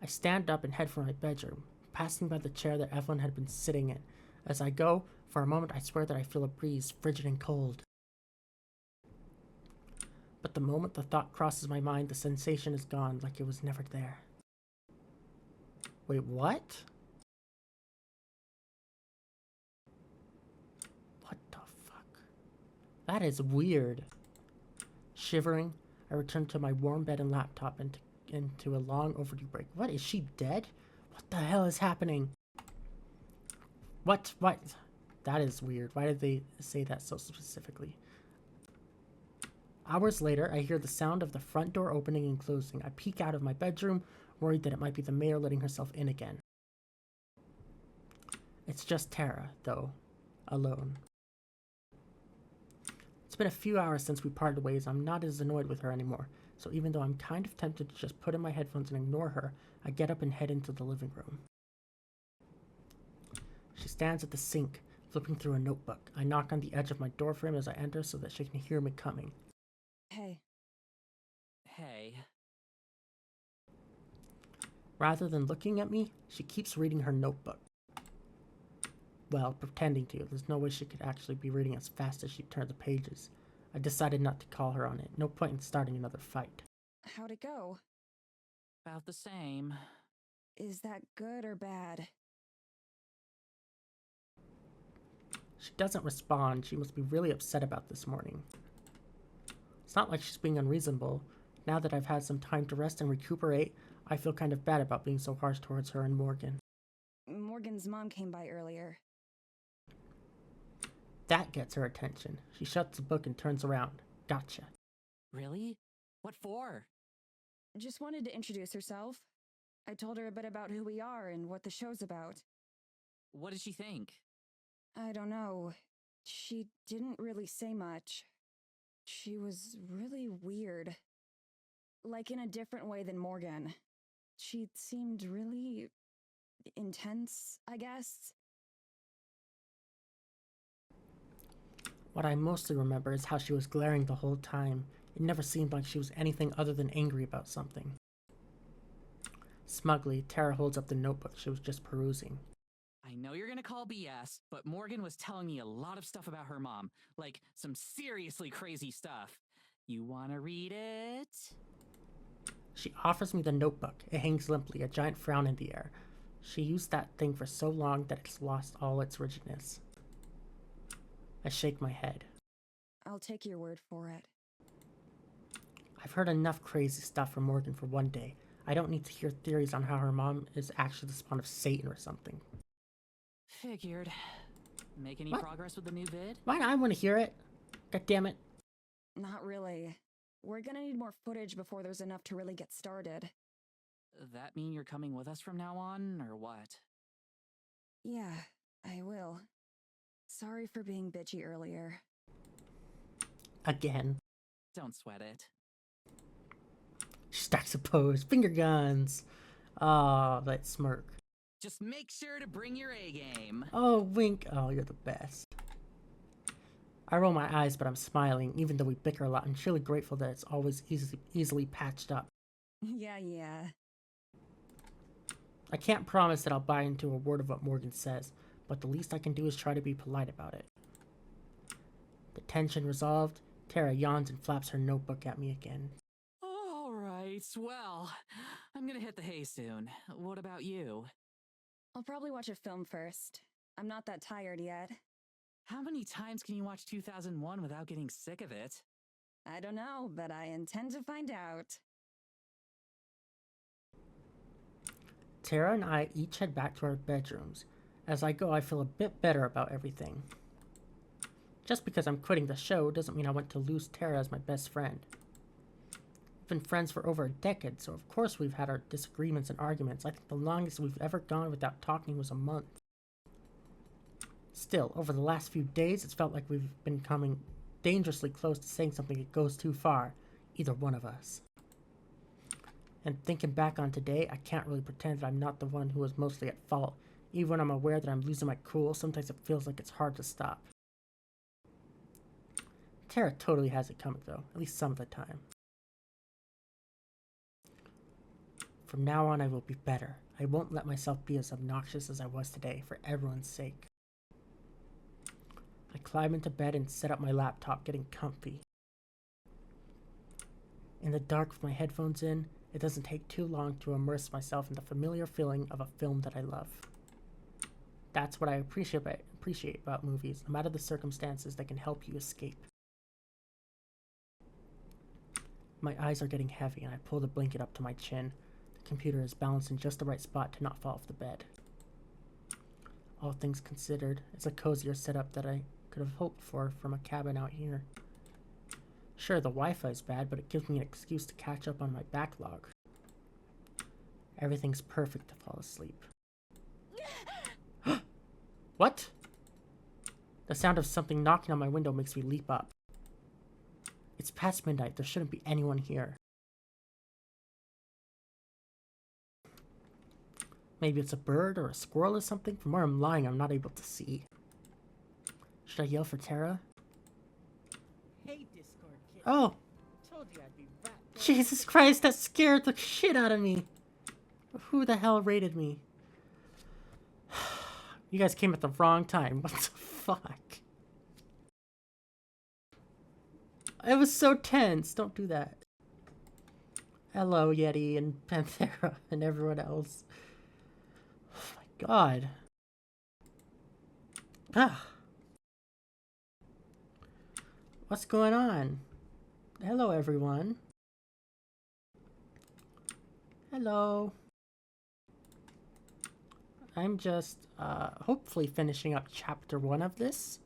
I stand up and head for my bedroom, passing by the chair that Evelyn had been sitting in. As I go, for a moment I swear that I feel a breeze, frigid and cold. But the moment the thought crosses my mind, the sensation is gone, like it was never there. Wait, what? What the fuck? That is weird. Shivering, I return to my warm bed and laptop and into a long overdue break. What, is she dead? What the hell is happening? What? That is weird. Why did they say that so specifically? Hours later, I hear the sound of the front door opening and closing. I peek out of my bedroom, worried that it might be the mayor letting herself in again. It's just Tara, though, alone. It's been a few hours since we parted ways. I'm not as annoyed with her anymore, so even though I'm kind of tempted to just put in my headphones and ignore her, I get up and head into the living room. She stands at the sink, flipping through a notebook. I knock on the edge of my door frame as I enter so that she can hear me coming. Hey. Hey. Rather than looking at me, she keeps reading her notebook. Well, pretending to. There's no way she could actually be reading as fast as she turned the pages. I decided not to call her on it. No point in starting another fight. How'd it go? About the same. Is that good or bad? She doesn't respond. She must be really upset about this morning. It's not like she's being unreasonable. Now that I've had some time to rest and recuperate, I feel kind of bad about being so harsh towards her and Morgan. Morgan's mom came by earlier. That gets her attention. She shuts the book and turns around. Gotcha. Really? What for? Just wanted to introduce herself. I told her a bit about who we are and what the show's about. What did she think? I don't know. She didn't really say much. She was really weird. Like in a different way than Morgan. She seemed really intense, I guess. What I mostly remember is how she was glaring the whole time. It never seemed like she was anything other than angry about something. Smugly, Tara holds up the notebook she was just perusing. I know you're gonna call BS, but Morgan was telling me a lot of stuff about her mom. Like, some seriously crazy stuff. You wanna read it? She offers me the notebook. It hangs limply, a giant frown in the air. She used that thing for so long that it's lost all its rigidness. I shake my head. I'll take your word for it. I've heard enough crazy stuff from Morgan for one day. I don't need to hear theories on how her mom is actually the spawn of Satan or something. Figured. Make any What? progress with the new vid? Why I want to hear it? God damn it. Not really. We're gonna need more footage before there's enough to really get started. That mean you're coming with us from now on, or what? Yeah, I will. Sorry for being bitchy earlier. Again. Don't sweat it. She stacks a pose. Finger guns. Ah, that smirk. Just make sure to bring your A game. Oh, wink. Oh, you're the best. I roll my eyes, but I'm smiling, even though we bicker a lot. I'm surely grateful that it's always easily patched up. Yeah. I can't promise that I'll buy into a word of what Morgan says, but the least I can do is try to be polite about it. The tension resolved, Tara yawns and flaps her notebook at me again. Alright, well, I'm gonna hit the hay soon. What about you? I'll probably watch a film first. I'm not that tired yet. How many times can you watch 2001 without getting sick of it? I don't know, but I intend to find out. Tara and I each head back to our bedrooms. As I go, I feel a bit better about everything. Just because I'm quitting the show doesn't mean I want to lose Tara as my best friend. We've been friends for over a decade, so of course we've had our disagreements and arguments. I think the longest we've ever gone without talking was a month. Still, over the last few days, it's felt like we've been coming dangerously close to saying something that goes too far, either one of us. And thinking back on today, I can't really pretend that I'm not the one who was mostly at fault. Even when I'm aware that I'm losing my cool, sometimes it feels like it's hard to stop. Tara totally has it coming though, at least some of the time. From now on I will be better. I won't let myself be as obnoxious as I was today, for everyone's sake. I climb into bed and set up my laptop, getting comfy. In the dark with my headphones in, it doesn't take too long to immerse myself in the familiar feeling of a film that I love. That's what I appreciate about movies. No matter the circumstances, they can help you escape. My eyes are getting heavy and I pull the blanket up to my chin. The computer is balanced in just the right spot to not fall off the bed. All things considered, it's a cozier setup that I could have hoped for from a cabin out here. Sure, the Wi-Fi is bad, but it gives me an excuse to catch up on my backlog. Everything's perfect to fall asleep. What? The sound of something knocking on my window makes me leap up. It's past midnight. There shouldn't be anyone here. Maybe it's a bird or a squirrel or something. From where I'm lying, I'm not able to see. Should I yell for Tara? Hey, Discord kid. Oh! Told you I'd be right there. Jesus Christ, that scared the shit out of me. Who the hell raided me? You guys came at the wrong time. What the fuck? It was so tense. Don't do that. Hello, Yeti and Panthera and everyone else. Oh my god. Ah. What's going on? Hello, everyone. Hello. I'm just, hopefully finishing up chapter 1 of this.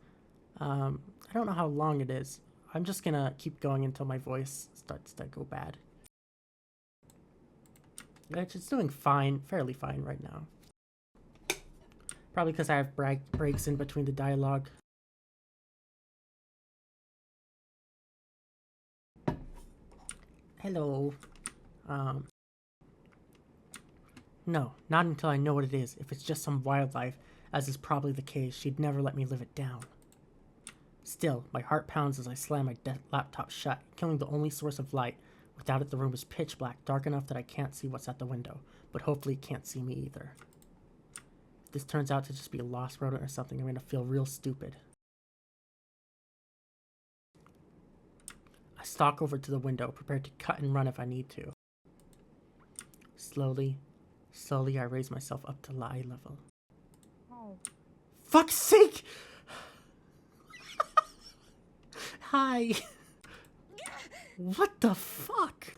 I don't know how long it is. I'm just gonna keep going until my voice starts to go bad. It's doing fine, fairly fine right now. Probably because I have breaks in between the dialogue. Hello. No, not until I know what it is. If it's just some wildlife, as is probably the case, she'd never let me live it down. Still, my heart pounds as I slam my laptop shut, killing the only source of light. Without it, the room is pitch black, dark enough that I can't see what's at the window, but hopefully it can't see me either. If this turns out to just be a lost rodent or something, I'm gonna feel real stupid. I stalk over to the window, prepared to cut and run if I need to. Slowly, I raise myself up to eye level. Oh. Fuck's sake! Hi! What the fuck?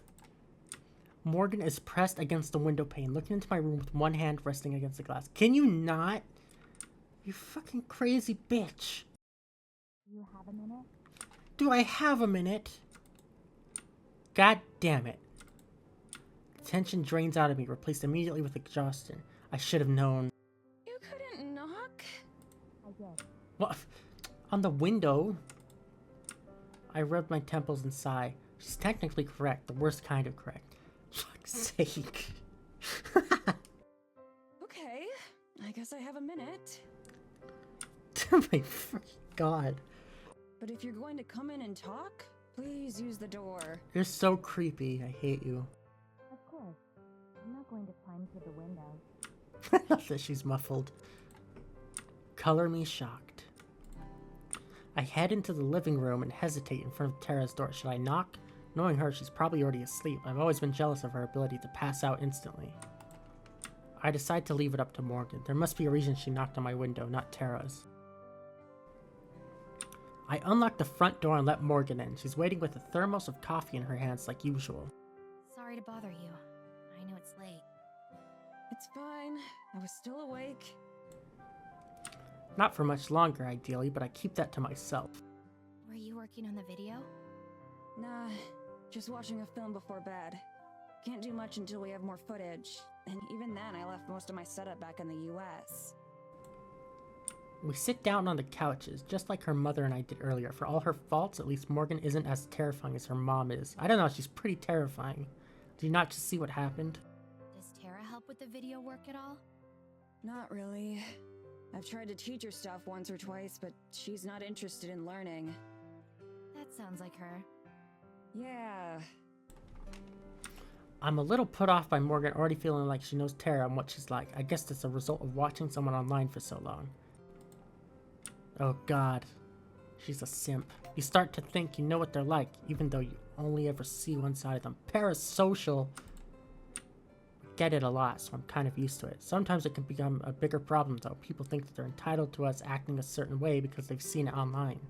Morgan is pressed against the window pane, looking into my room with one hand resting against the glass. Can you not? You fucking crazy bitch. Do you have a minute? Do I have a minute? God damn it. Tension drains out of me, replaced immediately with exhaustion. I should have known. You couldn't knock? I did. What? On the window? I rub my temples and sigh. She's technically correct, the worst kind of correct. Fuck's sake. Okay, I guess I have a minute. Oh my freaking god. But if you're going to come in and talk, please use the door. You're so creepy. I hate you. Of course. I'm not going to climb through the window. I love that she's muffled. Color me shocked. I head into the living room and hesitate in front of Tara's door. Should I knock? Knowing her, she's probably already asleep. I've always been jealous of her ability to pass out instantly. I decide to leave it up to Morgan. There must be a reason she knocked on my window, not Tara's. I unlock the front door and let Morgan in. She's waiting with a thermos of coffee in her hands like usual. Sorry to bother you. I know it's late. It's fine. I was still awake. Not for much longer, ideally, but I keep that to myself. Were you working on the video? Nah, just watching a film before bed. Can't do much until we have more footage. And even then, I left most of my setup back in the US. We sit down on the couches, just like her mother and I did earlier. For all her faults, at least Morgan isn't as terrifying as her mom is. I don't know, she's pretty terrifying. Did you not just see what happened? Does Tara help with the video work at all? Not really. I've tried to teach her stuff once or twice, but she's not interested in learning. That sounds like her. Yeah. I'm a little put off by Morgan already feeling like she knows Tara and what she's like. I guess that's a result of watching someone online for so long. Oh god. She's a simp. You start to think you know what they're like, even though you only ever see one side of them. Parasocial. Get it a lot, so I'm kind of used to it. Sometimes it can become a bigger problem though. People think that they're entitled to us acting a certain way because they've seen it online.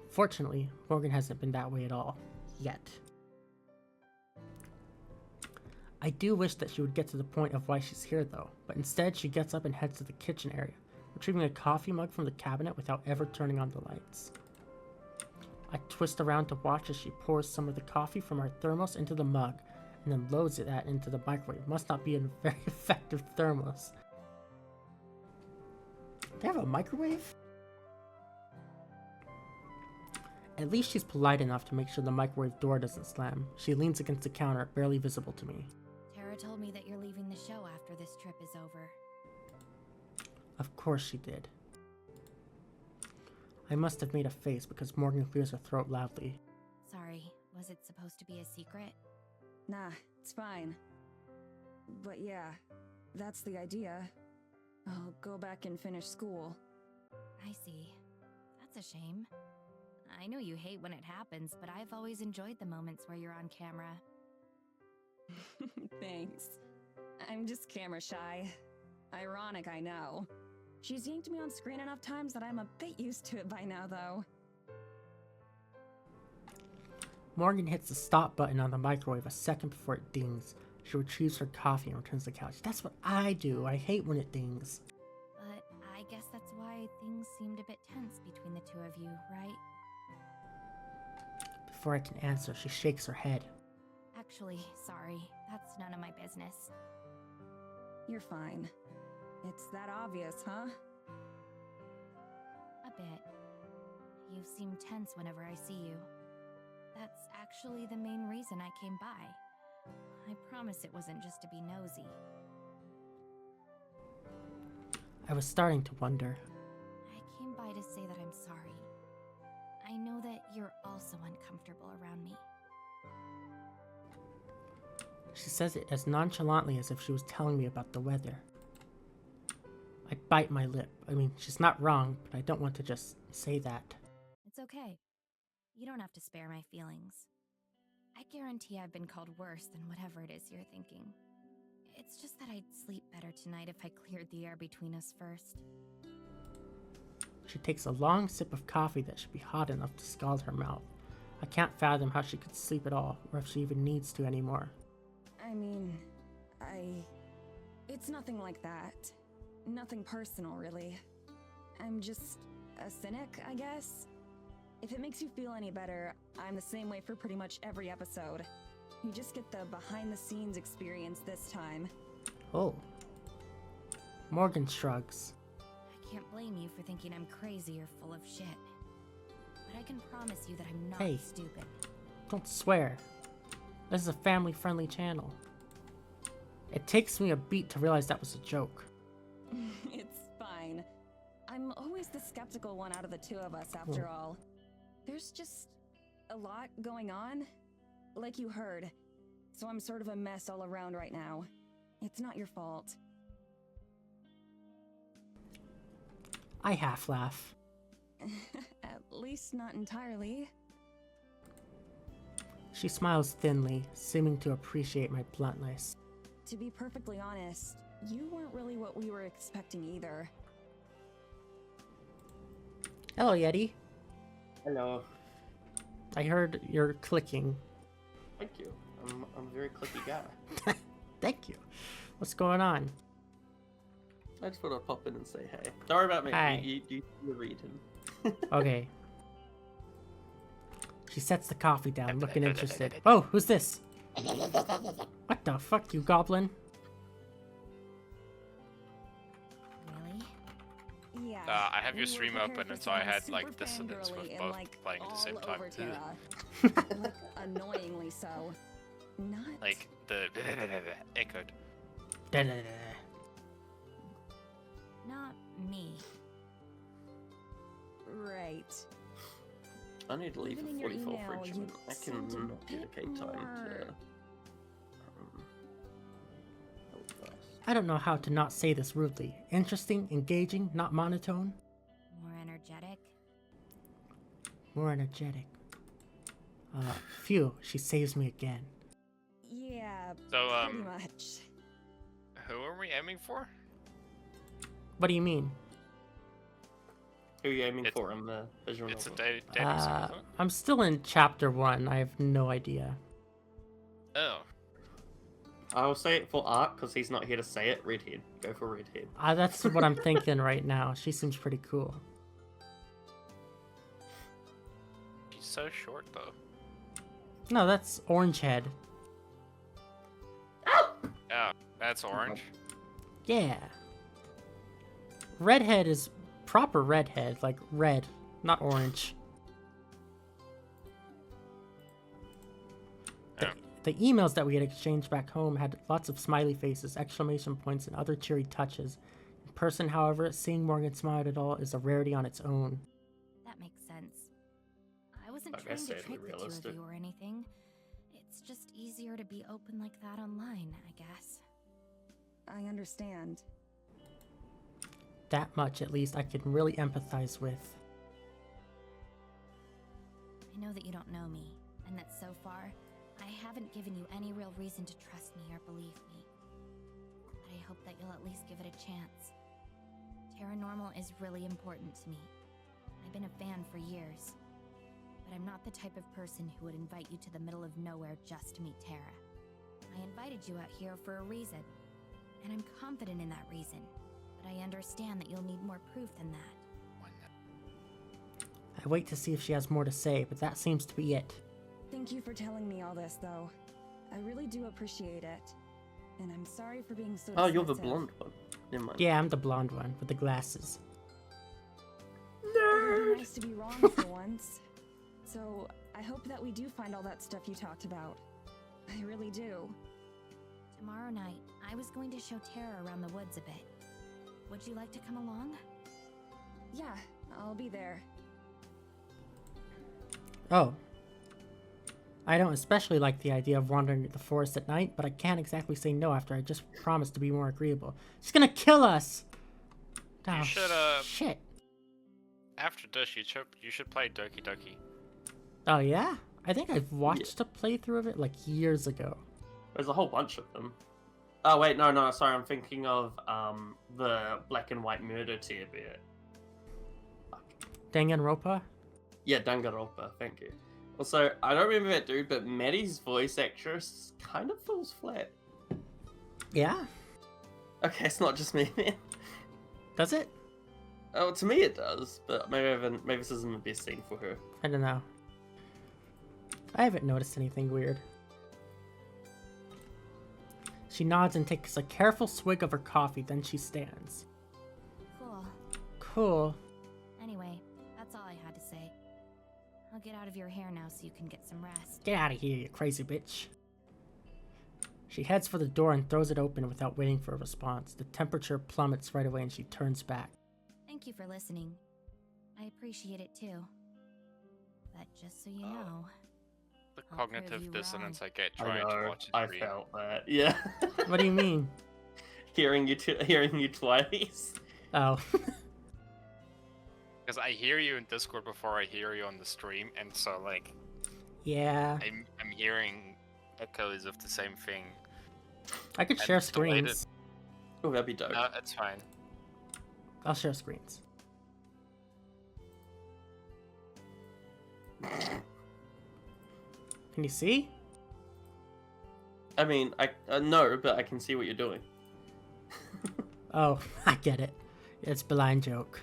Fortunately, Morgan hasn't been that way at all. Yet. I do wish that she would get to the point of why she's here though, but instead she gets up and heads to the kitchen area, retrieving a coffee mug from the cabinet without ever turning on the lights. I twist around to watch as she pours some of the coffee from her thermos into the mug, and then loads that into the microwave. Must not be a very effective thermos. They have a microwave? At least she's polite enough to make sure the microwave door doesn't slam. She leans against the counter, barely visible to me. Tara told me that you're leaving the show after this trip is over. Of course she did. I must have made a face because Morgan clears her throat loudly. Sorry, was it supposed to be a secret? Nah, it's fine. But yeah, that's the idea. I'll go back and finish school. I see. That's a shame. I know you hate when it happens, but I've always enjoyed the moments where you're on camera. Thanks. I'm just camera shy. Ironic, I know. She's yanked me on screen enough times that I'm a bit used to it by now, though. Morgan hits the stop button on the microwave a second before it dings. She retrieves her coffee and returns to the couch. That's what I do. I hate when it dings. But I guess that's why things seemed a bit tense between the two of you, right? Before I can answer, she shakes her head. Actually, sorry. That's none of my business. You're fine. It's that obvious, huh? A bit. You seem tense whenever I see you. That's actually the main reason I came by. I promise it wasn't just to be nosy. I was starting to wonder. I came by to say that I'm sorry. I know that you're also uncomfortable around me. She says it as nonchalantly as if she was telling me about the weather. I bite my lip. I mean, she's not wrong, but I don't want to just say that. It's okay. You don't have to spare my feelings. I guarantee I've been called worse than whatever it is you're thinking. It's just that I'd sleep better tonight if I cleared the air between us first. She takes a long sip of coffee that should be hot enough to scald her mouth. I can't fathom how she could sleep at all, or if she even needs to anymore. I mean, It's nothing like that. Nothing personal, really. I'm just a cynic, I guess. If it makes you feel any better, I'm the same way for pretty much every episode. You just get the behind-the-scenes experience this time. Oh. Morgan shrugs. I can't blame you for thinking I'm crazy or full of shit. But I can promise you that I'm not Hey. stupid. Don't swear. This is a family-friendly channel. It takes me a beat to realize that was a joke. It's fine. I'm always the skeptical one out of the two of us, after all. There's just a lot going on, like you heard. So I'm sort of a mess all around right now. It's not your fault. I half laugh. At least not entirely. She smiles thinly, seeming to appreciate my bluntness. to be perfectly honest, you weren't really what we were expecting either. Hello, Yeti. Hello. I heard you're clicking. Thank you. I'm a very clicky guy. Thank you. What's going on? I just want to pop in and say hey. Don't worry about me. Hi. You read him. Okay. She sets the coffee down, looking interested. Oh, who's this? What the fuck, you goblin? Really? Yeah. I have your we were stream prepared open, for and so I something had super like dissonance with fangirly and, both like, playing at the same all time over too. Tara. Like, annoyingly so. Not Like the echoed. Not me. right. I need to leave Even at in your 44 for email, Richmond. you I seemed can a bit dedicate time more- to. Hold fast. I don't know how to not say this rudely. Interesting, engaging, not monotone. More energetic. More energetic. Phew, she saves me again. Yeah, So pretty much. who are we aiming for? What do you mean? Who are you aiming It's- for in the visual It's a novel? dating sim, isn't it? I'm still in chapter 1. I have no idea. Oh, I'll say it for Art because he's not here to say it. Redhead. Go for Redhead. That's what I'm thinking right now. She seems pretty cool. she's so short though. No, that's Orange Head. Yeah, that's orange. Yeah. Redhead is proper redhead, like red, not orange. Yeah. The emails that we had exchanged back home had lots of smiley faces, exclamation points, and other cheery touches. In person, however, seeing Morgan smile at all is a rarity on its own. That makes sense. I wasn't I trying guess to sadly trick the two realistic. of you or anything. It's just easier to be open like that online, I guess. I understand. That much, at least, I can really empathize with. I know that you don't know me, and that so far, I haven't given you any real reason to trust me or believe me. But I hope that you'll at least give it a chance. Taranormal is really important to me. I've been a fan for years. But I'm not the type of person who would invite you to the middle of nowhere just to meet Tara. I invited you out here for a reason, and I'm confident in that reason. But I understand that you'll need more proof than that. I wait to see if she has more to say, but that seems to be it. Thank you for telling me all this, though. I really do appreciate it. And I'm sorry for being so Oh, you're the dismissive. blonde one. Never mind. Yeah, I'm the blonde one with the glasses. It would be nice to be wrong for once. So, I hope that we do find all that stuff you talked about. I really do. Tomorrow night, I was going to show Tara around the woods a bit. Would you like to come along? Yeah, I'll be there. Oh. I don't especially like the idea of wandering the forest at night, but I can't exactly say no after I just promised to be more agreeable. She's gonna kill us! You Oh, should, shit. After this, you should play Doki Doki. Oh, yeah? I think I've watched a playthrough of it, like, years ago. There's a whole bunch of them. Oh wait, no, sorry, I'm thinking of the black and white murder tier bear. Danganronpa? Yeah, Danganronpa, thank you. Also, I don't remember that dude, but Maddie's voice actress kind of falls flat. Yeah? Okay, it's not just me, man. Does it? Oh, to me it does, but maybe this isn't the best scene for her. I don't know. I haven't noticed anything weird. She nods and takes a careful swig of her coffee, then she stands. Cool. Cool. Anyway, that's all I had to say. I'll get out of your hair now so you can get some rest. Get out of here, you crazy bitch. She heads for the door and throws it open without waiting for a response. The temperature plummets right away and she turns back. Thank you for listening. I appreciate it too. But just so you know, The I'll prove cognitive you dissonance wrong. I get I trying to know, watch it I free. felt that. Yeah. What do you mean? hearing you twice. Oh. Because I hear you in Discord before I hear you on the stream, and so like Yeah. I'm hearing echoes of the same thing. I could And share it's deleted. screens. Oh, that'd be dope. No, it's fine. I'll share screens. Can you see? I mean, no, but I can see what you're doing. Oh, I get it. It's blind joke.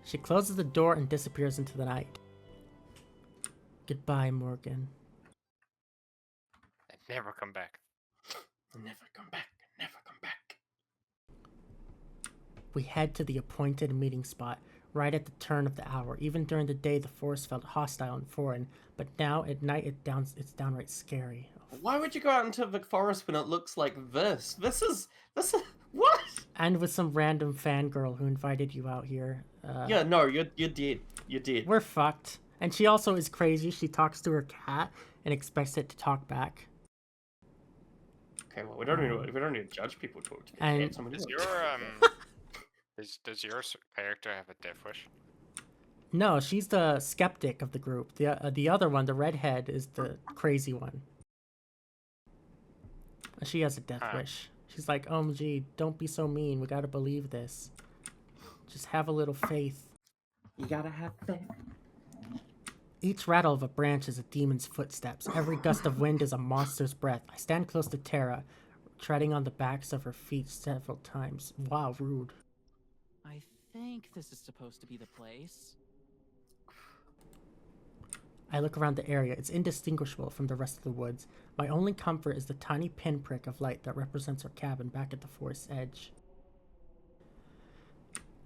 She closes the door and disappears into the night. Goodbye, Morgan. And never come back. Never come back. Never come back. We head to the appointed meeting spot, right at the turn of the hour. Even during the day, the forest felt hostile and foreign, but now at night it's downright scary. Why would you go out into the forest when it looks like this? This is what? And with some random fangirl who invited you out here. Yeah, no, you're dead. You're dead. We're fucked. And she also is crazy. She talks to her cat and expects it to talk back. Okay, well, we don't need to judge people talk to And- cats. Does your does your character have a death wish? No, she's the skeptic of the group. The other one, the redhead, is the crazy one. She has a death wish. She's like, OMG, don't be so mean. We gotta believe this. Just have a little faith. You gotta have faith. Each rattle of a branch is a demon's footsteps. Every gust of wind is a monster's breath. I stand close to Tara, treading on the backs of her feet several times. Wow, rude. I think this is supposed to be the place. I look around the area. It's indistinguishable from the rest of the woods. My only comfort is the tiny pinprick of light that represents our cabin back at the forest's edge.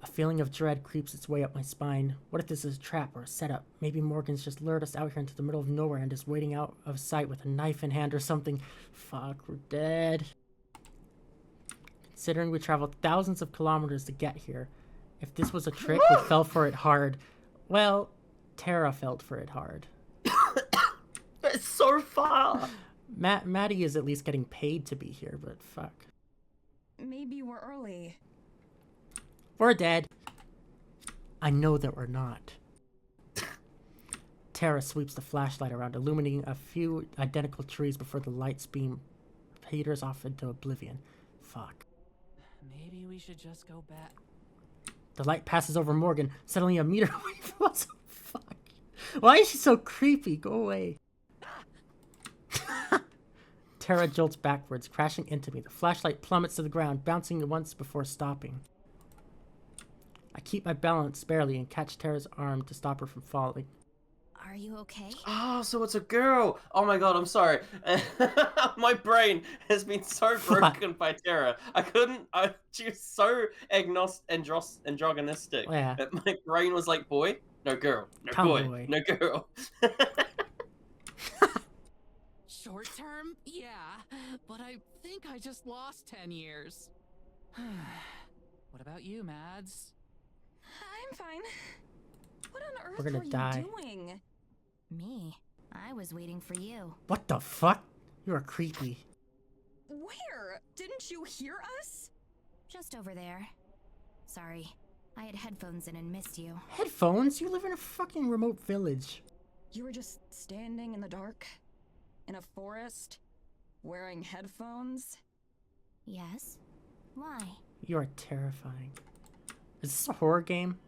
A feeling of dread creeps its way up my spine. What if this is a trap or a setup? Maybe Morgan's just lured us out here into the middle of nowhere and is waiting out of sight with a knife in hand or something. Fuck, we're dead. Considering we traveled thousands of kilometers to get here, if this was a trick, we fell for it hard. Well, Tara fell for it hard. That's so far. Maddie is at least getting paid to be here, but fuck. Maybe we're early. We're dead. I know that we're not. Tara sweeps the flashlight around, illuminating a few identical trees before the light's beam peters off into oblivion. Fuck. Maybe we should just go back. The light passes over Morgan, suddenly a meter away from us. Fuck. Why is she so creepy? Go away. Tara jolts backwards, crashing into me. The flashlight plummets to the ground, bouncing once before stopping. I keep my balance barely and catch Tara's arm to stop her from falling. Are you okay? Oh, so it's a girl. Oh my god, I'm sorry. My brain has been so broken by Tara. She was so androgynistic Yeah. that my brain was like, boy, no girl, no Tomboy. boy, no girl. Short term? Yeah, but I think I just lost 10 years. What about you, Mads? I'm fine. What on earth We're gonna were die. you doing? Me? I was waiting for you. What the fuck? You are creepy. Where? Didn't you hear us? Just over there. Sorry, I had headphones in and missed you. Headphones? You live in a fucking remote village. You were just standing in the dark? In a forest? Wearing headphones? Yes? Why? You are terrifying. Is this a horror game?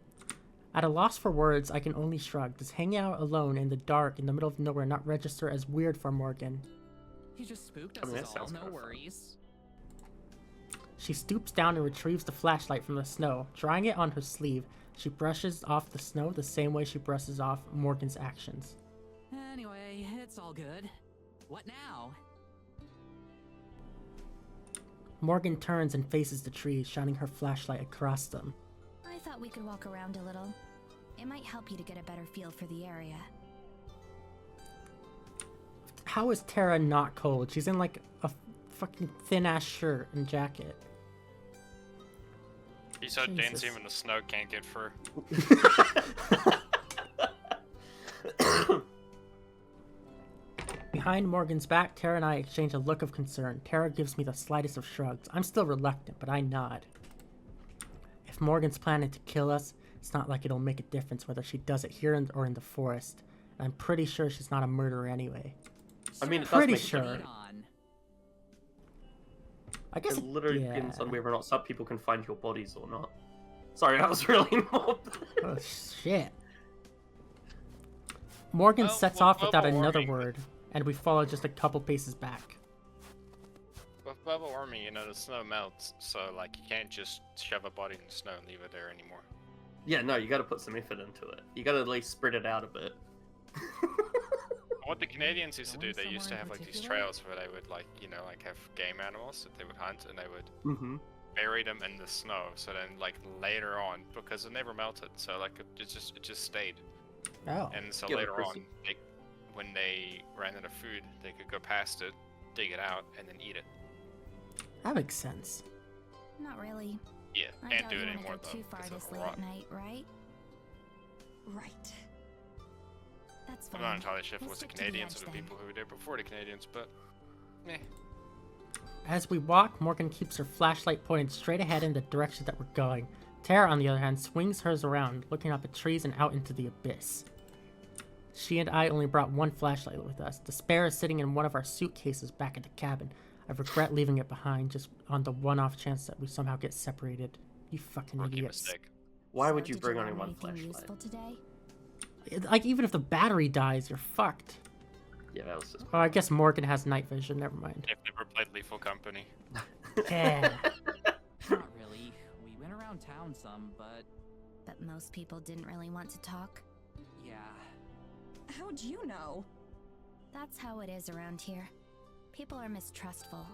At a loss for words, I can only shrug. Does hanging out alone in the dark in the middle of nowhere not register as weird for Morgan? You just spooked us I mean, that all, sounds no kinda fun. worries. She stoops down and retrieves the flashlight from the snow. Drying it on her sleeve, she brushes off the snow the same way she brushes off Morgan's actions. Anyway, it's all good. What now? Morgan turns and faces the trees, shining her flashlight across them. I thought we could walk around a little. It might help you to get a better feel for the area. How is Tara not cold? She's in like a fucking thin-ass shirt and jacket. He's so Jesus. dense even the snow can't get through. Behind Morgan's back, Tara and I exchange a look of concern. Tara gives me the slightest of shrugs. I'm still reluctant, but I nod. If Morgan's planning to kill us, it's not like it'll make a difference whether she does it here or in the forest. And I'm pretty sure she's not a murderer anyway. I mean, it does Pretty make sure. sense. I guess It literally yeah. depends on whether or not some people can find your bodies or not. Sorry, that was really morbid. Oh shit. Morgan Well, sets with off without global another warming- word, and we follow just a couple paces back. With global warming, you know, the snow melts, so like you can't just shove a body in the snow and leave it there anymore. Yeah, no, you gotta put some effort into it. You gotta at least spread it out a bit. What the Canadians used to do, Going they used to somewhere in have like these particular? trails where they would like, you know, like have game animals that they would hunt and they would Mm-hmm. bury them in the snow. So then like later on, because it never melted, so like it just stayed. Oh. And so Give it later on, Chrissy. when they ran out of food, they could go past it, dig it out, and then eat it. That makes sense. Not really. Yeah, I can't doubt do you it wanna anymore go though. too far 'cause this it'll late rot. at night, right? Right. That's I'm fine. not entirely sure if it We'll was the stick to the Canadians edge or the then. people who were there before the Canadians, but eh. As we walk, Morgan keeps her flashlight pointed straight ahead in the direction that we're going. Tara, on the other hand, swings hers around, looking up at trees and out into the abyss. She and I only brought one flashlight with us. The spare is sitting in one of our suitcases back at the cabin. I regret leaving it behind just on the one-off chance that we somehow get separated. You fucking Rookie idiots. mistake. Why So would you did bring learn only one anything flashlight? useful today? Like, even if the battery dies, you're fucked. Yeah, that was just... Oh, I guess Morgan has night vision, never mind. I've never played Lethal Company. Yeah. Not really. We went around town some, but But most people didn't really want to talk. yeah. How'd you know? That's how it is around here. People are mistrustful.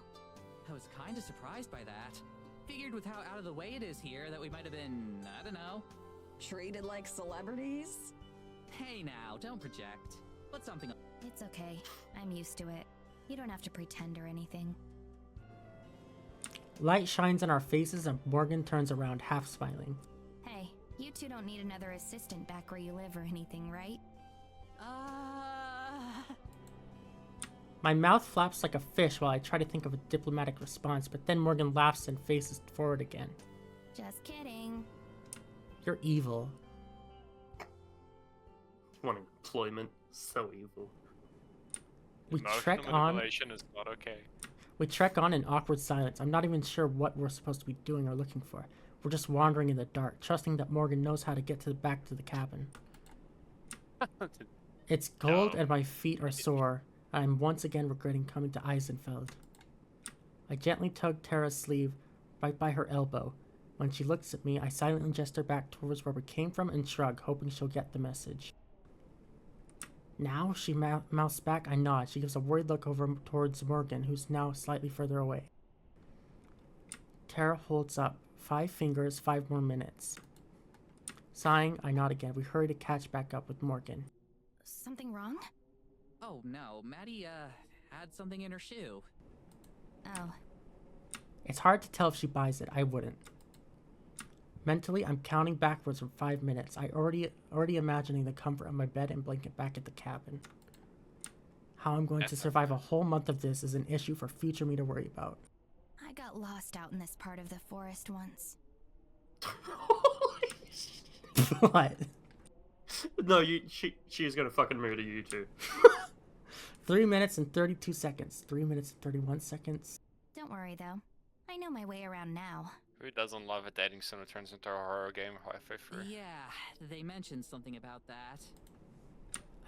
I was kind of surprised by that. Figured with how out of the way it is here that we might have been, I don't know. Treated like celebrities? Hey now, don't project. Put something on. It's okay. I'm used to it. You don't have to pretend or anything. Light shines on our faces and Morgan turns around, half smiling. Hey, you two don't need another assistant back where you live or anything, right? My mouth flaps like a fish while I try to think of a diplomatic response, but then Morgan laughs and faces forward again. Just kidding. You're evil. One employment. So evil. We Emotional trek on. manipulation is not okay. We trek on in awkward silence. I'm not even sure what we're supposed to be doing or looking for. We're just wandering in the dark, trusting that Morgan knows how to get back to the cabin. It's cold No. and my feet are sore. I'm once again regretting coming to Eisenfeld. I gently tug Tara's sleeve right by her elbow. When she looks at me, I silently gesture back towards where we came from and shrug, hoping she'll get the message. Now, she mouths back. I nod. She gives a worried look over towards Morgan, who's now slightly further away. Tara holds up 5 fingers, 5 more minutes. Sighing, I nod again. We hurry to catch back up with Morgan. Something wrong? Oh no, Maddie, had something in her shoe. Oh, It's hard to tell if she buys it. I wouldn't. Mentally, I'm counting backwards from 5 minutes. I already imagining the comfort of my bed and blanket back at the cabin. How I'm going to survive a whole month of this is an issue for future me to worry about. I got lost out in this part of the forest once. What? No, she is gonna fucking murder you too. 3 minutes and 32 seconds. 3 minutes and 31 seconds. Don't worry though. I know my way around now. Who doesn't love a dating sim that turns into a horror game halfway through? Yeah, they mentioned something about that.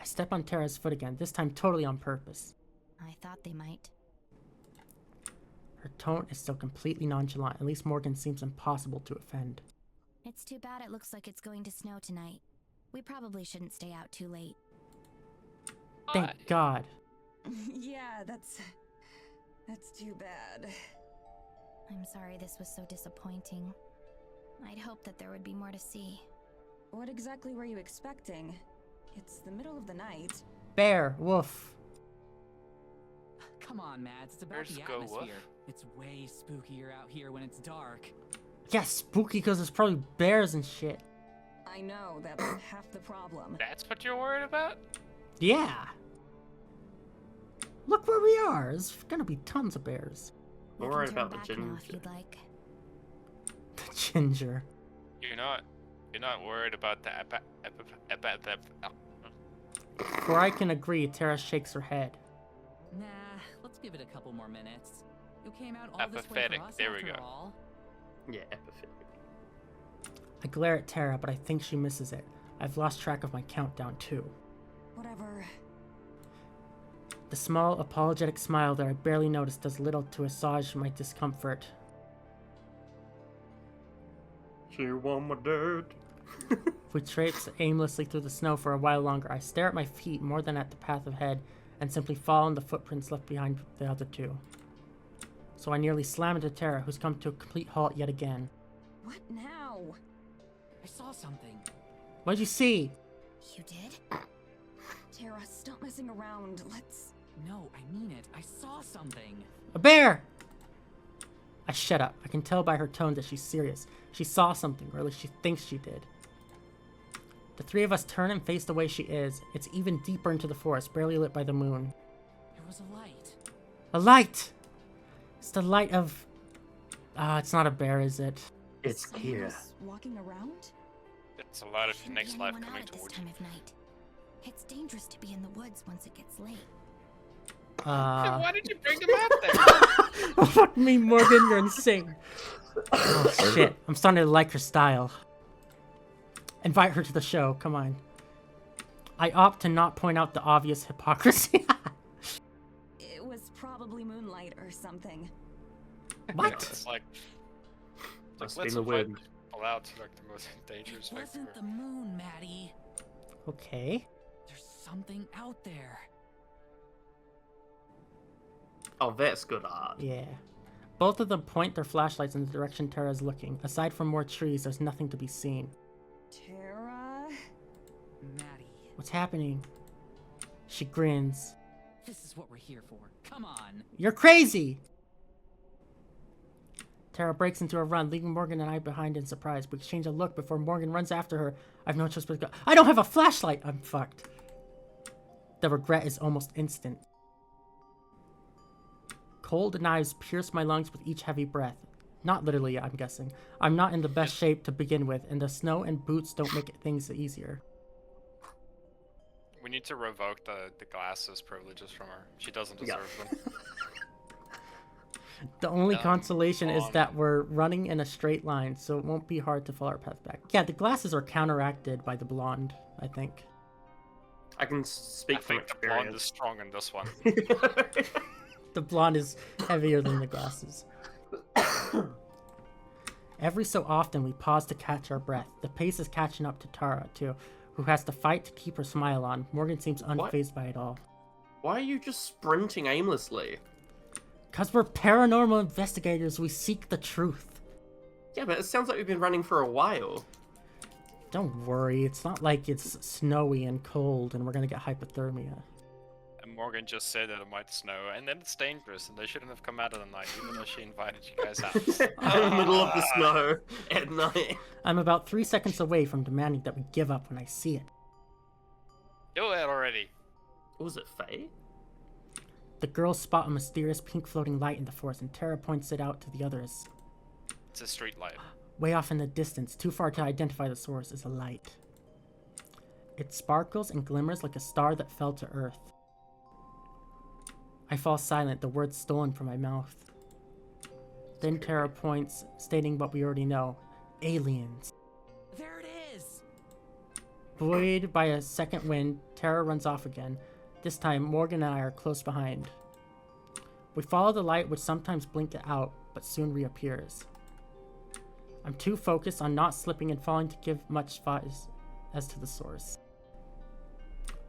I step on Tara's foot again, this time totally on purpose. I thought they might. Her tone is still completely nonchalant. At least Morgan seems impossible to offend. It's too bad it looks like it's going to snow tonight. We probably shouldn't stay out too late. Thank God. Yeah, that's too bad. I'm sorry this was so disappointing. I'd hoped that there would be more to see. What exactly were you expecting? It's the middle of the night. Bear, wolf. Come on, Mads, it's about Where's the Go Wolf? atmosphere. It's way spookier out here when it's dark. Yeah, spooky because there's probably bears and shit. I know, that's half the problem. That's what you're worried about? Yeah. Look where we are. There's gonna be tons of bears. We I'm can worried turn about the back now if ginger. you'd like. The ginger. You're not worried about the Before I can agree, Tara shakes her head. Nah, let's give it a couple more minutes. You came out all this way Apathetic, for us there we after go. all. Yeah, apathetic. I glare at Tara, but I think she misses it. I've lost track of my countdown too. Whatever. The small, apologetic smile that I barely noticed does little to assuage my discomfort. She want my dirt. We traipse aimlessly through the snow for a while longer. I stare at my feet more than at the path ahead, and simply follow in the footprints left behind the other two. So I nearly slam into Tara, who's come to a complete halt yet again. What now? I saw something. What'd you see? You did? Tara, stop messing around. Let's... No, I mean it. I saw something. A bear! I shut up. I can tell by her tone that she's serious. She saw something, or at least she thinks she did. The three of us turn and face the way she is. It's even deeper into the forest, barely lit by the moon. There was a light. A light! It's the light of... it's not a bear, is it? It's Someone here. else walking around? It's a lot of Shouldn't next be life anyone coming out at this towards time you. of night. It's dangerous to be in the woods once it gets late. Why did you bring them out there? Fuck me, Morgan, you're insane. Oh, shit. I'm starting to like her style. Invite her to the show, come on. I opt to not point out the obvious hypocrisy. It was probably moonlight or something. What? Yeah, it's like Must be let's the invite wind. people out to like the most dangerous It thing wasn't ever. the moon, Maddie. Okay. There's something out there. Oh, that's good art. Yeah. Both of them point their flashlights in the direction Tara's looking. Aside from more trees, there's nothing to be seen. Tara? Maddie, What's happening? She grins. this is what we're here for. Come on. You're crazy! Tara breaks into a run, leaving Morgan and I behind in surprise. We exchange a look before Morgan runs after her. I've no choice but to go. I don't have a flashlight! I'm fucked. The regret is almost instant. Cold knives pierce my lungs with each heavy breath. Not literally, I'm guessing. I'm not in the best shape to begin with, and the snow and boots don't make things easier. We need to revoke the glasses privileges from her. She doesn't deserve them. The only Dumb consolation is blonde. that we're running in a straight line, so it won't be hard to follow our path back. Yeah, the glasses are counteracted by the blonde, I think. I can speak I from think the blonde is experience. strong in this one. The blonde is heavier than the glasses. Every so often, we pause to catch our breath. The pace is catching up to Tara, too, who has to fight to keep her smile on. Morgan seems unfazed by it all. Why are you just sprinting aimlessly? Because we're paranormal investigators, we seek the truth. Yeah, but it sounds like we've been running for a while. Don't worry, it's not like it's snowy and cold and we're gonna get hypothermia. And Morgan just said that it might snow, and then it's dangerous, and they shouldn't have come out of the night, even though she invited you guys out. I'm in the middle of the snow at night. I'm about 3 seconds away from demanding that we give up when I see it. Do it already. Was it Faye? The girls spot a mysterious pink floating light in the forest, and Tara points it out to the others. It's a street light. Way off in the distance, too far to identify the source, is a light. It sparkles and glimmers like a star that fell to earth. I fall silent, the words stolen from my mouth. Then Tara points, stating what we already know. Aliens. There it is. Buoyed by a second wind, Tara runs off again. This time, Morgan and I are close behind. We follow the light, which sometimes blinks out, but soon reappears. I'm too focused on not slipping and falling to give much thought as to the source.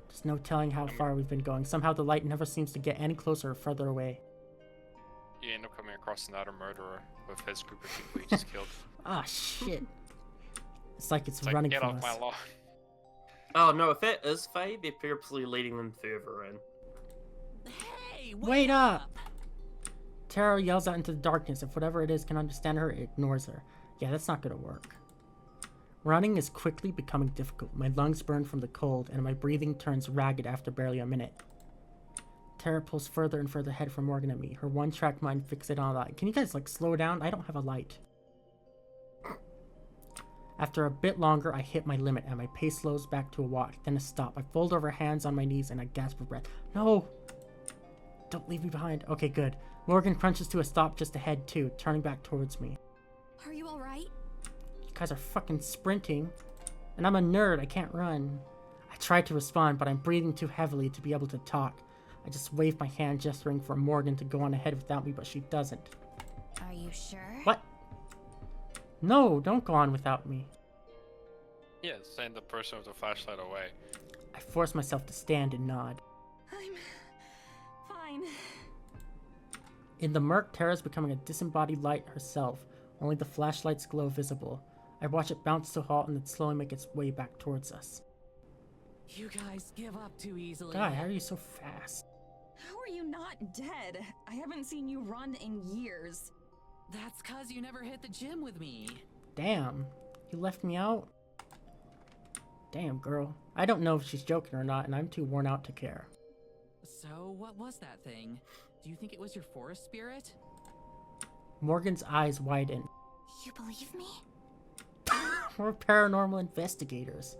There's no telling how far we've been going. Somehow the light never seems to get any closer or further away. You end up coming across another murderer with his group of people he just killed. Ah, shit. It's like it's It's like, running get from off us. my lawn. Oh no, if it is Faye, they're purposely leading them further in. Hey, Wait up! Tara yells out into the darkness. If whatever it is can understand her, it ignores her. Yeah, that's not gonna work. Running is quickly becoming difficult. My lungs burn from the cold, and my breathing turns ragged after barely a minute. Tara pulls further and further ahead from Morgan and me, her one-track mind fixated on a light. Can you guys, slow down? I don't have a light. After a bit longer, I hit my limit, and my pace slows back to a walk, then a stop. I fold over, hands on my knees, and I gasp for breath. No! Don't leave me behind. Okay, good. Morgan crunches to a stop just ahead, too, turning back towards me. Are you alright? You guys are fucking sprinting. And I'm a nerd, I can't run. I try to respond, but I'm breathing too heavily to be able to talk. I just wave my hand gesturing for Morgan to go on ahead without me, but she doesn't. Are you sure? What? No, don't go on without me. Yeah, send the person with the flashlight away. I force myself to stand and nod. I'm fine. In the murk, Tara's becoming a disembodied light herself, only the flashlight's glow visible. I watch it bounce to a halt and then slowly make its way back towards us. You guys give up too easily. God, how are you so fast? How are you not dead? I haven't seen you run in years. That's cause you never hit the gym with me. Damn, you left me out? Damn, girl. I don't know if she's joking or not, and I'm too worn out to care. So, what was that thing? Do you think it was your forest spirit? Morgan's eyes widen. You believe me? We're paranormal investigators.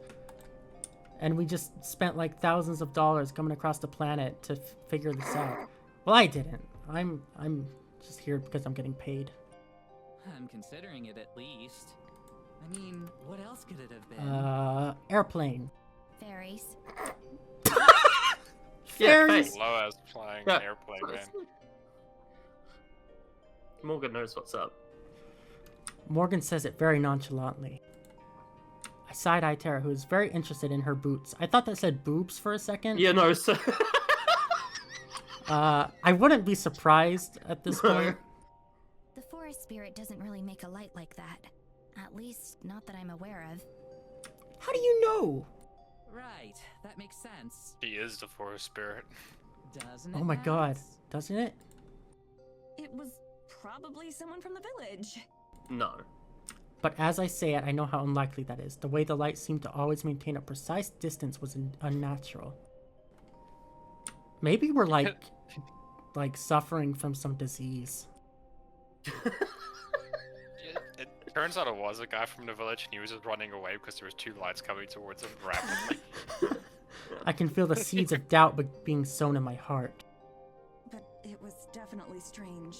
And we just spent like thousands of dollars coming across the planet to figure this out. Well, I didn't. I'm just here because I'm getting paid. I'm considering it at least. I mean, what else could it have been? Airplane. Fairies. Fairies. Low as flying Yeah. airplane, man. Morgan knows what's up. Morgan says it very nonchalantly. I side-eye Tara, who is very interested in her boots. I thought that said boobs for a second. Yeah, no, so... I wouldn't be surprised at this point. The forest spirit doesn't really make a light like that. At least, not that I'm aware of. How do you know? Right, that makes sense. She is the forest spirit. Doesn't it? Oh my god, Max? doesn't it? It was probably someone from the village. No. But as I say it, I know how unlikely that is. The way the light seemed to always maintain a precise distance was unnatural. Maybe we're like suffering from some disease. It turns out it was a guy from the village, and he was just running away because there was two lights coming towards him rapidly. I can feel the seeds of doubt being sown in my heart. But it was definitely strange.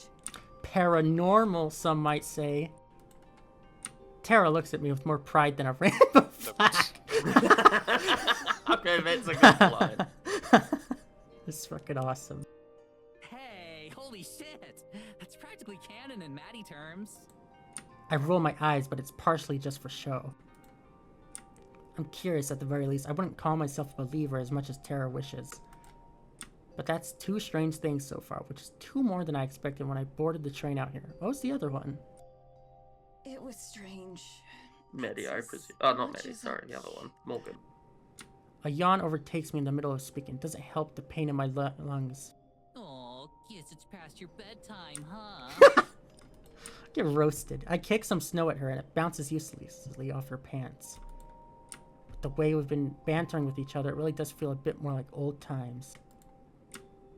Paranormal, some might say. Tara looks at me with more pride than a rainbow flag. Okay, that's a good line. This is fucking awesome. Hey, holy shit! That's practically canon in Maddie terms. I roll my eyes, but it's partially just for show. I'm curious at the very least. I wouldn't call myself a believer as much as Tara wishes. But that's two strange things so far, which is two more than I expected when I boarded the train out here. What was the other one? It was strange. Maddie, I presume. Oh, not Maddie, sorry, the other one. Morgan. A yawn overtakes me in the middle of speaking. Doesn't help the pain in my lungs. Oh, guess it's past your bedtime, huh? Get roasted. I kick some snow at her and it bounces uselessly off her pants. With the way we've been bantering with each other, it really does feel a bit more like old times.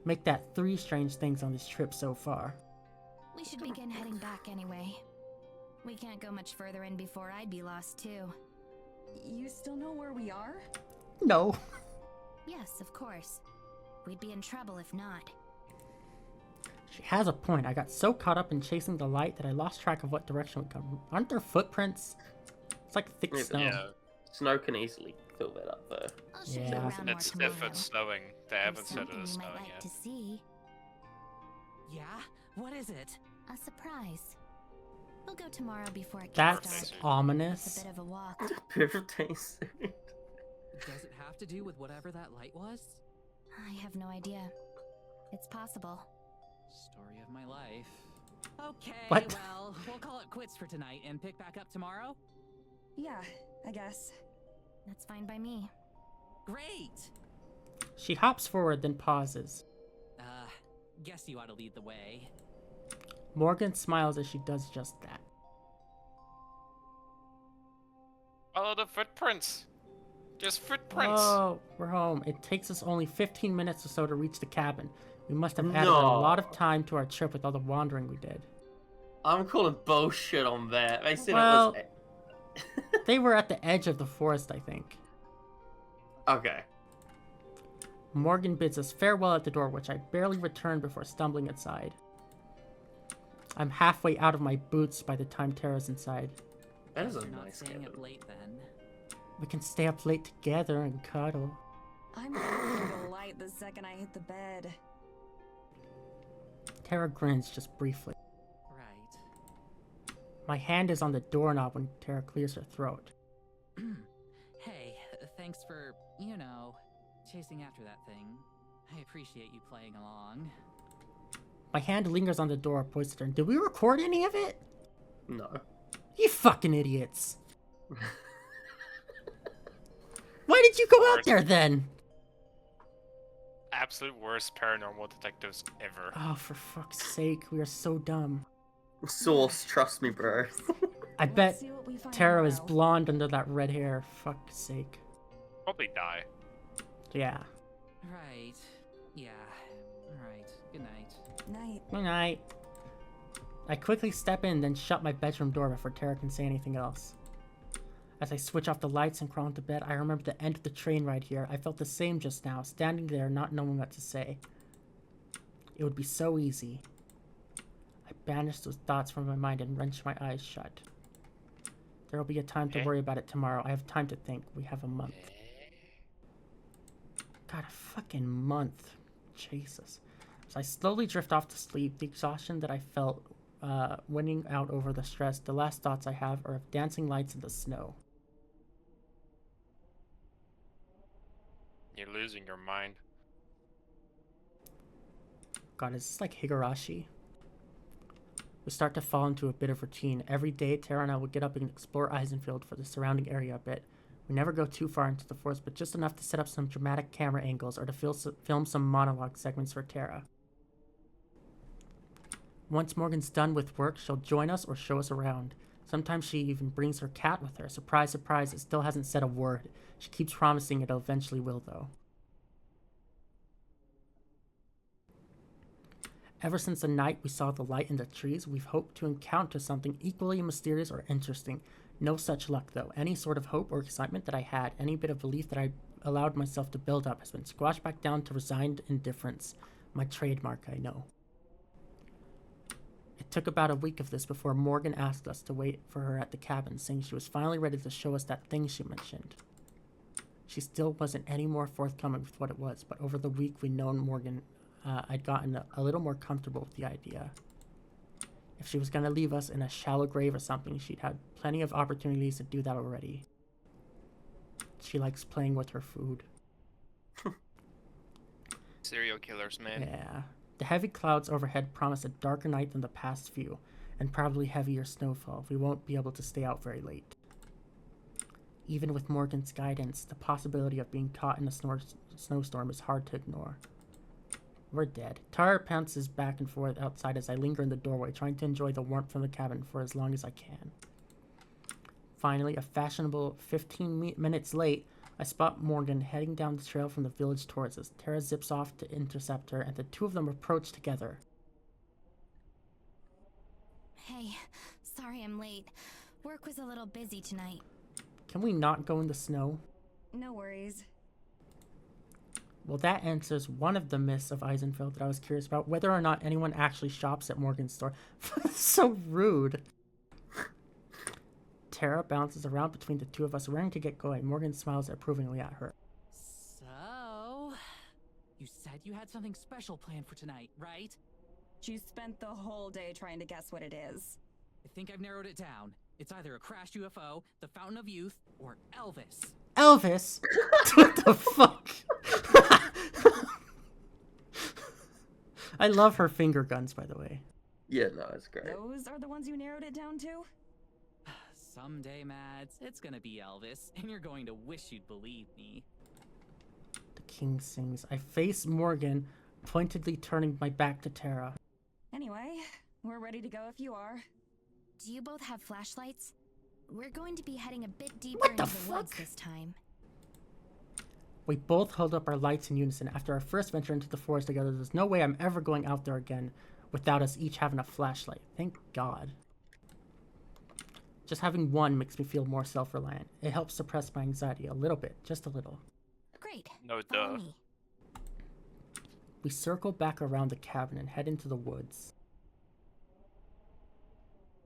Make that 3 strange things on this trip so far. We should begin heading back anyway. We can't go much further in before I'd be lost too. You still know where we are? No. Yes, of course. We'd be in trouble if not. She has a point. I got so caught up in chasing the light that I lost track of what direction we come from. Aren't there footprints? It's like thick snow. Yeah. Snow can easily fill that up, though. I'll show Yeah. you around more It's tomorrow. if it's snowing. They There's haven't said it something is you might snowing like yet. to see. Yeah? What is it? A surprise. We'll go tomorrow before it gets That's dark. It's ominous. a bit of a walk. Birthday suit. Does it have to do with whatever that light was? I have no idea. It's possible. Story of my life. Okay, What? well, we'll call it quits for tonight and pick back up tomorrow. Yeah, I guess. That's fine by me. Great! She hops forward, then pauses. Guess you ought to lead the way. Morgan smiles as she does just that. Follow the footprints. Just footprints. Oh, we're home. It takes us only 15 minutes or so to reach the cabin. We must have added a No. lot of time to our trip with all the wandering we did. I'm calling bullshit on that. They said Well- it They were at the edge of the forest, I think. was... Okay. Morgan bids us farewell at the door, which I barely return before stumbling inside. I'm halfway out of my boots by the time Tara's inside. That is a You're not nice staying cabin. up late then. We can stay up late together and cuddle. I'm ready to light the second I hit the bed. Tara grins just briefly. Right. My hand is on the doorknob when Tara clears her throat. Hey, thanks for, you know, chasing after that thing. I appreciate you playing along. My hand lingers on the door, poised at her. Did we record any of it? No. You fucking idiots. Why did you go out there then? Absolute worst paranormal detectives ever. Oh, for fuck's sake, we are so dumb. Source, trust me, bro. I bet see what we find Tara is tomorrow. blonde under that red hair. Fuck's sake. Probably die. Yeah. Right. Yeah. Right. Good night. Night. Good night. I quickly step in, then shut my bedroom door before Tara can say anything else. As I switch off the lights and crawl into bed, I remember the end of the train ride here. I felt the same just now, standing there not knowing what to say. It would be so easy. I banished those thoughts from my mind and wrenched my eyes shut. There will be a time to worry about it tomorrow. I have time to think. We have a month. God, a fucking month. Jesus. So I slowly drift off to sleep. The exhaustion that I felt winning out over the stress, the last thoughts I have are of dancing lights in the snow. You're losing your mind. God, is this like Higurashi? We start to fall into a bit of routine. Every day, Tara and I would get up and explore Eisenfield for the surrounding area a bit. We never go too far into the forest, but just enough to set up some dramatic camera angles or to film some monologue segments for Tara. Once Morgan's done with work, she'll join us or show us around. Sometimes she even brings her cat with her. Surprise, surprise, it still hasn't said a word. She keeps promising it eventually will, though. Ever since the night we saw the light in the trees, we've hoped to encounter something equally mysterious or interesting. No such luck, though. Any sort of hope or excitement that I had, any bit of belief that I allowed myself to build up, has been squashed back down to resigned indifference. My trademark, I know. It took about a week of this before Morgan asked us to wait for her at the cabin, saying she was finally ready to show us that thing she mentioned. She still wasn't any more forthcoming with what it was, but over the week we'd known Morgan, I'd gotten a little more comfortable with the idea. If she was going to leave us in a shallow grave or something, she'd had plenty of opportunities to do that already. She likes playing with her food. Serial killers, man. Yeah. The heavy clouds overhead promise a darker night than the past few, and probably heavier snowfall. We won't be able to stay out very late. Even with Morgan's guidance, the possibility of being caught in a snowstorm is hard to ignore. We're dead. Tara pounces back and forth outside as I linger in the doorway, trying to enjoy the warmth from the cabin for as long as I can. Finally, a fashionable 15 minutes late, I spot Morgan heading down the trail from the village towards us. Tara zips off to intercept her, and the two of them approach together. Hey, sorry I'm late. Work was a little busy tonight. Can we not go in the snow? No worries. Well, that answers one of the myths of Eisenfeld that I was curious about, whether or not anyone actually shops at Morgan's store. So rude. Tara bounces around between the two of us, raring to get going. Morgan smiles approvingly at her. So, you said you had something special planned for tonight, right? She spent the whole day trying to guess what it is. I think I've narrowed it down. It's either a crashed UFO, the Fountain of Youth, or Elvis. Elvis? What the fuck? I love her finger guns, by the way. Yeah, no, it's great. Those are the ones you narrowed it down to? Someday, Mads, it's gonna be Elvis, and you're going to wish you'd believe me. The king sings. I face Morgan, pointedly turning my back to Tara. Anyway, we're ready to go if you are. Do you both have flashlights? We're going to be heading a bit deeper into the woods this time. We both hold up our lights in unison. After our first venture into the forest together, there's no way I'm ever going out there again without us each having a flashlight. Thank God. Just having one makes me feel more self-reliant. It helps suppress my anxiety a little bit, just a little. Great. No duh. We circle back around the cabin and head into the woods.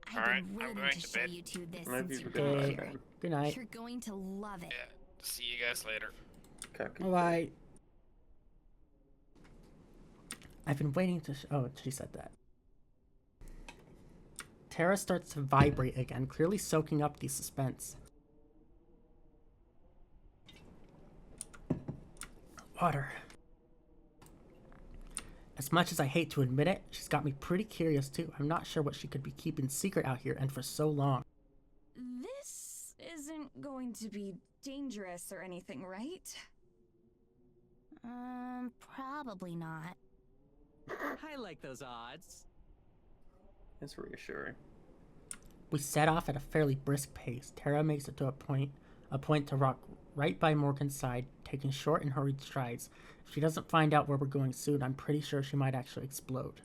I've Alright, been I'm waiting going to to show bed. you two this Maybe since we you could got Okay. here. Good night. You're going to love it. Yeah, see you guys later. Bye. I've been waiting to. Oh, she said that. Tara starts to vibrate again, clearly soaking up the suspense. Water. As much as I hate to admit it, she's got me pretty curious too. I'm not sure what she could be keeping secret out here and for so long. This isn't going to be dangerous or anything, right? Probably not. I like those odds. It's reassuring. We set off at a fairly brisk pace. Tara makes it to a point to rock right by Morgan's side, taking short and hurried strides. If she doesn't find out where we're going soon, I'm pretty sure she might actually explode.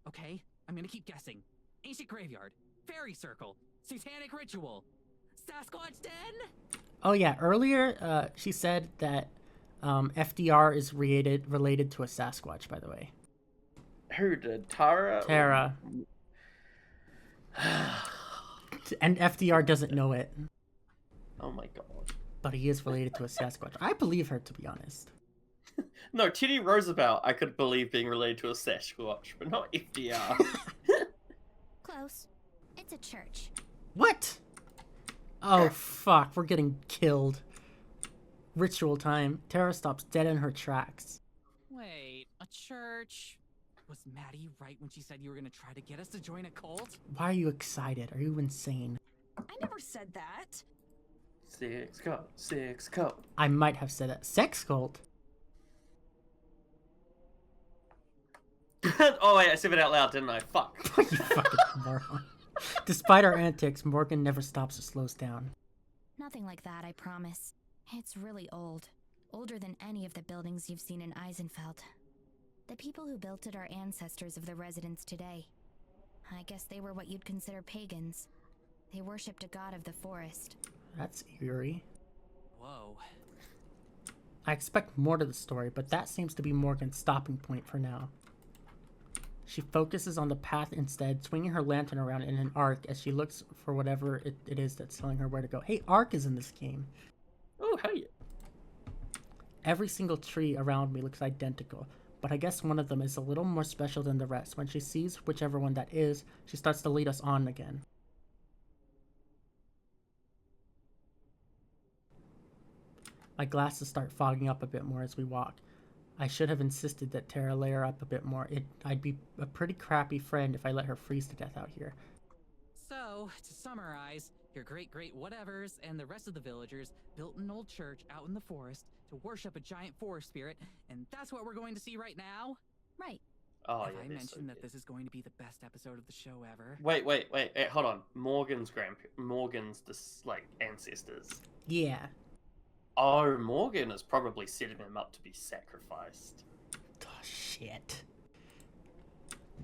Okay, I'm gonna keep guessing. Ancient graveyard, fairy circle, satanic ritual, Sasquatch den? Oh yeah, earlier she said that FDR is related to a Sasquatch, by the way. Who did? Tara? Tara. And FDR doesn't know it. Oh my god. But he is related to a Sasquatch. I believe her, to be honest. No, Teddy Roosevelt I could believe being related to a Sasquatch, but not FDR. Close. It's a church. What? Oh, fuck. We're getting killed. Ritual time. Tara stops dead in her tracks. Wait, a church? Was Maddie right when she said you were gonna try to get us to join a cult? Why are you excited? Are you insane? I never said that. Six cult. I might have said that. Sex cult? Oh wait, I said it out loud, didn't I? Fuck. You fucking moron. Despite our antics, Morgan never stops or slows down. Nothing like that, I promise. It's really old. Older than any of the buildings you've seen in Eisenfeld. The people who built it are ancestors of the residents today. I guess they were what you'd consider pagans. They worshipped a god of the forest. That's eerie. Whoa. I expect more to the story, but that seems to be Morgan's stopping point for now. She focuses on the path instead, swinging her lantern around in an arc as she looks for whatever it is that's telling her where to go. Hey, arc is in this game. Oh, hey. Every single tree around me looks identical, but I guess one of them is a little more special than the rest. When she sees whichever one that is, she starts to lead us on again. My glasses start fogging up a bit more as we walk. I should have insisted that Tara layer up a bit more. I'd be a pretty crappy friend if I let her freeze to death out here. So, to summarize, your great-great-whatevers and the rest of the villagers built an old church out in the forest to worship a giant forest spirit, and that's what we're going to see right now? Right. Oh, Have yeah, I they're mentioned so that this is going to be the best episode of the show ever? Wait, hold on. Morgan's ancestors. Yeah. Oh, Morgan is probably setting him up to be sacrificed. Oh, shit.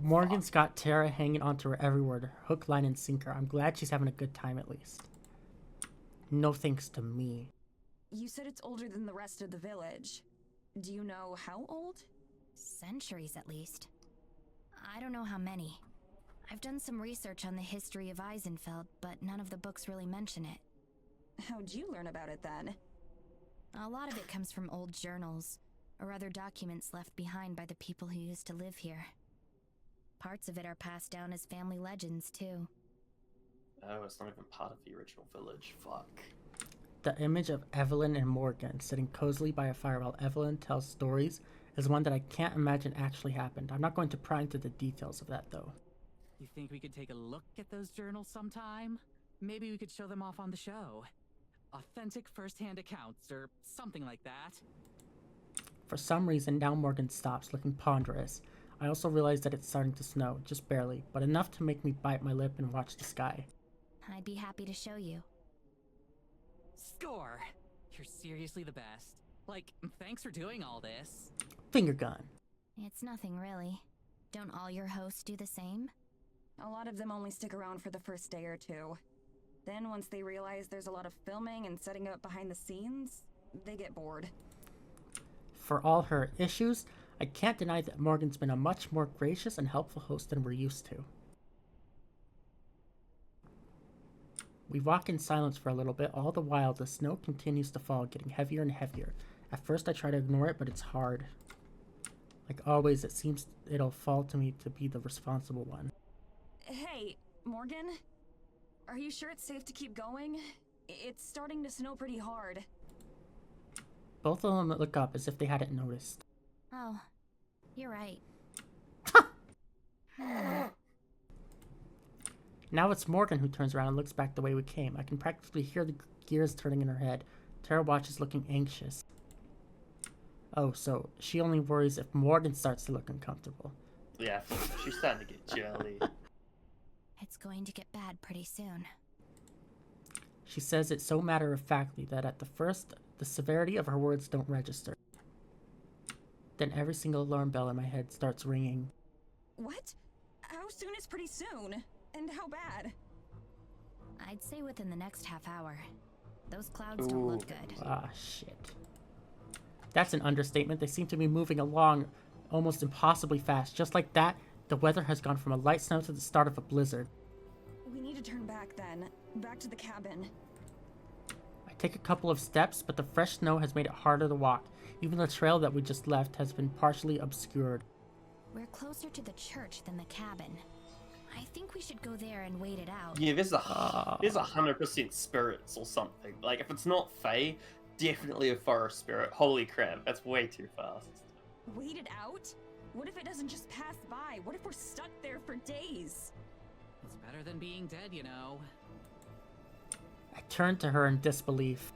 Morgan's got Tara hanging onto her every word, hook, line, and sinker. I'm glad she's having a good time at least. No thanks to me. You said it's older than the rest of the village. Do you know how old? Centuries, at least. I don't know how many. I've done some research on the history of Eisenfeld, but none of the books really mention it. How'd you learn about it then? A lot of it comes from old journals, or other documents left behind by the people who used to live here. Parts of it are passed down as family legends, too. Oh, it's not even part of the original village. Fuck. The image of Evelyn and Morgan sitting cozily by a fire while Evelyn tells stories is one that I can't imagine actually happened. I'm not going to pry into the details of that, though. You think we could take a look at those journals sometime? Maybe we could show them off on the show. Authentic first-hand accounts, or something like that. For some reason, now Morgan stops, looking ponderous. I also realize that it's starting to snow, just barely, but enough to make me bite my lip and watch the sky. I'd be happy to show you. Score! You're seriously the best. Like, thanks for doing all this. Finger gun. It's nothing, really. Don't all your hosts do the same? A lot of them only stick around for the first day or two. Then once they realize there's a lot of filming and setting up behind the scenes, they get bored. For all her issues, I can't deny that Morgan's been a much more gracious and helpful host than we're used to. We walk in silence for a little bit, all the while the snow continues to fall, getting heavier and heavier. At first I try to ignore it, but it's hard. Like always, it seems it'll fall to me to be the responsible one. Hey, Morgan? Are you sure it's safe to keep going? It's starting to snow pretty hard. Both of them look up as if they hadn't noticed. Oh, you're right. Now it's Morgan who turns around and looks back the way we came. I can practically hear the gears turning in her head. Tara watches looking anxious. Oh, so she only worries if Morgan starts to look uncomfortable. Yeah, she's starting to get jelly. It's going to get bad pretty soon. She says it so matter-of-factly that at the first, the severity of her words don't register. Then every single alarm bell in my head starts ringing. What? How soon is pretty soon? And how bad? I'd say within the next half hour. Those clouds don't look good. Ah, shit. That's an understatement. They seem to be moving along almost impossibly fast. Just like that, the weather has gone from a light snow to the start of a blizzard. We need to turn back then. Back to the cabin. I take a couple of steps, but the fresh snow has made it harder to walk. Even the trail that we just left has been partially obscured. We're closer to the church than the cabin. I think we should go there and wait it out. Yeah, there's 100% spirits or something. Like, if it's not Fae, definitely a forest spirit. Holy crap, that's way too fast. Wait it out? What if it doesn't just pass by? What if we're stuck there for days? It's better than being dead, you know. I turn to her in disbelief.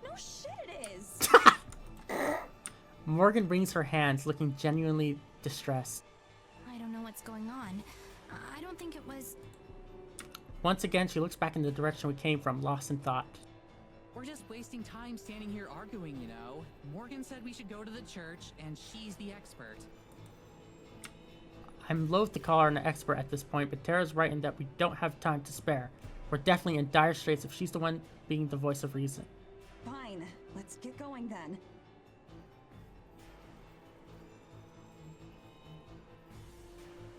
No shit it is! Morgan wrings her hands, looking genuinely distressed. I don't know what's going on. I don't think it was... Once again, she looks back in the direction we came from, lost in thought. We're just wasting time standing here arguing, you know. Morgan said we should go to the church, and she's the expert. I'm loath to call her an expert at this point, but Tara's right in that we don't have time to spare. We're definitely in dire straits if she's the one being the voice of reason. Fine, let's get going then.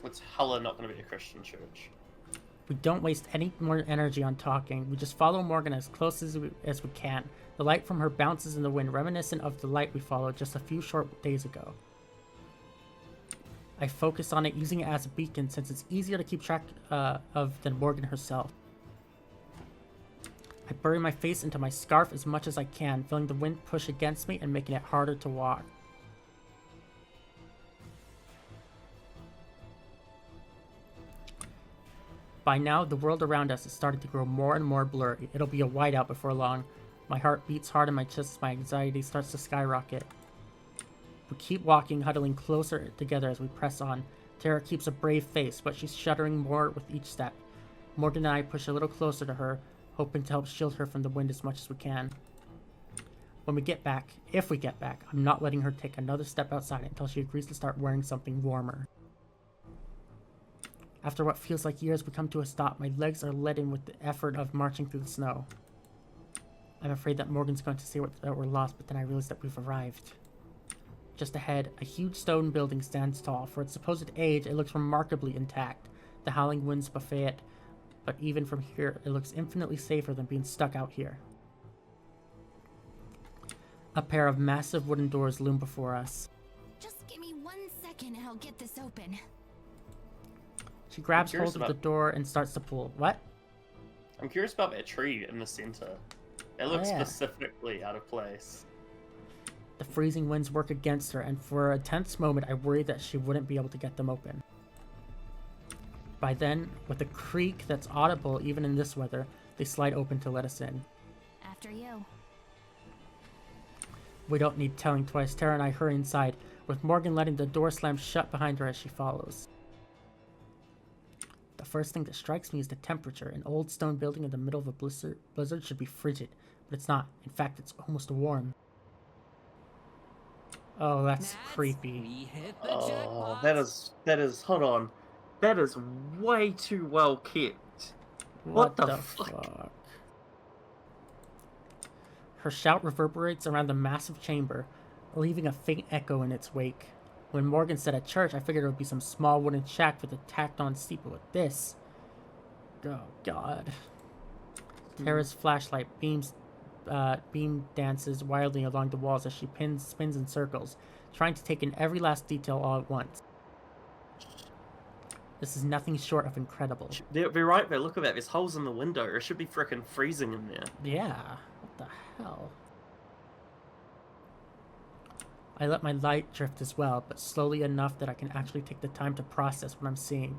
It's hella not going to be a Christian church. We don't waste any more energy on talking. We just follow Morgan as close as we can. The light from her bounces in the wind, reminiscent of the light we followed just a few short days ago. I focus on it, using it as a beacon since it's easier to keep track of than Morgan herself. I bury my face into my scarf as much as I can, feeling the wind push against me and making it harder to walk. By now, the world around us is starting to grow more and more blurry. It'll be a whiteout before long. My heart beats hard in my chest as my anxiety starts to skyrocket. We keep walking, huddling closer together as we press on. Tara keeps a brave face, but she's shuddering more with each step. Morgan and I push a little closer to her, hoping to help shield her from the wind as much as we can. When we get back, if we get back, I'm not letting her take another step outside until she agrees to start wearing something warmer. After what feels like years, we come to a stop. My legs are leaden with the effort of marching through the snow. I'm afraid that Morgan's going to say that we're lost, but then I realize that we've arrived. Just ahead, a huge stone building stands tall. For its supposed age, it looks remarkably intact. The howling winds buffet it, but even from here, it looks infinitely safer than being stuck out here. A pair of massive wooden doors loom before us. Just give me 1 second and I'll get this open. She grabs hold of the door and starts to pull. What? I'm curious about that tree in the center. It looks specifically out of place. The freezing winds work against her, and for a tense moment, I worry that she wouldn't be able to get them open. By then, with a creak that's audible even in this weather, they slide open to let us in. After you. We don't need telling twice. Tara and I hurry inside, with Morgan letting the door slam shut behind her as she follows. The first thing that strikes me is the temperature. An old stone building in the middle of a blizzard should be frigid, but it's not. In fact, it's almost warm. Oh, that's creepy. We hit the Oh, jackpot. that is, hold on. That is way too well kept. What the fuck? Her shout reverberates around the massive chamber, leaving a faint echo in its wake. When Morgan said a church, I figured it would be some small wooden shack with a tacked-on steeple. With this, oh god. Tara's flashlight beam dances wildly along the walls as she spins in circles, trying to take in every last detail all at once. This is nothing short of incredible. They're right there. Look at that. There's holes in the window. It should be frickin' freezing in there. Yeah. What the hell? I let my light drift as well, but slowly enough that I can actually take the time to process what I'm seeing.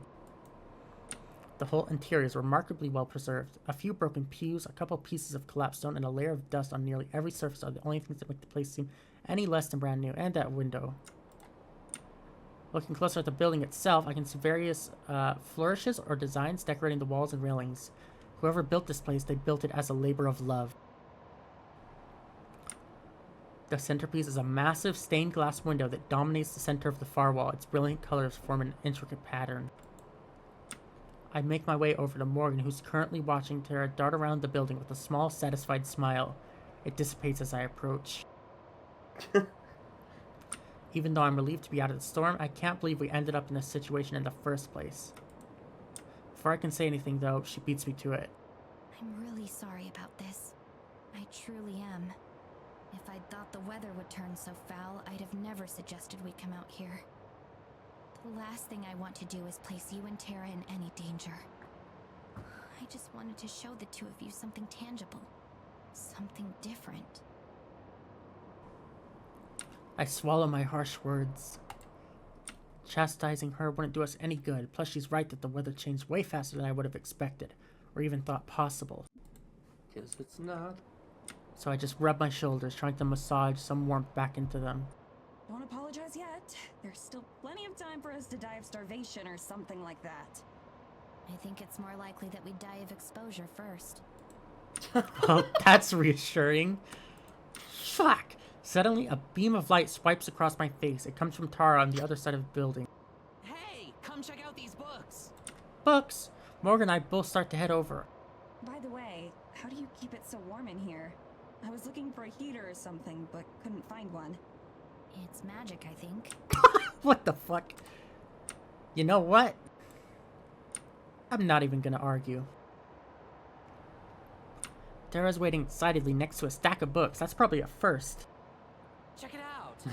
The whole interior is remarkably well preserved. A few broken pews, a couple pieces of collapsed stone, and a layer of dust on nearly every surface are the only things that make the place seem any less than brand new. And that window. Looking closer at the building itself, I can see various flourishes or designs decorating the walls and railings. Whoever built this place, they built it as a labor of love. The centerpiece is a massive stained glass window that dominates the center of the far wall. Its brilliant colors form an intricate pattern. I make my way over to Morgan, who's currently watching Tara dart around the building with a small, satisfied smile. It dissipates as I approach. Even though I'm relieved to be out of the storm, I can't believe we ended up in this situation in the first place. Before I can say anything, though, she beats me to it. I'm really sorry about this. I truly am. If I'd thought the weather would turn so foul, I'd have never suggested we come out here. The last thing I want to do is place you and Tara in any danger. I just wanted to show the two of you something tangible. Something different. I swallow my harsh words. Chastising her wouldn't do us any good, plus she's right that the weather changed way faster than I would have expected, or even thought possible. Guess it's not. So I just rub my shoulders, trying to massage some warmth back into them. Don't apologize yet. There's still plenty of time for us to die of starvation or something like that. I think it's more likely that we die of exposure first. Oh, that's reassuring. Fuck! Suddenly, a beam of light swipes across my face. It comes from Tara on the other side of the building. Hey, come check out these books. Books! Morgan and I both start to head over. By the way, how do you keep it so warm in here? I was looking for a heater or something, but couldn't find one. It's magic, I think. What the fuck? You know what? I'm not even gonna argue. Tara's waiting excitedly next to a stack of books. That's probably a first. Check it out.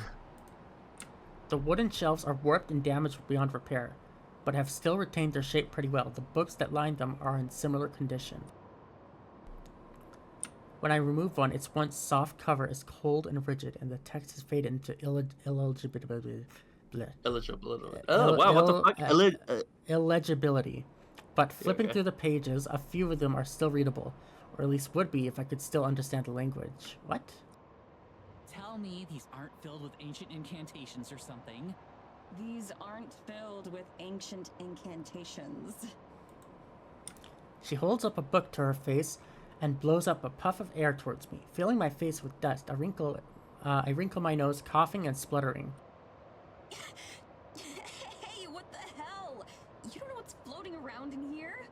The wooden shelves are warped and damaged beyond repair, but have still retained their shape pretty well. The books that line them are in similar condition. When I remove one, its once soft cover is cold and rigid, and the text has faded into illegibility. Oh, wow, what the fuck? Illegibility. But flipping through the pages, a few of them are still readable, or at least would be if I could still understand the language. What? Tell me these aren't filled with ancient incantations or something. These aren't filled with ancient incantations. She holds up a book to her face and blows up a puff of air towards me. Filling my face with dust, I wrinkle my nose, coughing and spluttering. Hey, what the hell? You don't know what's floating around in here?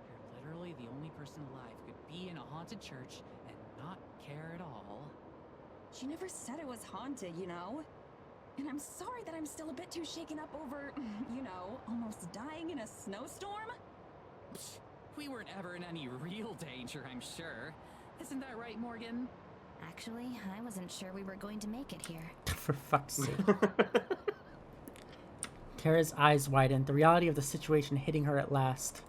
You're literally the only person alive who could be in a haunted church and not care at all. She never said it was haunted, you know? And I'm sorry that I'm still a bit too shaken up over, you know, almost dying in a snowstorm. We weren't ever in any real danger, I'm sure. Isn't that right, Morgan? Actually, I wasn't sure we were going to make it here. For fuck's sake. Tara's eyes widen, the reality of the situation hitting her at last.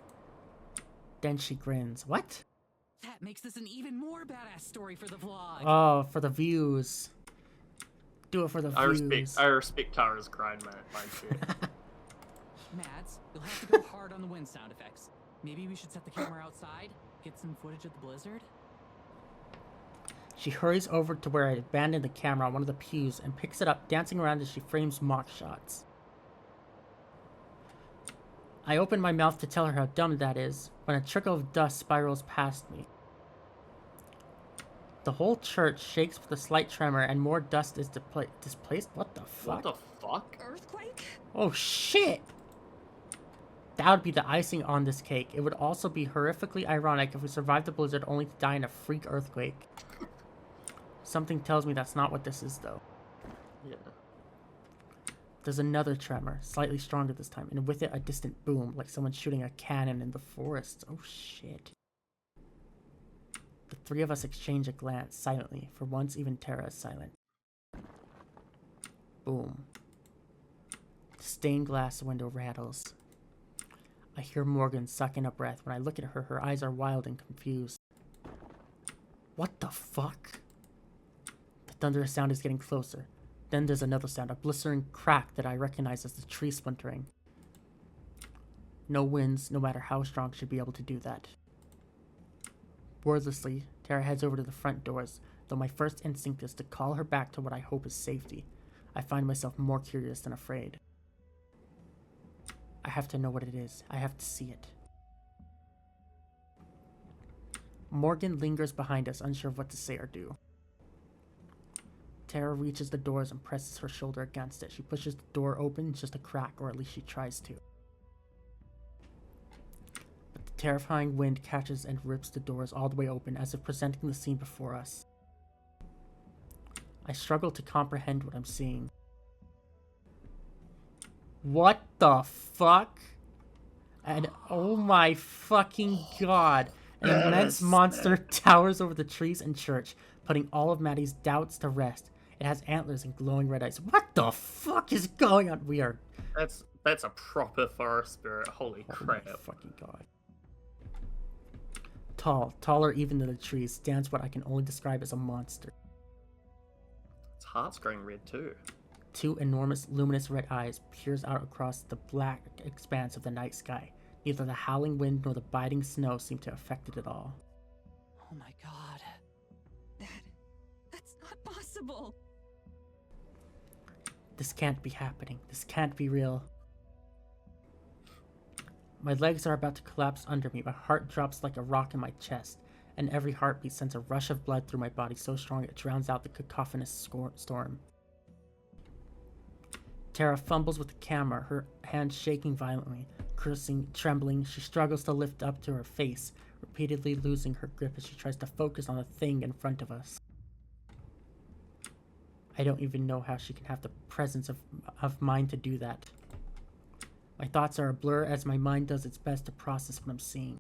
Then she grins. What? That makes this an even more badass story for the vlog. Oh, for the views. Do it for the views. I respect Tara's grind, man. Mads, you'll have to go hard on the wind sound effects. Maybe we should set the camera outside, get some footage of the blizzard. She hurries over to where I abandoned the camera on one of the pews and picks it up, dancing around as she frames mock shots. I open my mouth to tell her how dumb that is, when a trickle of dust spirals past me. The whole church shakes with a slight tremor and more dust is displaced? What the fuck? What the fuck? Earthquake? Oh shit! That would be the icing on this cake. It would also be horrifically ironic if we survived the blizzard only to die in a freak earthquake. Something tells me that's not what this is, though. Yeah. There's another tremor, slightly stronger this time, and with it a distant boom, like someone shooting a cannon in the forest. Oh shit. The three of us exchange a glance, silently. For once, even Tara is silent. Boom. Stained glass window rattles. I hear Morgan sucking a breath. When I look at her, her eyes are wild and confused. What the fuck? The thunderous sound is getting closer. Then there's another sound, a blistering crack that I recognize as the tree splintering. No winds, no matter how strong, should be able to do that. Wordlessly, Tara heads over to the front doors, though my first instinct is to call her back to what I hope is safety. I find myself more curious than afraid. I have to know what it is. I have to see it. Morgan lingers behind us, unsure of what to say or do. Tara reaches the doors and presses her shoulder against it. She pushes the door open, just a crack, or at least she tries to. But the terrifying wind catches and rips the doors all the way open, as if presenting the scene before us. I struggle to comprehend what I'm seeing. What the fuck? And oh my fucking god. An immense monster towers over the trees and church, putting all of Maddie's doubts to rest. It has antlers and glowing red eyes. What the fuck is going on? We are... That's a proper forest spirit. Holy crap. Oh my fucking god. Tall, taller even than the trees, stands what I can only describe as a monster. Its heart's growing red too. Two enormous, luminous red eyes peers out across the black expanse of the night sky. Neither the howling wind nor the biting snow seem to affect it at all. Oh my god. That's not possible. This can't be happening. This can't be real. My legs are about to collapse under me. My heart drops like a rock in my chest, and every heartbeat sends a rush of blood through my body so strong it drowns out the cacophonous storm. Tara fumbles with the camera, her hands shaking violently. Cursing, trembling, she struggles to lift up to her face, repeatedly losing her grip as she tries to focus on the thing in front of us. I don't even know how she can have the presence of mind to do that. My thoughts are a blur as my mind does its best to process what I'm seeing.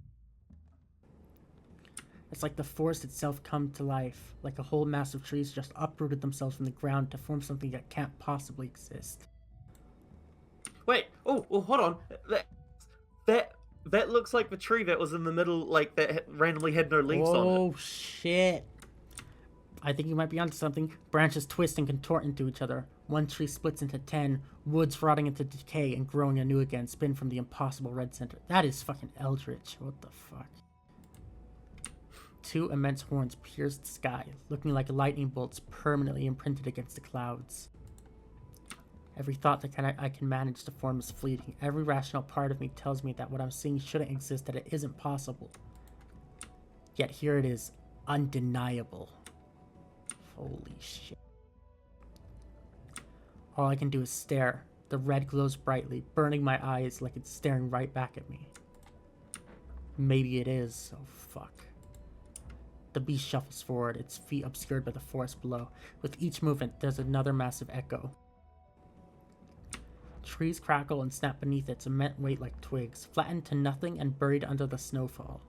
It's like the forest itself come to life, like a whole mass of trees just uprooted themselves from the ground to form something that can't possibly exist. Wait, oh, hold on. That looks like the tree that was in the middle, like, that randomly had no leaves on it. Oh, shit. I think you might be onto something. Branches twist and contort into each other. One tree splits into 10, woods rotting into decay and growing anew again, spin from the impossible red center. That is fucking eldritch. What the fuck? Two immense horns pierce the sky, looking like lightning bolts permanently imprinted against the clouds. Every thought that I can manage to form is fleeting. Every rational part of me tells me that what I'm seeing shouldn't exist, that it isn't possible. Yet here it is, undeniable. Holy shit. All I can do is stare. The red glows brightly, burning my eyes like it's staring right back at me. Maybe it is. Oh, fuck. The beast shuffles forward, its feet obscured by the forest below. With each movement, there's another massive echo. Trees crackle and snap beneath its immense weight like twigs, flattened to nothing and buried under the snowfall.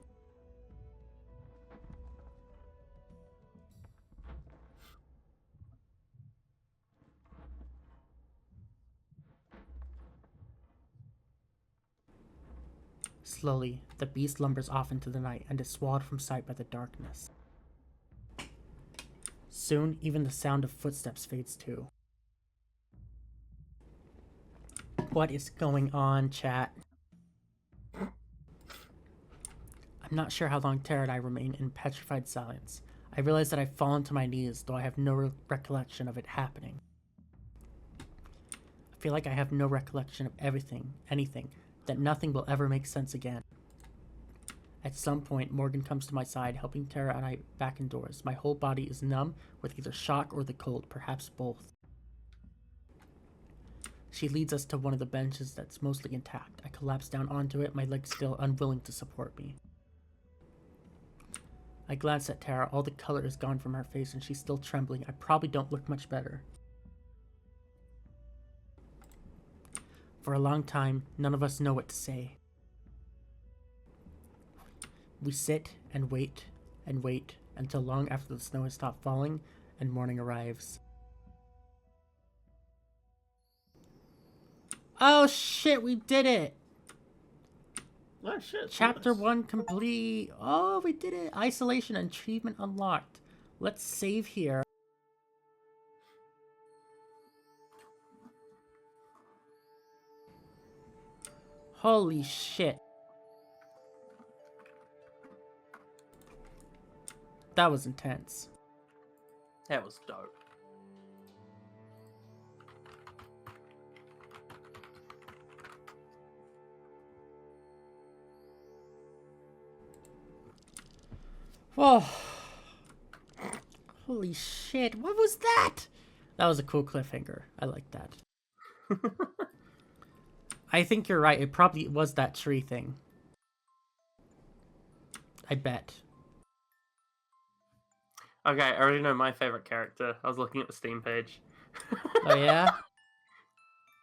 Slowly, the beast lumbers off into the night and is swallowed from sight by the darkness. Soon, even the sound of footsteps fades too. What is going on, chat? I'm not sure how long Tara and I remain in petrified silence. I realize that I've fallen to my knees, though I have no recollection of it happening. I feel like I have no recollection of anything, that nothing will ever make sense again. At some point, Morgan comes to my side, helping Tara and I back indoors. My whole body is numb with either shock or the cold, perhaps both. She leads us to one of the benches that's mostly intact. I collapse down onto it, my legs still unwilling to support me. I glance at Tara, all the color is gone from her face and she's still trembling. I probably don't look much better. For a long time, none of us know what to say. We sit and wait until long after the snow has stopped falling and morning arrives. Oh shit, we did it! Oh shit. Chapter nice. 1 complete. Oh, we did it. Isolation achievement unlocked. Let's save here. Holy shit. That was intense. That was dope. Whoa. Holy shit. What was that? That was a cool cliffhanger. I like that. I think you're right. It probably was that tree thing. I bet. Okay, I already know my favorite character. I was looking at the Steam page. Oh, yeah?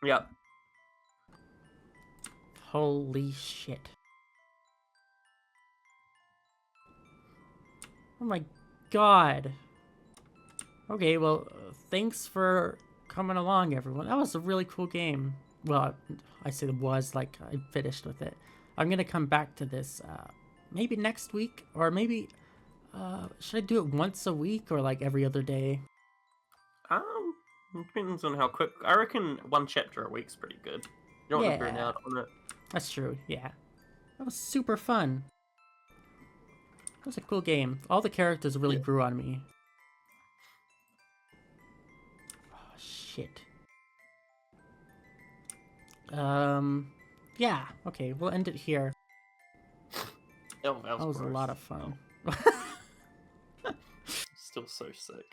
Yep. Holy shit. Oh my god. Okay, well, thanks for coming along, everyone. That was a really cool game. Well, I say it was, like, I finished with it. I'm gonna come back to this, maybe next week, or maybe, should I do it once a week, or, like, every other day? Depends on how quick. I reckon one chapter a week's pretty good. You don't want to burn Yeah. out on it. That's true, yeah. That was super fun. That was a cool game. All the characters really grew on me. Oh, shit. Yeah, okay, we'll end it here. Oh, that That was a gross. lot of fun. Still so sick.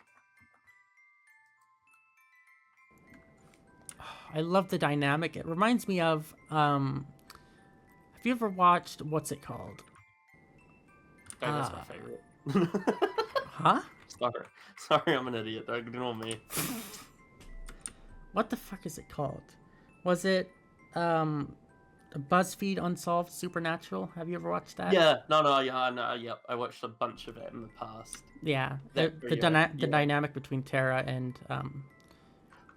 I love the dynamic. It reminds me of, have you ever watched, what's it called? Oh, that's my favorite. Huh? Sorry, I'm an idiot. Don't ignore me. What the fuck is it called? Was it, BuzzFeed Unsolved Supernatural? Have you ever watched that? Yeah, yep. I watched a bunch of it in the past. Yeah, the Yeah. dynamic between Tara and,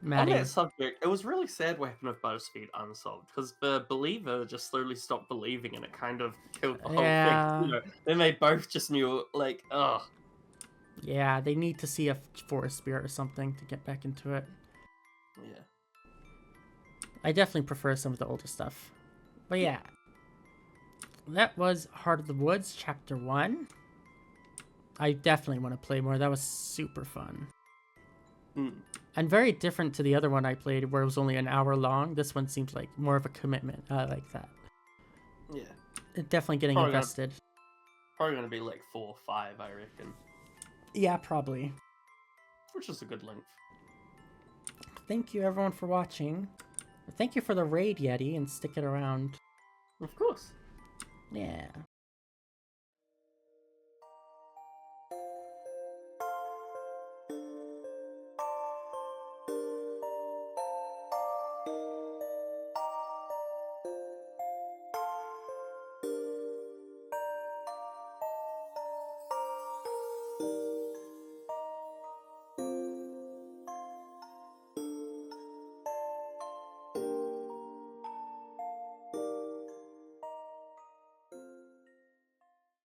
Maddie. On that subject, it was really sad what happened with BuzzFeed Unsolved, because the believer just slowly stopped believing and it kind of killed the whole Yeah. thing. You know, then they both just knew, like, ugh. Yeah, they need to see a forest spirit or something to get back into it. Yeah. I definitely prefer some of the older stuff. But yeah. That was Heart of the Woods, Chapter 1. I definitely want to play more. That was super fun. And very different to the other one I played where it was only an hour long. This one seems like more of a commitment. I like that. Yeah. Definitely getting Probably invested. Probably going to be like 4 or 5, I reckon. Yeah, probably. Which is a good length. Thank you everyone for watching. Thank you for the raid, Yeti, and sticking around. Of course. Yeah.